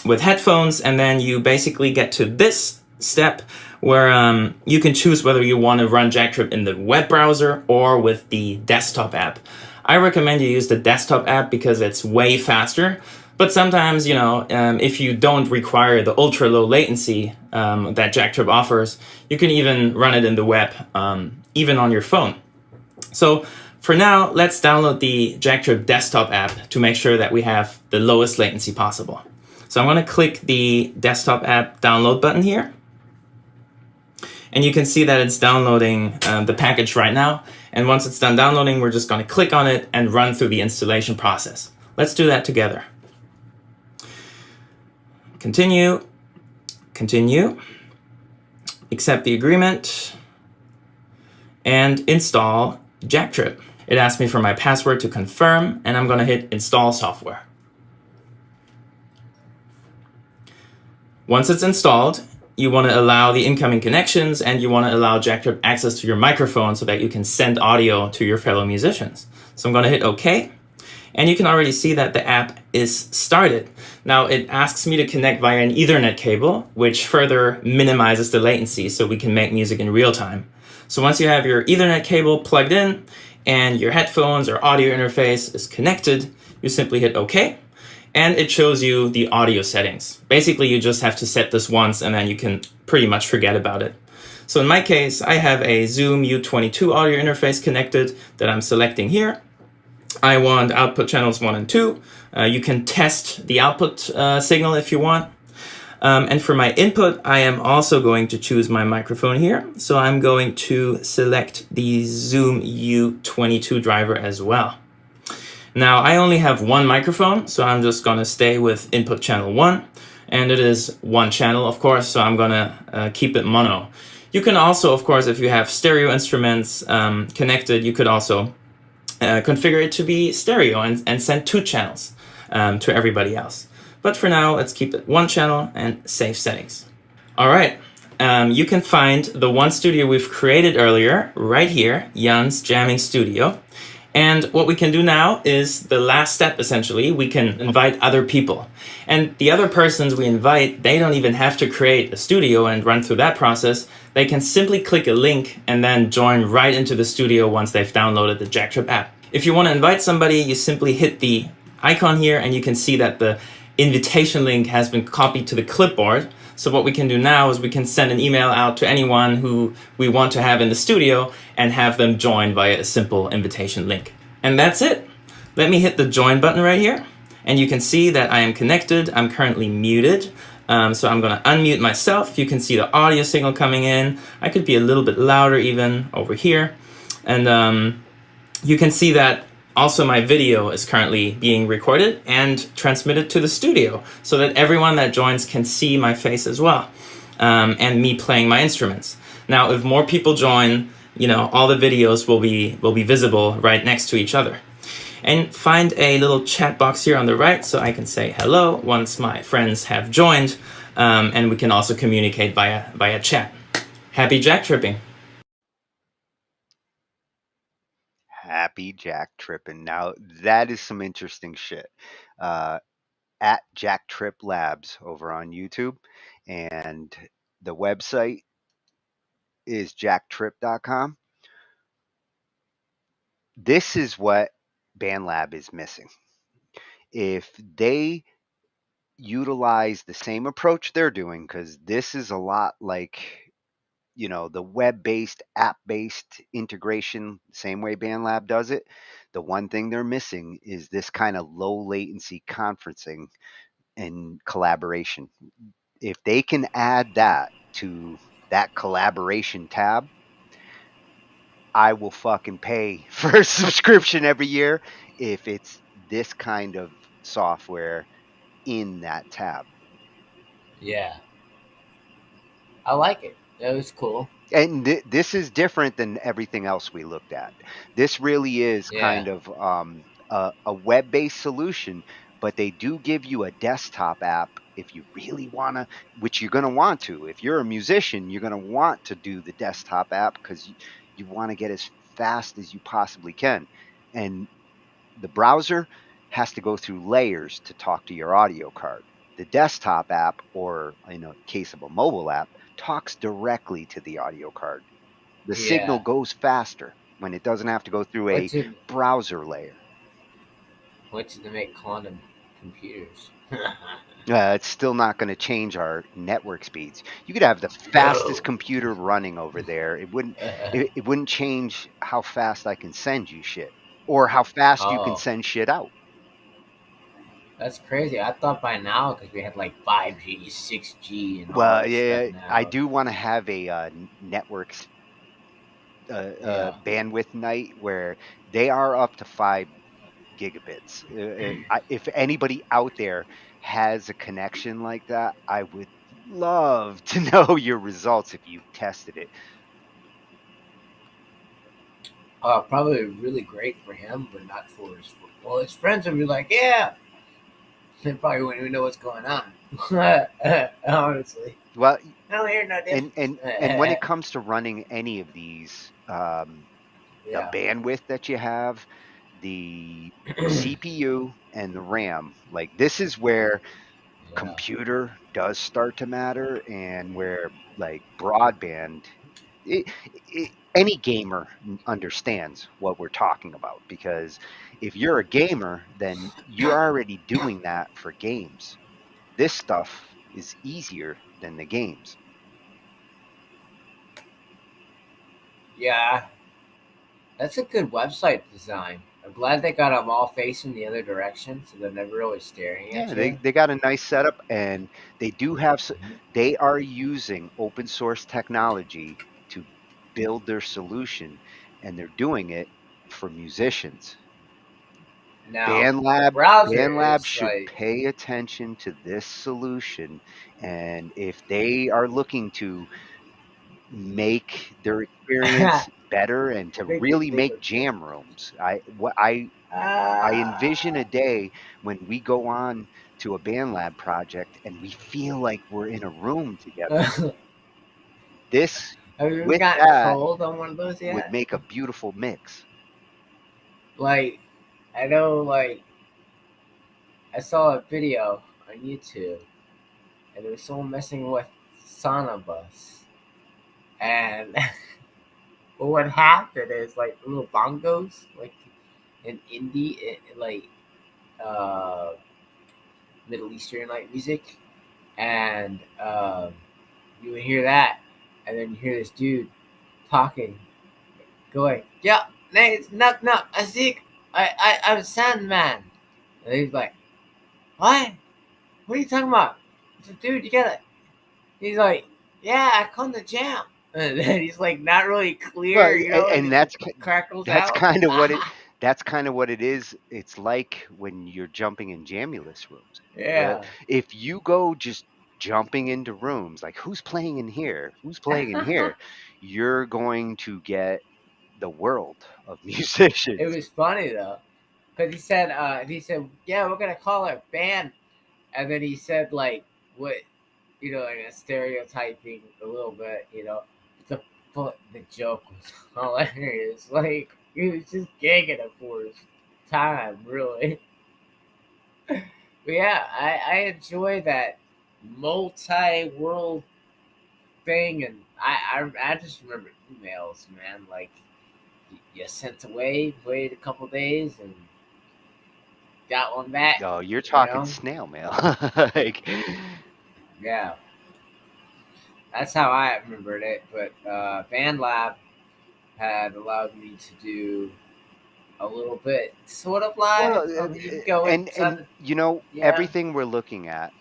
with headphones, and then you basically get to this step where you can choose whether you want to run JackTrip in the web browser or with the desktop app. I recommend you use the desktop app because it's way faster, but sometimes, you know, if you don't require the ultra low latency that JackTrip offers, you can even run it in the web, even on your phone. So for now, let's download the JackTrip desktop app to make sure that we have the lowest latency possible. So I'm going to click the desktop app download button here. And you can see that it's downloading the package right now. And once it's done downloading, we're just going to click on it and run through the installation process. Let's do that together. Continue, continue, accept the agreement, and install JackTrip. It asks me for my password to confirm, and I'm going to hit Install Software. Once it's installed, you want to allow the incoming connections, and you want to allow JackTrip access to your microphone so that you can send audio to your fellow musicians. So I'm going to hit OK, and you can already see that the app is started. Now it asks me to connect via an Ethernet cable, which further minimizes the latency so we can make music in real time. So once you have your Ethernet cable plugged in and your headphones or audio interface is connected, you simply hit OK, and it shows you the audio settings. Basically, you just have to set this once and then you can pretty much forget about it. So in my case, I have a Zoom U22 audio interface connected that I'm selecting here. I want output channels 1 and 2. You can test the output signal if you want. And for my input, I am also going to choose my microphone here. So I'm going to select the Zoom U22 driver as well. Now I only have one microphone, so I'm just going to stay with input channel 1. And it is one channel, of course, so I'm going to keep it mono. You can also, of course, if you have stereo instruments connected, you could also configure it to be stereo and send 2 channels to everybody else. But for now, let's keep it 1 channel and save settings. All right, you can find the one studio we've created earlier right here, Jan's Jamming Studio. And what we can do now is the last step, essentially. We can invite other people. And the other persons we invite, they don't even have to create a studio and run through that process. They can simply click a link and then join right into the studio once they've downloaded the JackTrip app. If you want to invite somebody, you simply hit the icon here and you can see that the invitation link has been copied to the clipboard. So what we can do now is we can send an email out to anyone who we want to have in the studio and have them join via a simple invitation link. And that's it. let me hit the join button right here. And you can see that I am connected. I'm currently muted. So I'm going to unmute myself. You can see the audio signal coming in. I could be a little bit louder even over here. And you can see that also my video is currently being recorded and transmitted to the studio so that everyone that joins can see my face as well, and me playing my instruments. Now, if more people join, you know, all the videos will be visible right next to each other. And find a little chat box here on the right so I can say hello once my friends have joined, and we can also communicate via chat. Happy jack tripping. Happy jack tripping. Now that is some interesting shit. At JackTrip Labs over on YouTube, and the website is jacktrip.com. This is what BandLab is missing. If they utilize the same approach they're doing, because this is a lot like, you know, the web-based, app-based integration, same way BandLab does it. The one thing they're missing is this kind of low latency conferencing and collaboration. If they can add that to that collaboration tab, I will fucking pay for a subscription every year if it's this kind of software in that tab. Yeah. I like it. That was cool. And this is different than everything else we looked at. This really is kind of a web-based solution, but they do give you a desktop app if you really want to, which you're going to want to. If you're a musician, you're going to want to do the desktop app because you want to get as fast as you possibly can. And the browser has to go through layers to talk to your audio card. The desktop app, or in a case of a mobile app, talks directly to the audio card. The signal goes faster when it doesn't have to go through a browser layer. What did they make quantum computers? It's still not going to change our network speeds. You could have the fastest computer running over there. It wouldn't change how fast I can send you shit, or how fast you can send shit out. That's crazy. I thought by now, because we had like 5G, 6G, and all Well, that yeah, stuff now. I do want to have a network bandwidth night where they are up to 5 gigabits. If anybody out there has a connection like that, I would love to know your results if you tested it. Probably really great for him, but not for his friends would be like, yeah. They probably wouldn't even know what's going on. Honestly. Well, I don't hear no difference. and when it comes to running any of these, the bandwidth that you have, the CPU and the RAM, like this is where computer does start to matter, and where like broadband, any gamer understands what we're talking about, because if you're a gamer, then you're already doing that for games. This stuff is easier than the games. Yeah, that's a good website design. I'm glad they got them all facing the other direction, so they're never really staring at you. They got a nice setup, and they do have. They are using open source technology to build their solution, and they're doing it for musicians. Now, BandLab should pay attention to this solution, and if they are looking to make their experience better and to really make jam rooms, I envision a day when we go on to a BandLab project and we feel like we're in a room together. This Have you ever with gotten that cold on one of those yet? would make a beautiful mix. Like, I know, like, I saw a video on YouTube, and there was someone messing with Sonobus, and but what happened is, like, little bongos, like in indie, like Middle Eastern like music, and you would hear that, and then you hear this dude talking, going, "Yeah, nice, knock knock, Azik, I'm Sandman. And he's like, what? What are you talking about? I said, dude, you gotta. He's like, yeah, I come to jam. And then he's like, not really Well, clear, you know, and and it just crackles that's out. kind of what it that's kind of what it is. It's like when you're jumping in Jamulus rooms. Yeah. If you go just jumping into rooms, like who's playing in here? Who's playing in here? You're going to get the world of It musicians. was funny though, because he said, yeah, we're gonna call our band, and then he said like what, you know, like a stereotyping a little bit, you know. The joke was hilarious. Like he was just gagging it for his time, really. But yeah, I enjoy that multi-world thing, and I just remember emails, man. Like you sent away, waited a couple days, and got one back. Oh, you're You talking know? snail mail. Like, Yeah, that's how I remembered it. But BandLab had allowed me to do a little bit, sort of live. well, I mean, you can go and inside. you know Yeah, everything we're looking at.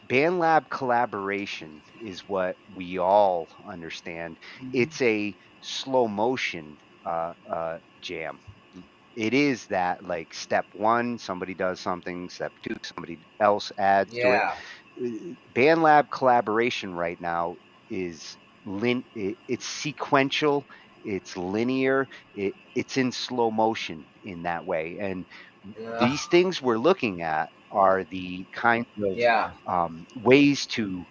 BandLab collaboration is what we all understand. It's a slow motion jam. It is that like step one, somebody does something, step two, somebody else adds to it. yeah, BandLab collaboration right now is it's sequential, it's linear, it's in slow motion in that way. And yeah, these things we're looking at are the kinds of yeah, ways to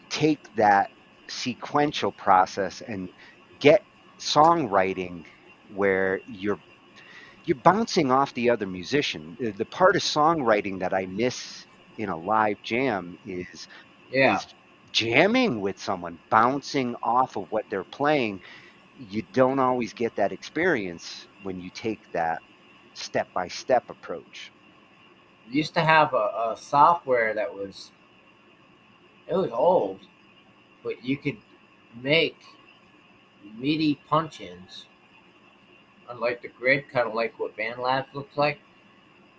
take that sequential process and get songwriting where you're bouncing off the other musician. The part of songwriting that I miss in a live jam yeah. is jamming with someone, bouncing off of what they're playing. You don't always get that experience when you take that step by step approach. We used to have a software that was, it was old, but you could make MIDI punch-ins on like the grid, kind of like what BandLab looks like,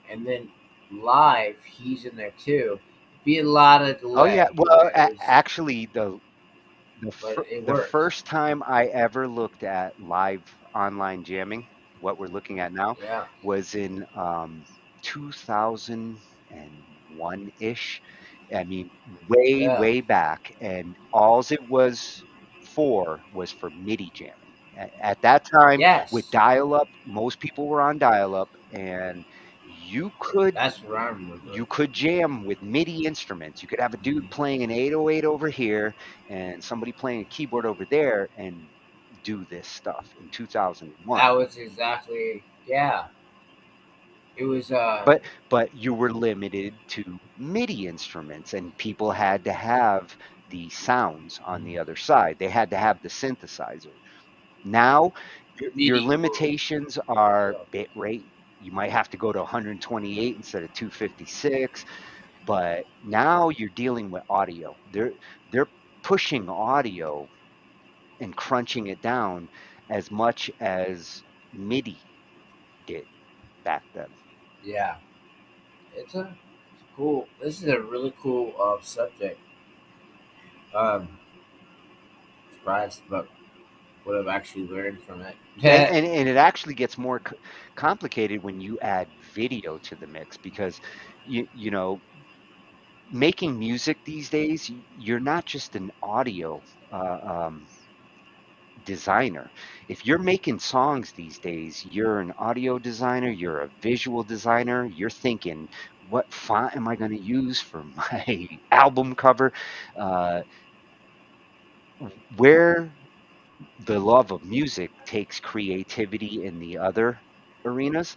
and then live he's in there too. Be a lot of Oh yeah, delay, but well, it was, actually, but it the worked. first time I ever looked at live online jamming, what we're looking at now, Yeah, was in 2001 ish. I mean, way yeah, way back, and alls it was for MIDI jamming. At that time, with yes, dial-up, most people were on dial-up, and you could that's what I remember. you could jam with MIDI instruments. You could have a dude playing an 808 over here and somebody playing a keyboard over there and do this stuff in 2001. That was exactly, yeah. It was But you were limited to MIDI instruments and people had to have the sounds on the other side. They had to have the synthesizer. Now your MIDI world. limitations are Yeah. bit rate. You might have to go to 128 instead of 256. But now you're dealing with audio. They're pushing audio and crunching it down as much as MIDI did back then. Yeah, it's cool. This is a really cool subject. Um, Surprised about what I've actually learned from it. And it actually gets more complicated when you add video to the mix because you know making music these days you're not just an audio designer. If you're making songs these days, you're an audio designer, you're a visual designer, you're thinking, what font am I going to use for my album cover? Uh, where the love of music takes creativity in the other arenas,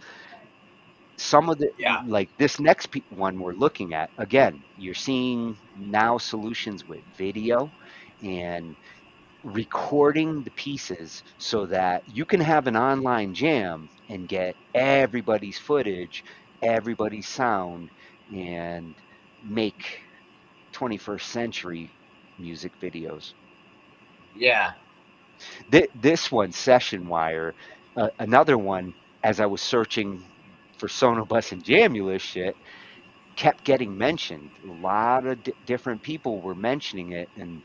some of the, Yeah, like this next one we're looking at, again, you're seeing now solutions with video and recording the pieces so that you can have an online jam and get everybody's footage, everybody's sound, and make 21st century music videos. yeah, This one, SessionWire, another one, as I was searching for Sonobus and Jamulus shit, kept getting mentioned. A lot of different people were mentioning it, and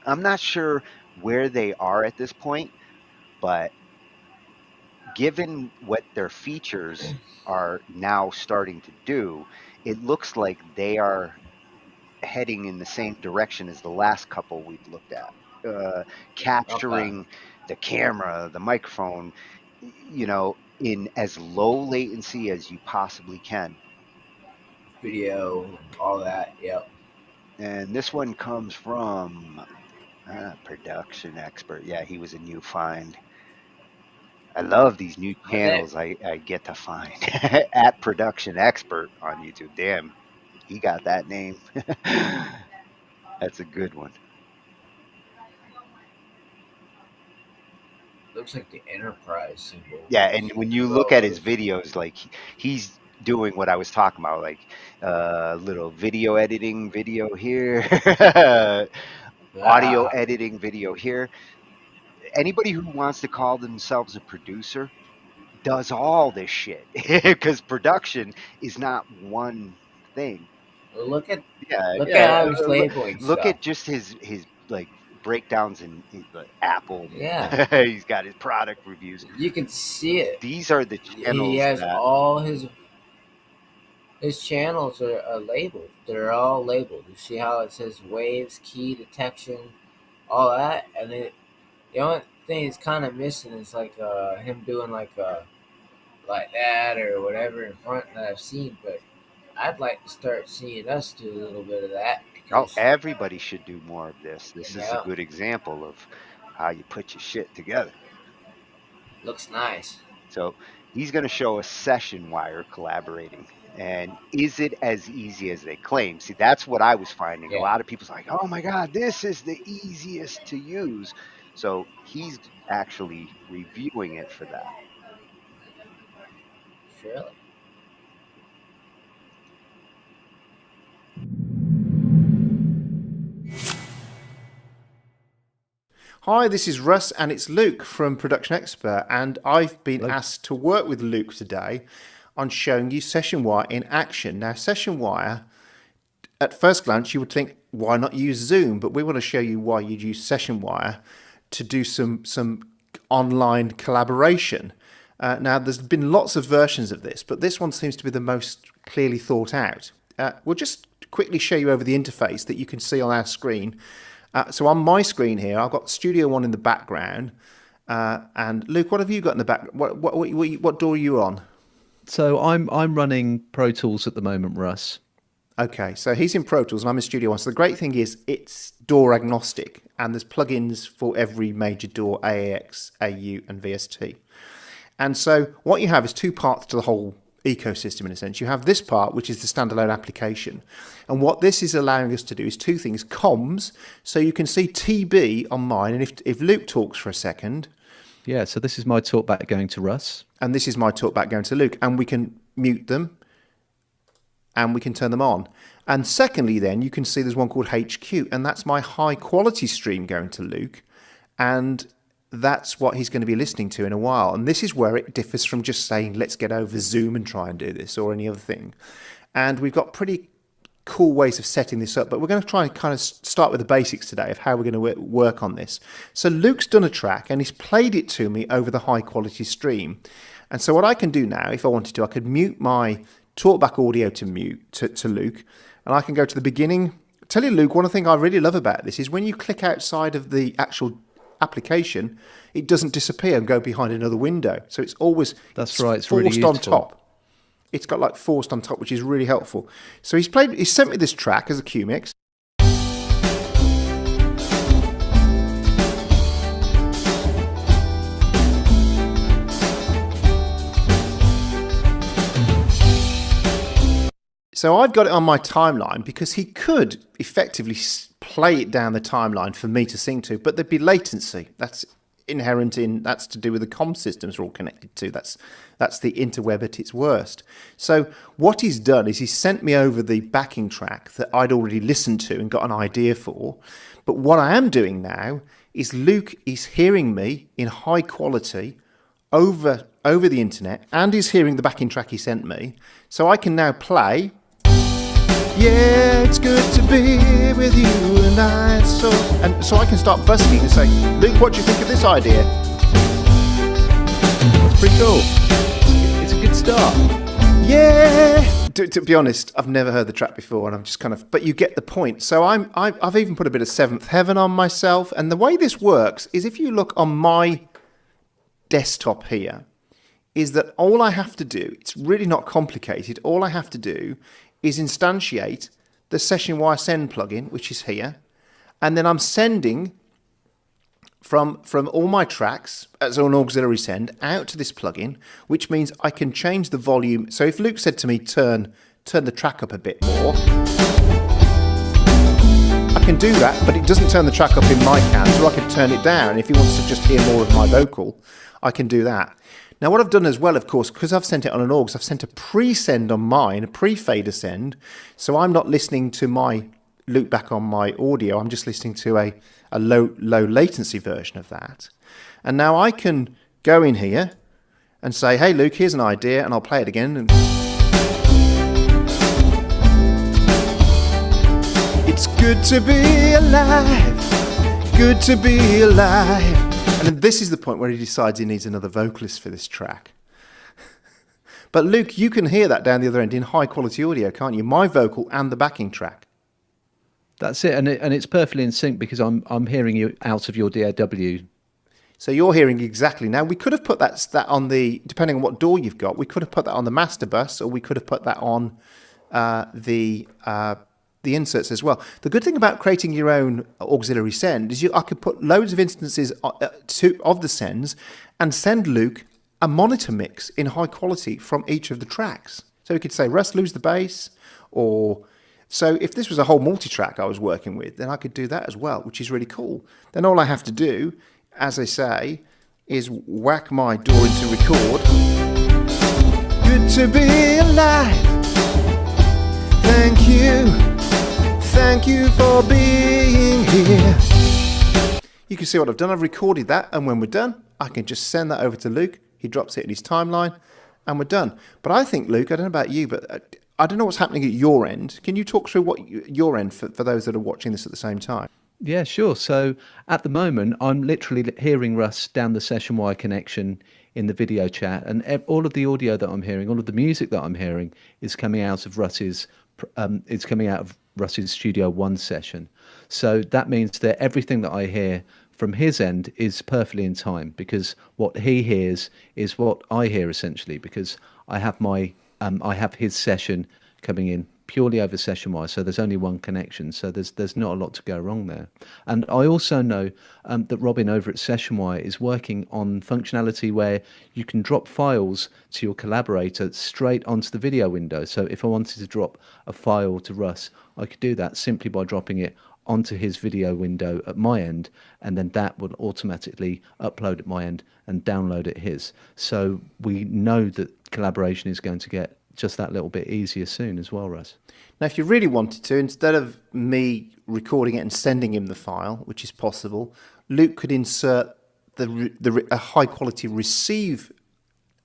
I'm not sure where they are at this point, but given what their features are now starting to do, it looks like they are heading in the same direction as the last couple we've looked at. Capturing the camera, the microphone, in as low latency as you possibly can. Video, all that, yep. And this one comes from Production Expert. Yeah, he was a new find. I love these new channels I get to find. At Production Expert on YouTube. Damn, he got that name. That's a good one. Looks like the Enterprise symbol. Yeah, and when you look at his videos, like he's doing what I was talking about, like little video editing video here, audio editing video here. Anybody who wants to call themselves a producer does all this shit because production is not one thing. Look at how he's labeling Look stuff. at just his like breakdowns in Apple. Yeah. He's got his product reviews. You can see it. These are the channels. He has all his channels are labeled. They're all labeled. You see how it says waves, key detection, all that, and then the only thing it's kind of missing is like him doing like that or whatever in front that I've seen, but I'd like to start seeing us do a little bit of that. Oh, everybody should do more of this. This is a good example of how you put your shit together. Looks nice. So he's going to show us SessionWire collaborating. And is it as easy as they claim? See, that's what I was finding. A lot of people's like, oh my God, this is the easiest to use. So he's actually reviewing it for that. Really? Hi, this is Russ and it's Luke from Production Expert, and I've been asked to work with Luke today on showing you SessionWire in action. Now, SessionWire, at first glance, you would think, why not use Zoom? But we want to show you why you'd use SessionWire to do some online collaboration. Now, there's been lots of versions of this, but this one seems to be the most clearly thought out. We'll just quickly show you over the interface that you can see on our screen. So on my screen here, I've got Studio One in the background. And Luke, what have you got in the back? What door are you on? So I'm running Pro Tools at the moment, Russ. Okay, so he's in Pro Tools and I'm in Studio One. So the great thing is it's door agnostic, and there's plugins for every major door, AAX, AU, and VST. And so what you have is two parts to the whole ecosystem in a sense. You have this part, which is the standalone application. And what this is allowing us to do is two things. Comms, so you can see TB on mine. And if Luke talks for a second. Yeah, so this is my talkback going to Russ. And this is my talkback going to Luke. And we can mute them. And we can turn them on. And secondly, then, you can see there's one called HQ. And that's my high quality stream going to Luke. And that's what he's going to be listening to in a while. And this is where it differs from just saying, let's get over Zoom and try and do this or any other thing. And we've got pretty cool ways of setting this up, but we're going to try and kind of start with the basics today of how we're going to work on this. So Luke's done a track and he's played it to me over the high quality stream. And so what I can do now, if I wanted to, I could mute my talkback audio to Luke, and I can go to the beginning. I'll tell you, Luke, one thing I really love about this is when you click outside of the actual application, it doesn't disappear and go behind another window. So it's always it's forced really on top. It's got like forced on top, which is really helpful. So he's sent me this track as a Q mix. So I've got it on my timeline because he could effectively play it down the timeline for me to sing to, but there'd be latency. That's inherent that's to do with the comm systems we're all connected to. That's the interweb at its worst. So what he's done is he's sent me over the backing track that I'd already listened to and got an idea for. But what I am doing now is Luke is hearing me in high quality over the internet, and he's hearing the backing track he sent me. So I can now play. Yeah, it's good to be with you and I. So I can start busking and say, Luke, what do you think of this idea? It's pretty cool. It's a good start. Yeah. To be honest, I've never heard the track before, and I'm just kind of. But you get the point. So I've even put a bit of Seventh Heaven on myself, and the way this works is if you look on my desktop here, is that all I have to do. It's really not complicated. All I have to do is instantiate the SessionWire Send plugin, which is here, and then I'm sending from all my tracks as an auxiliary send out to this plugin, which means I can change the volume. So if Luke said to me, turn the track up a bit more, I can do that, but it doesn't turn the track up in my can, so I can turn it down. If he wants to just hear more of my vocal, I can do that. Now what I've done as well, of course, because I've sent it on an aux, I've sent a pre-send on mine, a pre-fader send, so I'm not listening to my loop back on my audio, I'm just listening to a low latency version of that. And now I can go in here and say, hey Luke, here's an idea, and I'll play it again. And it's good to be alive, good to be alive. And this is the point where he decides he needs another vocalist for this track. But Luke, you can hear that down the other end in high quality audio, can't you? My vocal and the backing track. That's it, and it's perfectly in sync because I'm hearing you out of your DAW. So you're hearing exactly. Now we could have put that on the, depending on what DAW you've got, we could have put that on the master bus, or we could have put that on the inserts as well. The good thing about creating your own auxiliary send is I could put loads of instances of the sends and send Luke a monitor mix in high quality from each of the tracks. So he could say, Russ, lose the bass, or so if this was a whole multi-track I was working with, then I could do that as well, which is really cool. Then all I have to do, as I say, is whack my DAW into record. Good to be alive. Thank you. Thank you for being here. You can see what I've done. I've recorded that, and when we're done, I can just send that over to Luke. He drops it in his timeline, and we're done. But I think, Luke, I don't know about you, but I don't know what's happening at your end. Can you talk through what your end for those that are watching this at the same time? Yeah, sure. So at the moment, I'm literally hearing Russ down the SessionWire connection in the video chat, and all of the audio that I'm hearing, all of the music that I'm hearing, is coming out of Russ's. It's coming out of Russ's Studio One session. So that means that everything that I hear from his end is perfectly in time, because what he hears is what I hear essentially, because I have I have his session coming in purely over SessionWire, so there's only one connection, so there's not a lot to go wrong there. And I also know that Robin over at SessionWire is working on functionality where you can drop files to your collaborator straight onto the video window. So if I wanted to drop a file to Russ, I could do that simply by dropping it onto his video window at my end, and then that will automatically upload at my end and download at his. So we know that collaboration is going to get just that little bit easier soon as well, Russ. Now, if you really wanted to, instead of me recording it and sending him the file, which is possible, Luke could insert a high-quality receive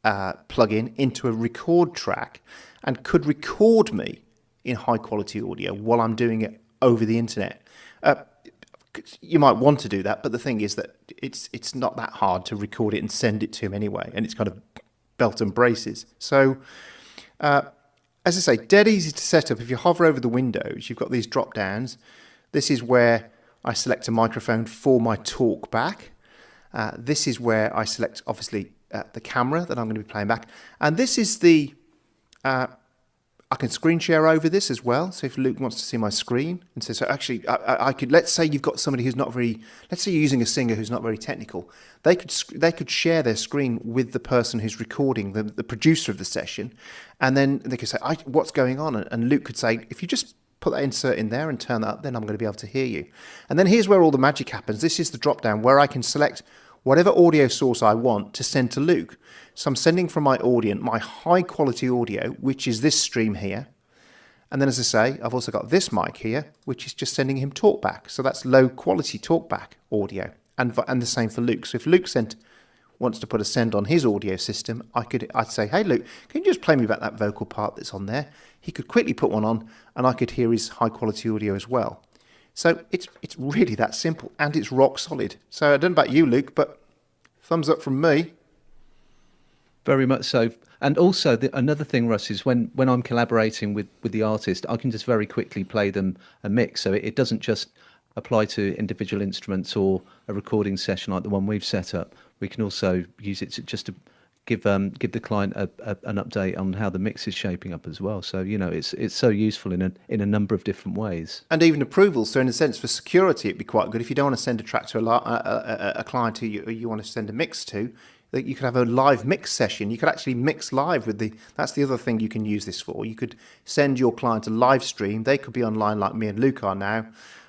plugin into a record track and could record me in high-quality audio while I'm doing it over the internet. You might want to do that, but the thing is that it's not that hard to record it and send it to him anyway, and it's kind of belt and braces. So, as I say, dead easy to set up. If you hover over the windows, you've got these drop downs. This is where I select a microphone for my talk back. This is where I select, obviously, the camera that I'm going to be playing back. And this is the... I can screen share over this as well. So if Luke wants to see my screen, and so actually I could, let's say you've got somebody who's not very, let's say you're using a singer who's not very technical, they could share their screen with the person who's recording, the producer of the session, and then they could say, what's going on? And Luke could say, if you just put that insert in there and turn that up, then I'm going to be able to hear you. And then here's where all the magic happens. This is the drop down where I can select whatever audio source I want to send to Luke. So I'm sending from my audience, my high quality audio, which is this stream here. And then, as I say, I've also got this mic here, which is just sending him talkback. So that's low quality talkback audio, and the same for Luke. So if Luke sent wants to put a send on his audio system, I'd say, hey Luke, can you just play me back that vocal part that's on there? He could quickly put one on, and I could hear his high quality audio as well. So it's really that simple, and it's rock solid. So I don't know about you, Luke, but thumbs up from me. Very much so. And also, another thing, Russ, is when I'm collaborating with the artist, I can just very quickly play them a mix. So it doesn't just apply to individual instruments or a recording session like the one we've set up. We can also use it to give the client an update on how the mix is shaping up as well. So, it's so useful in a number of different ways. And even approvals. So in a sense, for security, it'd be quite good if you don't want to send a track to a client who you want to send a mix to. That you could have a live mix session. You could actually mix live that's the other thing you can use this for. You could send your client a live stream. They could be online like me and Luke are now.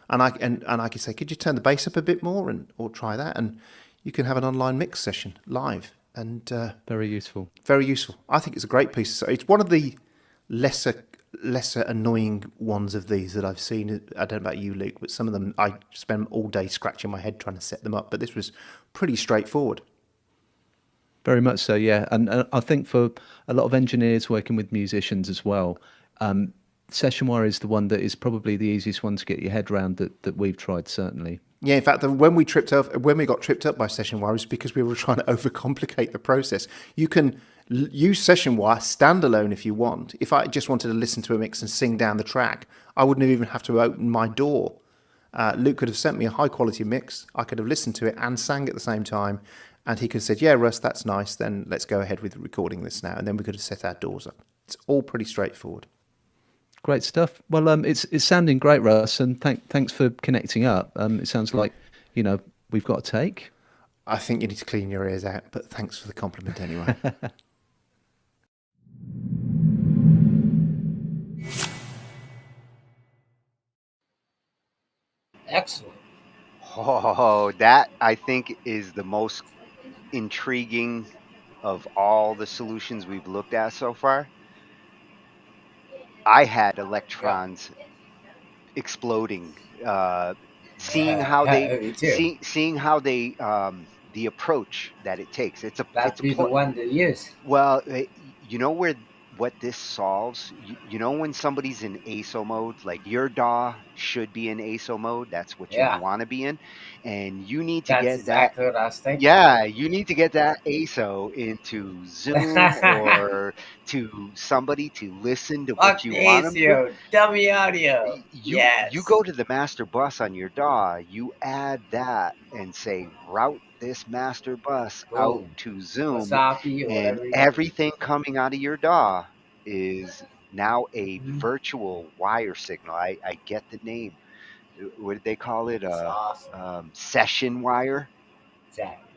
And I could say, could you turn the bass up a bit more or try that? And you can have an online mix session live. And very useful. Very useful. I think it's a great piece. It's one of the lesser annoying ones of these that I've seen. I don't know about you, Luke, but some of them I spend all day scratching my head trying to set them up. But this was pretty straightforward. Very much so, yeah. And I think for a lot of engineers working with musicians as well, SessionWire is the one that is probably the easiest one to get your head around that we've tried, certainly. Yeah, in fact, when we got tripped up by SessionWire, it's because we were trying to overcomplicate the process. You can use SessionWire standalone if you want. If I just wanted to listen to a mix and sing down the track, I wouldn't even have to open my DAW. Luke could have sent me a high quality mix. I could have listened to it and sang at the same time. And he could have said, yeah, Russ, that's nice. Then let's go ahead with recording this now. And then we could have set our DAWs up. It's all pretty straightforward. Great stuff. Well, it's sounding great, Russ, and thanks for connecting up. It sounds like, we've got a take. I think you need to clean your ears out, but thanks for the compliment anyway. Excellent. Oh, that I think is the most intriguing of all the solutions we've looked at so far. I had electrons exploding, seeing how they the approach that it takes. That'd be the one to use. Well, you know what this solves? You know when somebody's in ASO mode, like your DAW should be in ASO mode. That's what you want to be in, and you need to get exactly what I was thinking. Yeah, you need to get that ASO into Zoom or to somebody to listen to what you want them to. Dummy audio. You go to the master bus on your DAW. You add that and say route this master bus out to Zoom, and everything coming out of your DAW is now a virtual wire signal. I get the name. What did they call it? Awesome. SessionWire. Exactly.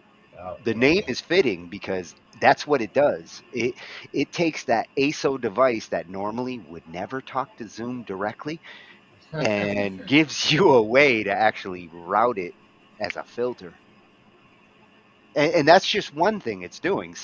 The name is fitting because that's what it does. It takes that ASO device that normally would never talk to Zoom directly and gives you a way to actually route it as a filter. And that's just one thing it's doing.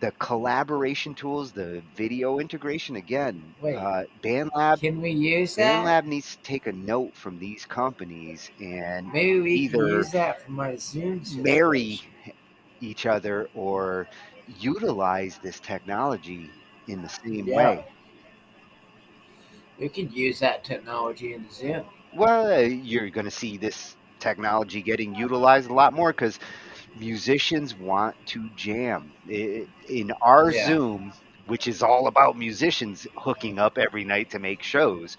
The collaboration tools, the video integration, again, BandLab. Can we use that? BandLab needs to take a note from these companies and maybe we either can use that for my Zoom marry each other or utilize this technology in the same way. We could use that technology in Zoom. Well, you're going to see this technology getting utilized a lot more because musicians want to jam. In our Zoom, which is all about musicians hooking up every night to make shows,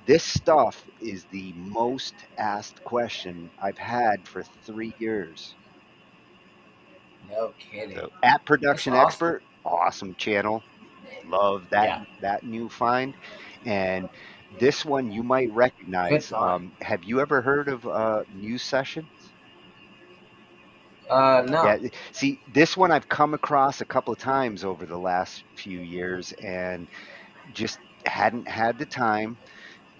this stuff is the most asked question I've had for 3 years. No kidding. So, at Production Expert, awesome channel. Love that new find. And this one you might recognize. Have you ever heard of Muse Sessions? No. Yeah. See, this one I've come across a couple of times over the last few years and just hadn't had the time.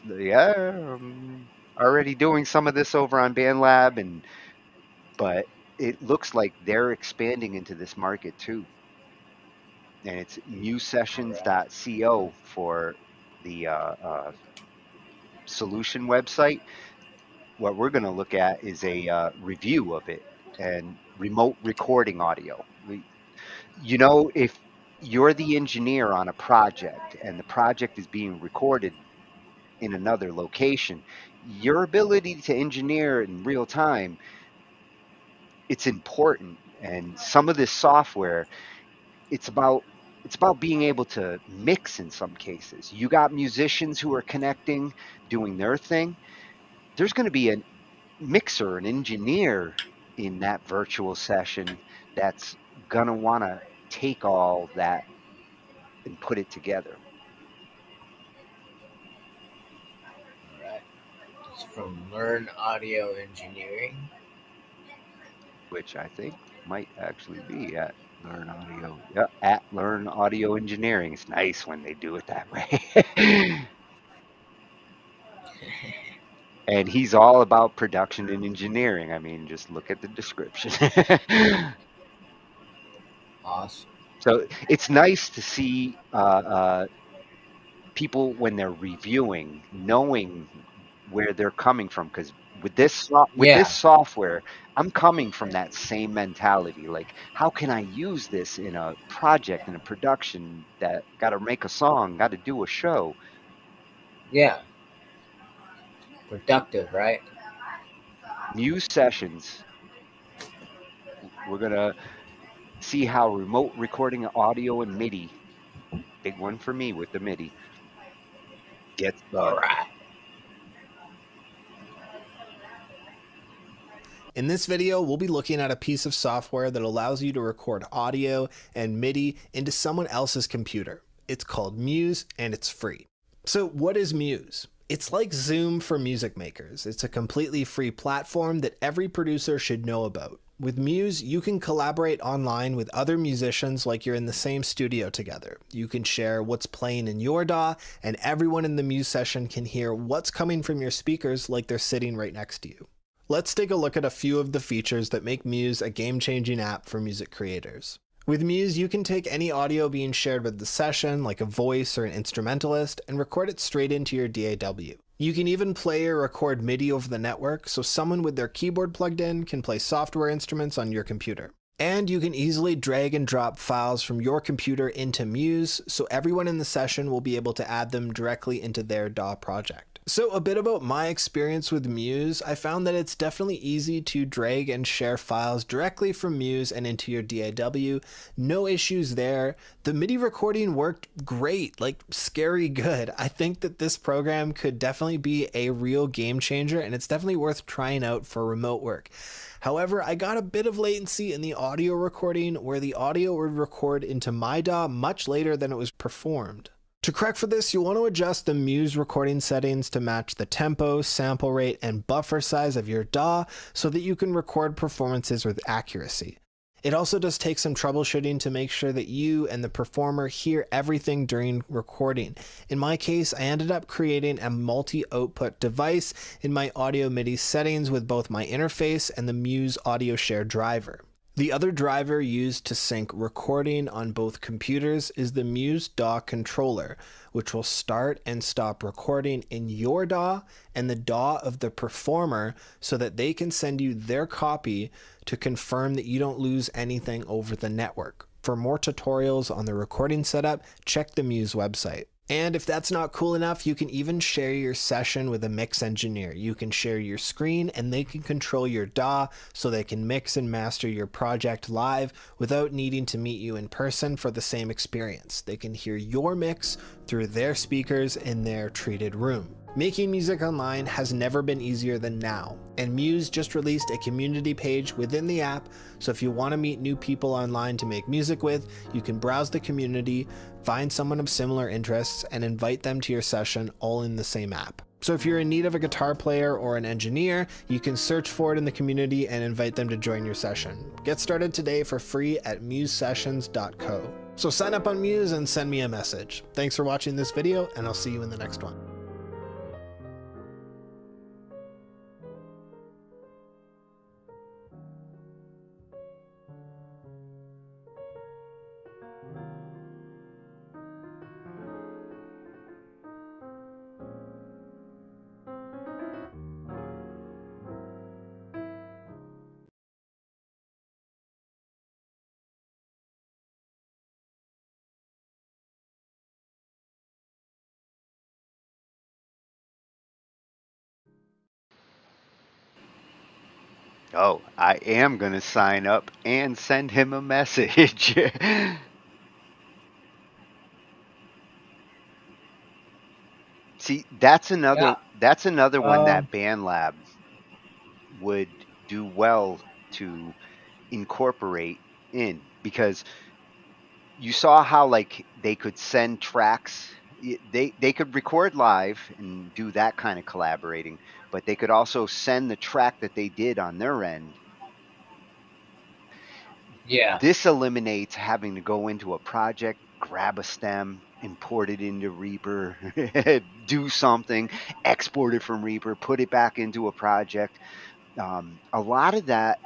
I'm already doing some of this over on BandLab, but it looks like they're expanding into this market too. And it's musesessions.co for the solution website. What we're going to look at is a review of it and remote recording audio. You know, if you're the engineer on a project and the project is being recorded in another location, your ability to engineer in real time, it's important. And some of this software, it's about it's about being able to mix in some cases. You got musicians who are connecting, doing their thing. There's going to be a mixer, an engineer in that virtual session that's going to want to take all that and put it together. All right. It's from Learn Audio Engineering, which I think might actually be at Learn Audio. Yeah, at Learn Audio Engineering. It's nice when they do it that way. And he's all about production and engineering. I mean, just look at the description. Awesome. So it's nice to see people when they're reviewing, knowing where they're coming from. Because with this Yeah. software, I'm coming from that same mentality. Like, how can I use this in a project, in a production that got to make a song, got to do a show? Yeah. Productive, right? Muse sessions. We're gonna see how remote recording audio and MIDI, big one for me with the MIDI, gets done. All right. In this video, we'll be looking at a piece of software that allows you to record audio and MIDI into someone else's computer. It's called Muse, and it's free. So what is Muse? It's like Zoom for music makers. It's a completely free platform that every producer should know about. With Muse, you can collaborate online with other musicians like you're in the same studio together. You can share what's playing in your DAW, and everyone in the Muse session can hear what's coming from your speakers like they're sitting right next to you. Let's take a look at a few of the features that make Muse a game-changing app for music creators. With Muse, you can take any audio being shared with the session, like a voice or an instrumentalist, and record it straight into your DAW. You can even play or record MIDI over the network, so someone with their keyboard plugged in can play software instruments on your computer. And you can easily drag and drop files from your computer into Muse, so everyone in the session will be able to add them directly into their DAW project. So a bit about my experience with Muse. I found that it's definitely easy to drag and share files directly from Muse and into your DAW. No issues there. The MIDI recording worked great, like scary good. I think that this program could definitely be a real game changer, and it's definitely worth trying out for remote work. However, I got a bit of latency in the audio recording where the audio would record into my DAW much later than it was performed. To correct for this, you'll want to adjust the Muse recording settings to match the tempo, sample rate, and buffer size of your DAW so that you can record performances with accuracy. It also does take some troubleshooting to make sure that you and the performer hear everything during recording. In my case, I ended up creating a multi-output device in my audio MIDI settings with both my interface and the Muse audio share driver. The other driver used to sync recording on both computers is the Muse DAW controller, which will start and stop recording in your DAW and the DAW of the performer so that they can send you their copy to confirm that you don't lose anything over the network. For more tutorials on the recording setup, check the Muse website. And if that's not cool enough, you can even share your session with a mix engineer. You can share your screen and they can control your DAW so they can mix and master your project live without needing to meet you in person for the same experience. They can hear your mix through their speakers in their treated room. Making music online has never been easier than now, and Muse just released a community page within the app, so if you want to meet new people online to make music with, you can browse the community, find someone of similar interests, and invite them to your session all in the same app. So if you're in need of a guitar player or an engineer, you can search for it in the community and invite them to join your session. Get started today for free at musesessions.co. So sign up on Muse and send me a message. Thanks for watching this video, and I'll see you in the next one. Oh, I am going to sign up and send him a message. See, that's another one that BandLab would do well to incorporate in, because you saw how like they could send tracks. They could record live and do that kind of collaborating, but they could also send the track that they did on their end. Yeah. This eliminates having to go into a project, grab a stem, import it into Reaper, do something, export it from Reaper, put it back into a project. A lot of that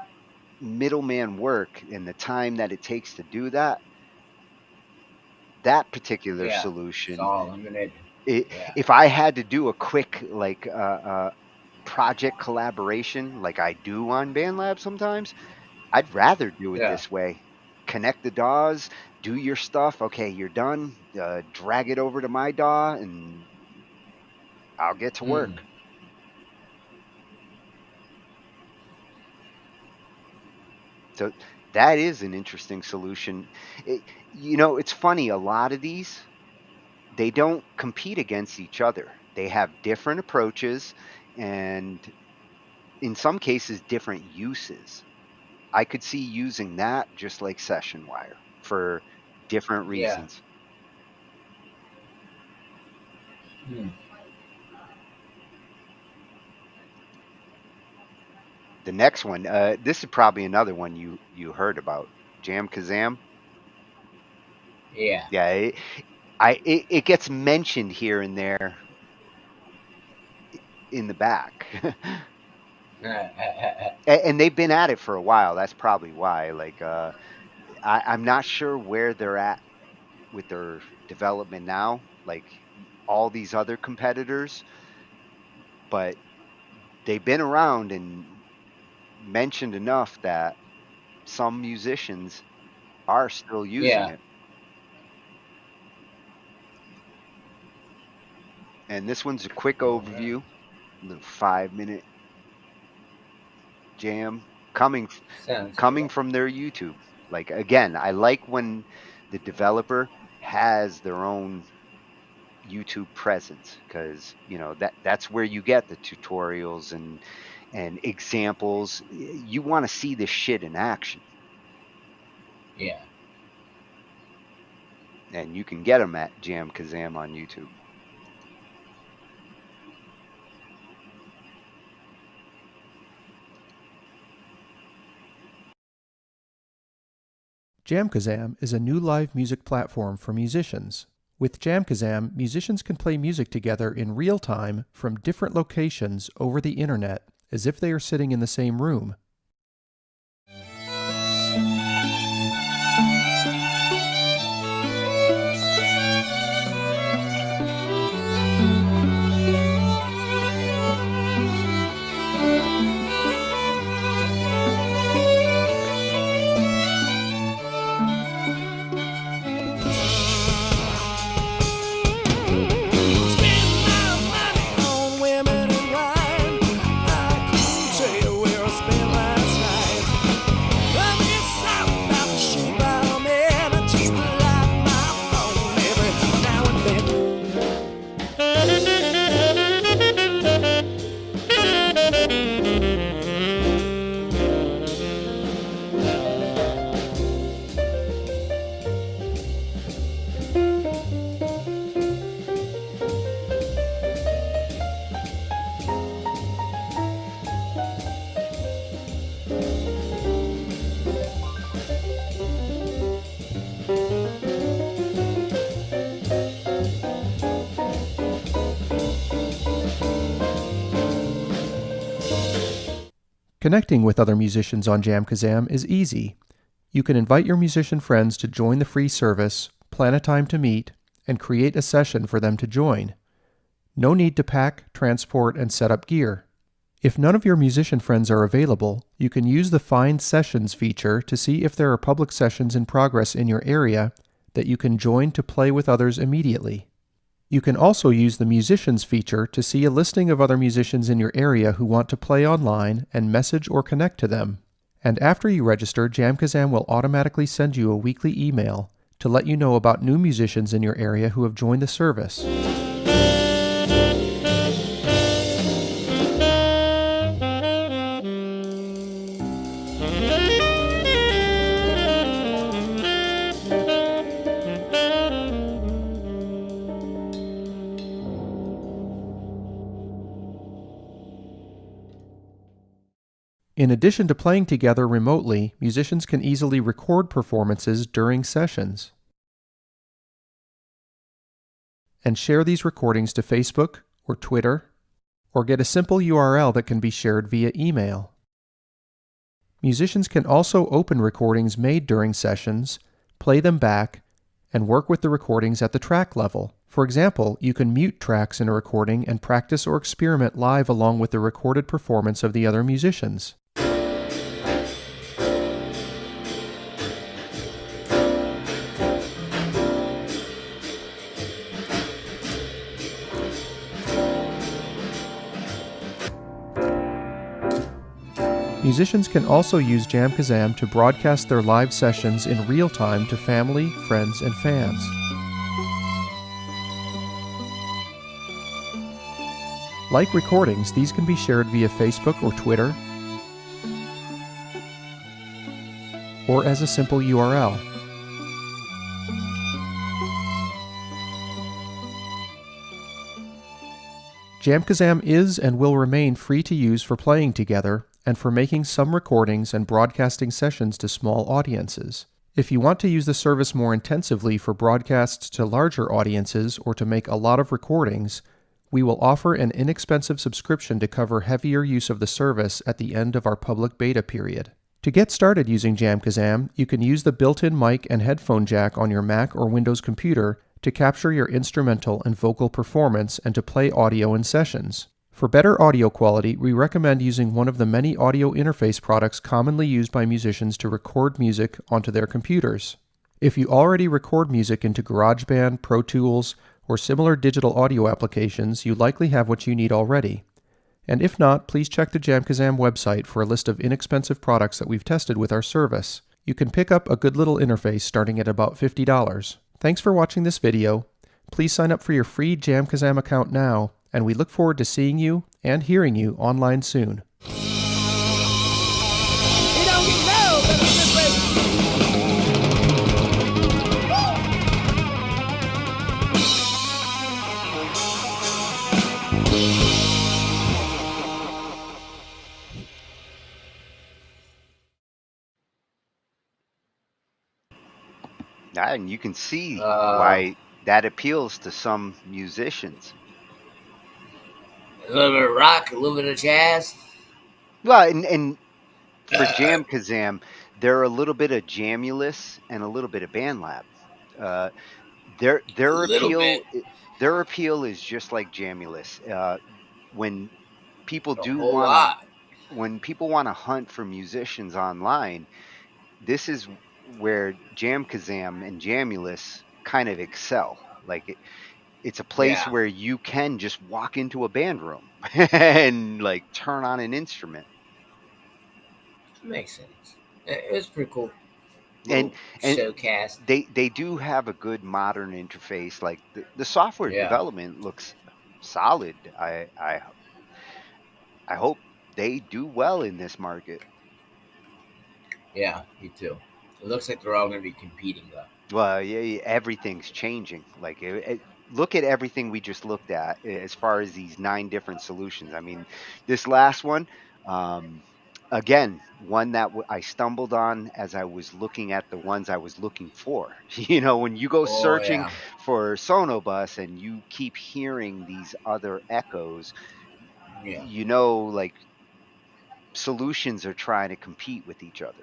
middleman work and the time that it takes to do that particular Yeah. solution, It's all limited. if I had to do a quick like project collaboration like I do on BandLab sometimes, I'd rather do it Yeah. this way. Connect the DAWs, do your stuff. Okay, you're done. Drag it over to my DAW, and I'll get to work. So that is an interesting solution. It's funny. A lot of these, they don't compete against each other. They have different approaches, and in some cases, different uses. I could see using that just like SessionWire for different reasons. The next one, this is probably another one you heard about, JamKazam. Yeah. Yeah, it gets mentioned here and there in the back. And they've been at it for a while. That's probably why. Like, I'm not sure where they're at with their development now, like all these other competitors, but they've been around and mentioned enough that some musicians are still using it. And this one's a quick overview, a little 5-minute jam coming from their YouTube. Like, again, I like when the developer has their own YouTube presence, because that's where you get the tutorials and examples. You want to see this shit in action. Yeah. And you can get them at JamKazam on YouTube. JamKazam is a new live music platform for musicians. With JamKazam, musicians can play music together in real time from different locations over the internet, as if they are sitting in the same room. Connecting with other musicians on JamKazam is easy. You can invite your musician friends to join the free service, plan a time to meet, and create a session for them to join. No need to pack, transport, and set up gear. If none of your musician friends are available, you can use the Find Sessions feature to see if there are public sessions in progress in your area that you can join to play with others immediately. You can also use the Musicians feature to see a listing of other musicians in your area who want to play online and message or connect to them. And after you register, JamKazam will automatically send you a weekly email to let you know about new musicians in your area who have joined the service. In addition to playing together remotely, musicians can easily record performances during sessions and share these recordings to Facebook or Twitter, or get a simple URL that can be shared via email. Musicians can also open recordings made during sessions, play them back, and work with the recordings at the track level. For example, you can mute tracks in a recording and practice or experiment live along with the recorded performance of the other musicians. Musicians can also use JamKazam to broadcast their live sessions in real time to family, friends, and fans. Like recordings, these can be shared via Facebook or Twitter, or as a simple URL. JamKazam is and will remain free to use for playing together and for making some recordings and broadcasting sessions to small audiences. If you want to use the service more intensively for broadcasts to larger audiences or to make a lot of recordings, we will offer an inexpensive subscription to cover heavier use of the service at the end of our public beta period. To get started using JamKazam, you can use the built-in mic and headphone jack on your Mac or Windows computer to capture your instrumental and vocal performance and to play audio in sessions. For better audio quality, we recommend using one of the many audio interface products commonly used by musicians to record music onto their computers. If you already record music into GarageBand, Pro Tools, or similar digital audio applications, you likely have what you need already. And if not, please check the JamKazam website for a list of inexpensive products that we've tested with our service. You can pick up a good little interface starting at about $50. Thanks for watching this video. Please sign up for your free JamKazam account now, and we look forward to seeing you and hearing you online soon. And you can see why that appeals to some musicians. A little bit of rock, a little bit of jazz. Well, and for JamKazam, they're a little bit of Jamulus and a little bit of BandLab. Their appeal is just like Jamulus. When people when people want to hunt for musicians online, this is where JamKazam and Jamulus kind of excel. Like it's a place where you can just walk into a band room and like turn on an instrument. Makes sense. It's pretty cool. And showcase. They do have a good modern interface. Like the software development looks solid. I hope they do well in this market. Yeah, me too. It looks like they're all going to be competing though. Well, yeah, everything's changing. Like look at everything we just looked at as far as these 9 different solutions. I mean, this last one, again, one that I stumbled on as I was looking at the ones I was looking for. You know, when you go searching for Sonobus and you keep hearing these other echoes, you know, like solutions are trying to compete with each other.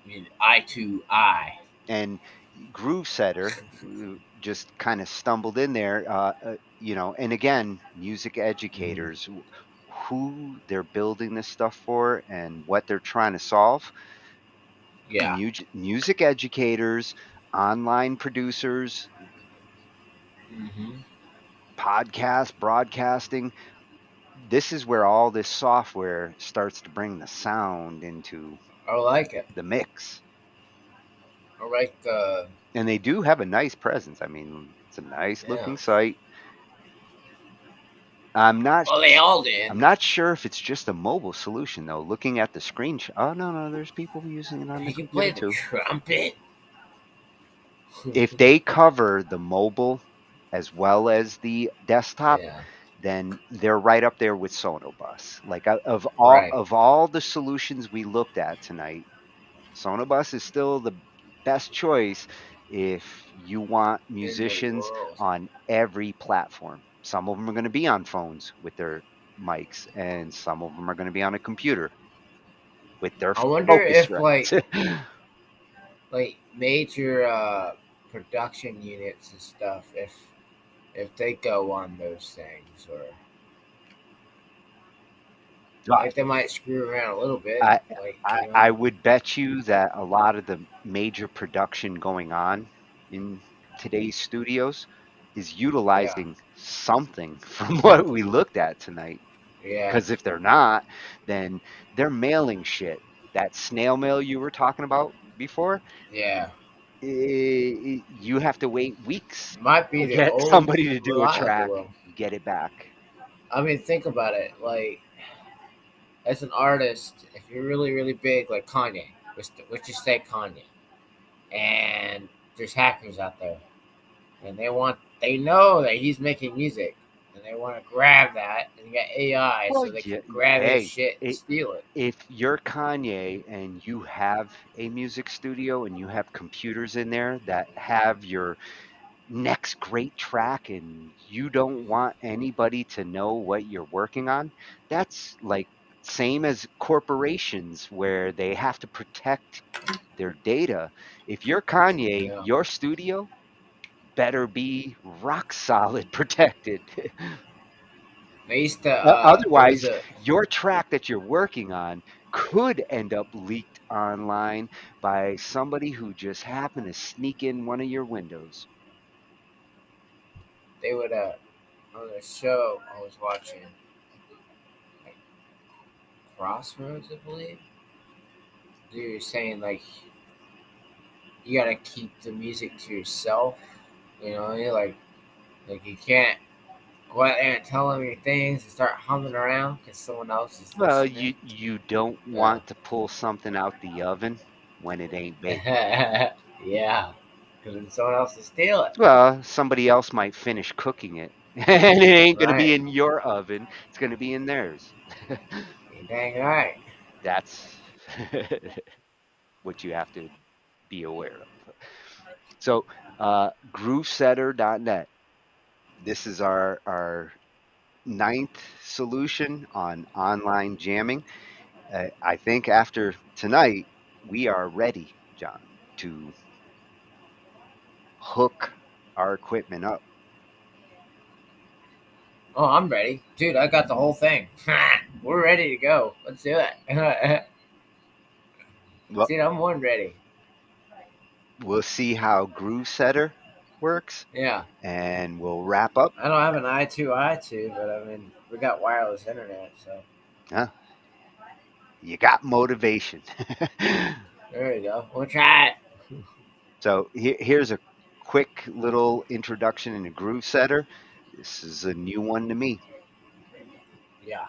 I mean, eye to eye. And Groovesetter just kind of stumbled in there, you know, and again, music educators, who they're building this stuff for and what they're trying to solve. Yeah. Music educators, online producers, podcast, broadcasting. This is where all this software starts to bring the sound into I like it. the mix. I like the. And they do have a nice presence. I mean, it's a nice looking site. Well, they all did. I'm not sure if it's just a mobile solution though. Looking at the screenshot, oh no, there's people using it on the You play computer the too. trumpet. If they cover the mobile as well as the desktop, then they're right up there with Sonobus. Like of all the solutions we looked at tonight, Sonobus is still the best choice if you want musicians on every platform. Some of them are going to be on phones with their mics, and some of them are going to be on a computer with their I wonder if Focusrite. like major production units and stuff, if they go on those things, or like they might screw around a little bit. I would bet you that a lot of the major production going on in today's studios is utilizing something from what we looked at tonight. Yeah. Because if they're not, then they're mailing shit. That snail mail you were talking about before. Yeah. You have to wait weeks Might be to the get only somebody to do a reliable track one. and get it back. I mean, think about it. Like, as an artist, if you're really, really big, like Kanye, let's just say Kanye, and there's hackers out there, and they know that he's making music, and they want to grab that, and you got AI, so they can grab his shit and steal it. If you're Kanye and you have a music studio and you have computers in there that have your next great track and you don't want anybody to know what you're working on, that's like same as corporations where they have to protect their data. If you're Kanye, your studio better be rock solid protected. They used to, Otherwise, your track that you're working on could end up leaked online by somebody who just happened to sneak in one of your windows. They would on the show I was watching, like Crossroads, I believe. They were saying like you gotta keep the music to yourself. You know, like you can't go out there and tell them your things and start humming around because someone else is Well, listening. you don't want to pull something out the oven when it ain't baked. Yeah, because then someone else will steal it. Well, somebody else might finish cooking it, and it ain't going to be in your oven. It's going to be in theirs. You're dang right. That's what you have to be aware of. So, Groovesetter.net. This is our 9th solution on online jamming. I think after tonight, we are ready, John, to hook our equipment up. Oh, I'm ready. Dude, I got the whole thing. We're ready to go. Let's do it. Dude, I'm one ready. We'll see how Groovesetter works. Yeah. And we'll wrap up. I don't have an I2, but I mean, we got wireless internet, so. Huh? You got motivation. There you go. We'll try it. So here's a quick little introduction into Groovesetter. This is a new one to me. Yeah.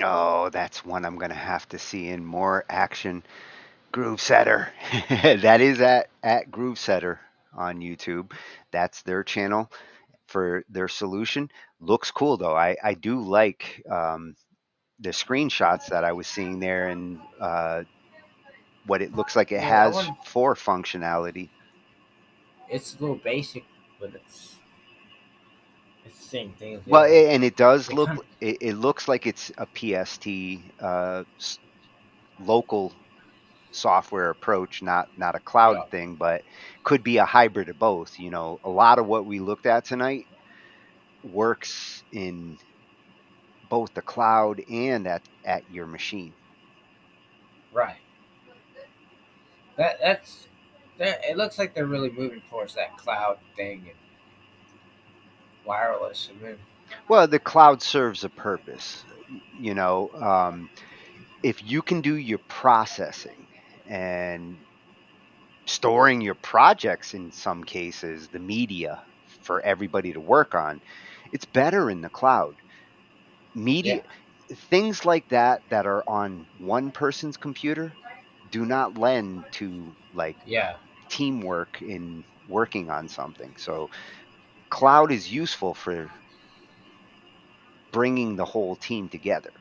Oh, that's one I'm going to have to see in more action. Groovesetter. That is at Groovesetter on YouTube. That's their channel for their solution. Looks cool though. I do like the screenshots that I was seeing there and what it looks like it Yeah, that has one. for functionality. It's a little basic, but it's the same thing as the Well, other one. and it does It look. kind of, It looks like it's a PST local software approach, not a cloud yeah, thing, but could be a hybrid of both. You know, a lot of what we looked at tonight works in both the cloud and at your machine. right. That it looks like they're really moving towards that cloud thing and wireless. I mean, Well, the cloud serves a purpose. You know, if you can do your processing and storing your projects in some cases, the media for everybody to work on, it's better in the cloud. Media yeah, things like that are on one person's computer do not lend to like yeah, teamwork in working on something. So cloud is useful for bringing the whole team together.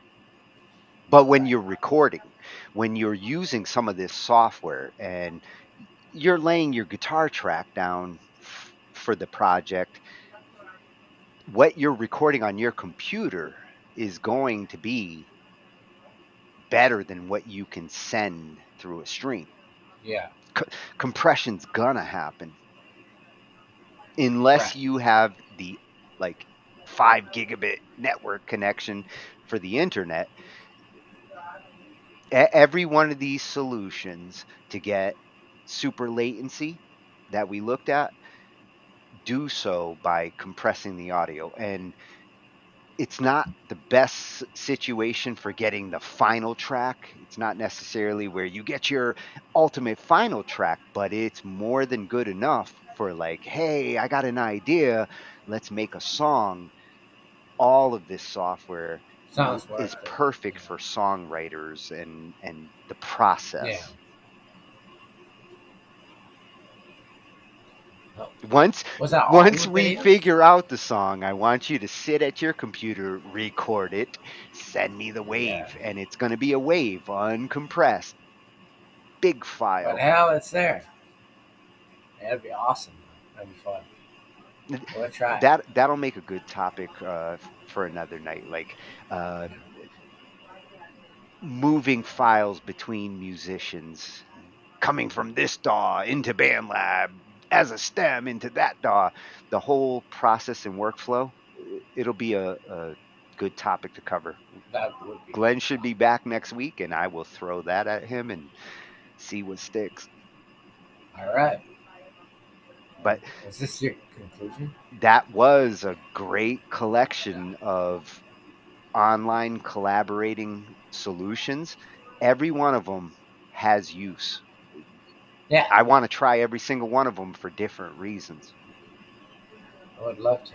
But when you're recording, when you're using some of this software and you're laying your guitar track down for the project, what you're recording on your computer is going to be better than what you can send through a stream. yeah, Compression's gonna happen unless right, you have the like 5 gigabit network connection for the internet. Every one of these solutions to get super latency that we looked at do so by compressing the audio, and it's not the best situation for getting the final track. It's not necessarily where you get your ultimate final track, but it's more than good enough for like, hey, I got an idea, let's make a song. All of this software sounds is worth it. perfect for songwriters and the Yeah. process. Oh, Once was that all once the we video? figure out the song, I want you to sit at your computer, record it, send me the Yeah. wave, and it's going to be a wave, uncompressed, big But file. hell, it's there. That'd be awesome. That'd be fun. We'll try. That'll make a good topic for another night, like uh, moving files between musicians, coming from this DAW into BandLab as a stem into that DAW. The whole process and workflow. It'll be a good topic to cover. That would be Glenn should be back next week, and I will throw that at him and see what sticks. all right. But Is this your conclusion? that was a great collection of online collaborating solutions. Every one of them has use. Yeah, I want to try every single one of them for different reasons. I would love to.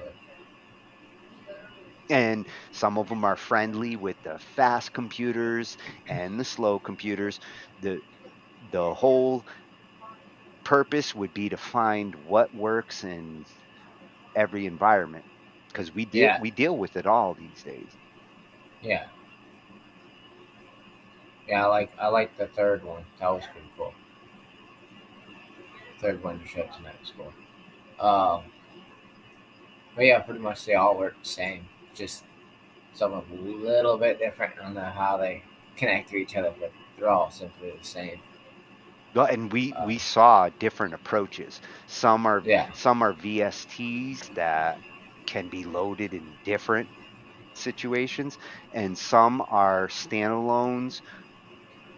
And some of them are friendly with the fast computers and the slow computers. The whole purpose would be to find what works in every environment, because Yeah, we deal with it all these days. yeah, yeah. I like the third one. That was pretty cool. Third one you showed tonight was cool. But yeah, pretty much they all work the same. Just some of them a little bit different on how they connect to each other, but they're all simply the same. Well, and we saw different approaches. Some are Yeah, VSTs that can be loaded in different situations, and some are standalones.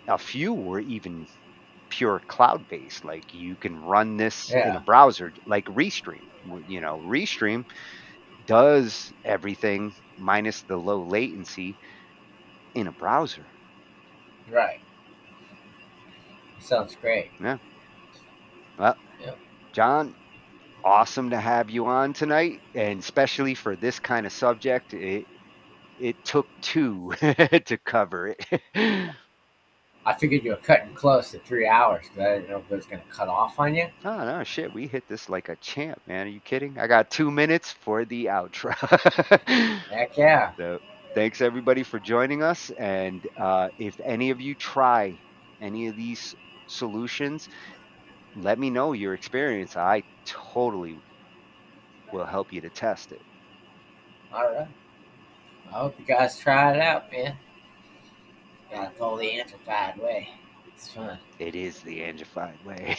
A few were even pure cloud based, like you can run this in a yeah, browser, like Restream. You know, Restream does everything minus the low latency in a browser. right. Sounds great. Yeah. Well, Yep. John, awesome to have you on tonight, and especially for this kind of subject. it took 2 to cover it. I figured you were cutting close to 3 hours because I didn't know if it was going to cut off on you. Oh, no, shit. We hit this like a champ, man. Are you kidding? I got 2 minutes for the outro. Heck yeah. So, thanks, everybody, for joining us. And if any of you try any of these solutions, let me know your experience. I totally will help you to test it. All right. I hope you guys try it out, man. Yeah, it's all the Angified way. It's fun. It is the Angified way.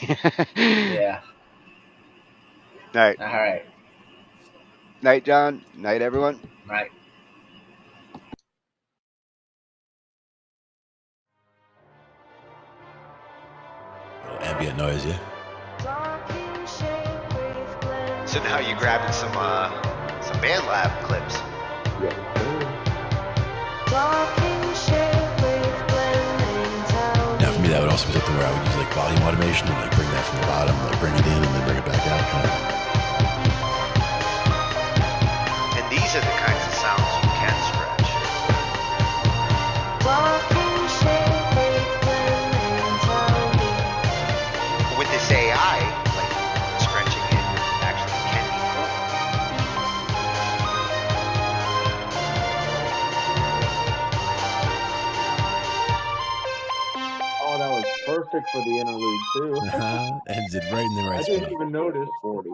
Yeah. All right. All right. Night, John. Night, everyone. Night. Ambient noise, yeah. So now you're grabbing some BandLab clips. Now for me, that would also be something where I would use like volume automation and like bring that from the bottom, like bring it in and then bring it back out. Kind of. And these are the kinds of sounds you can stretch. With this AI, like stretching it actually can be cool. Oh, that was perfect for the interlude too. Ends it right in the right I spot. didn't even notice 40.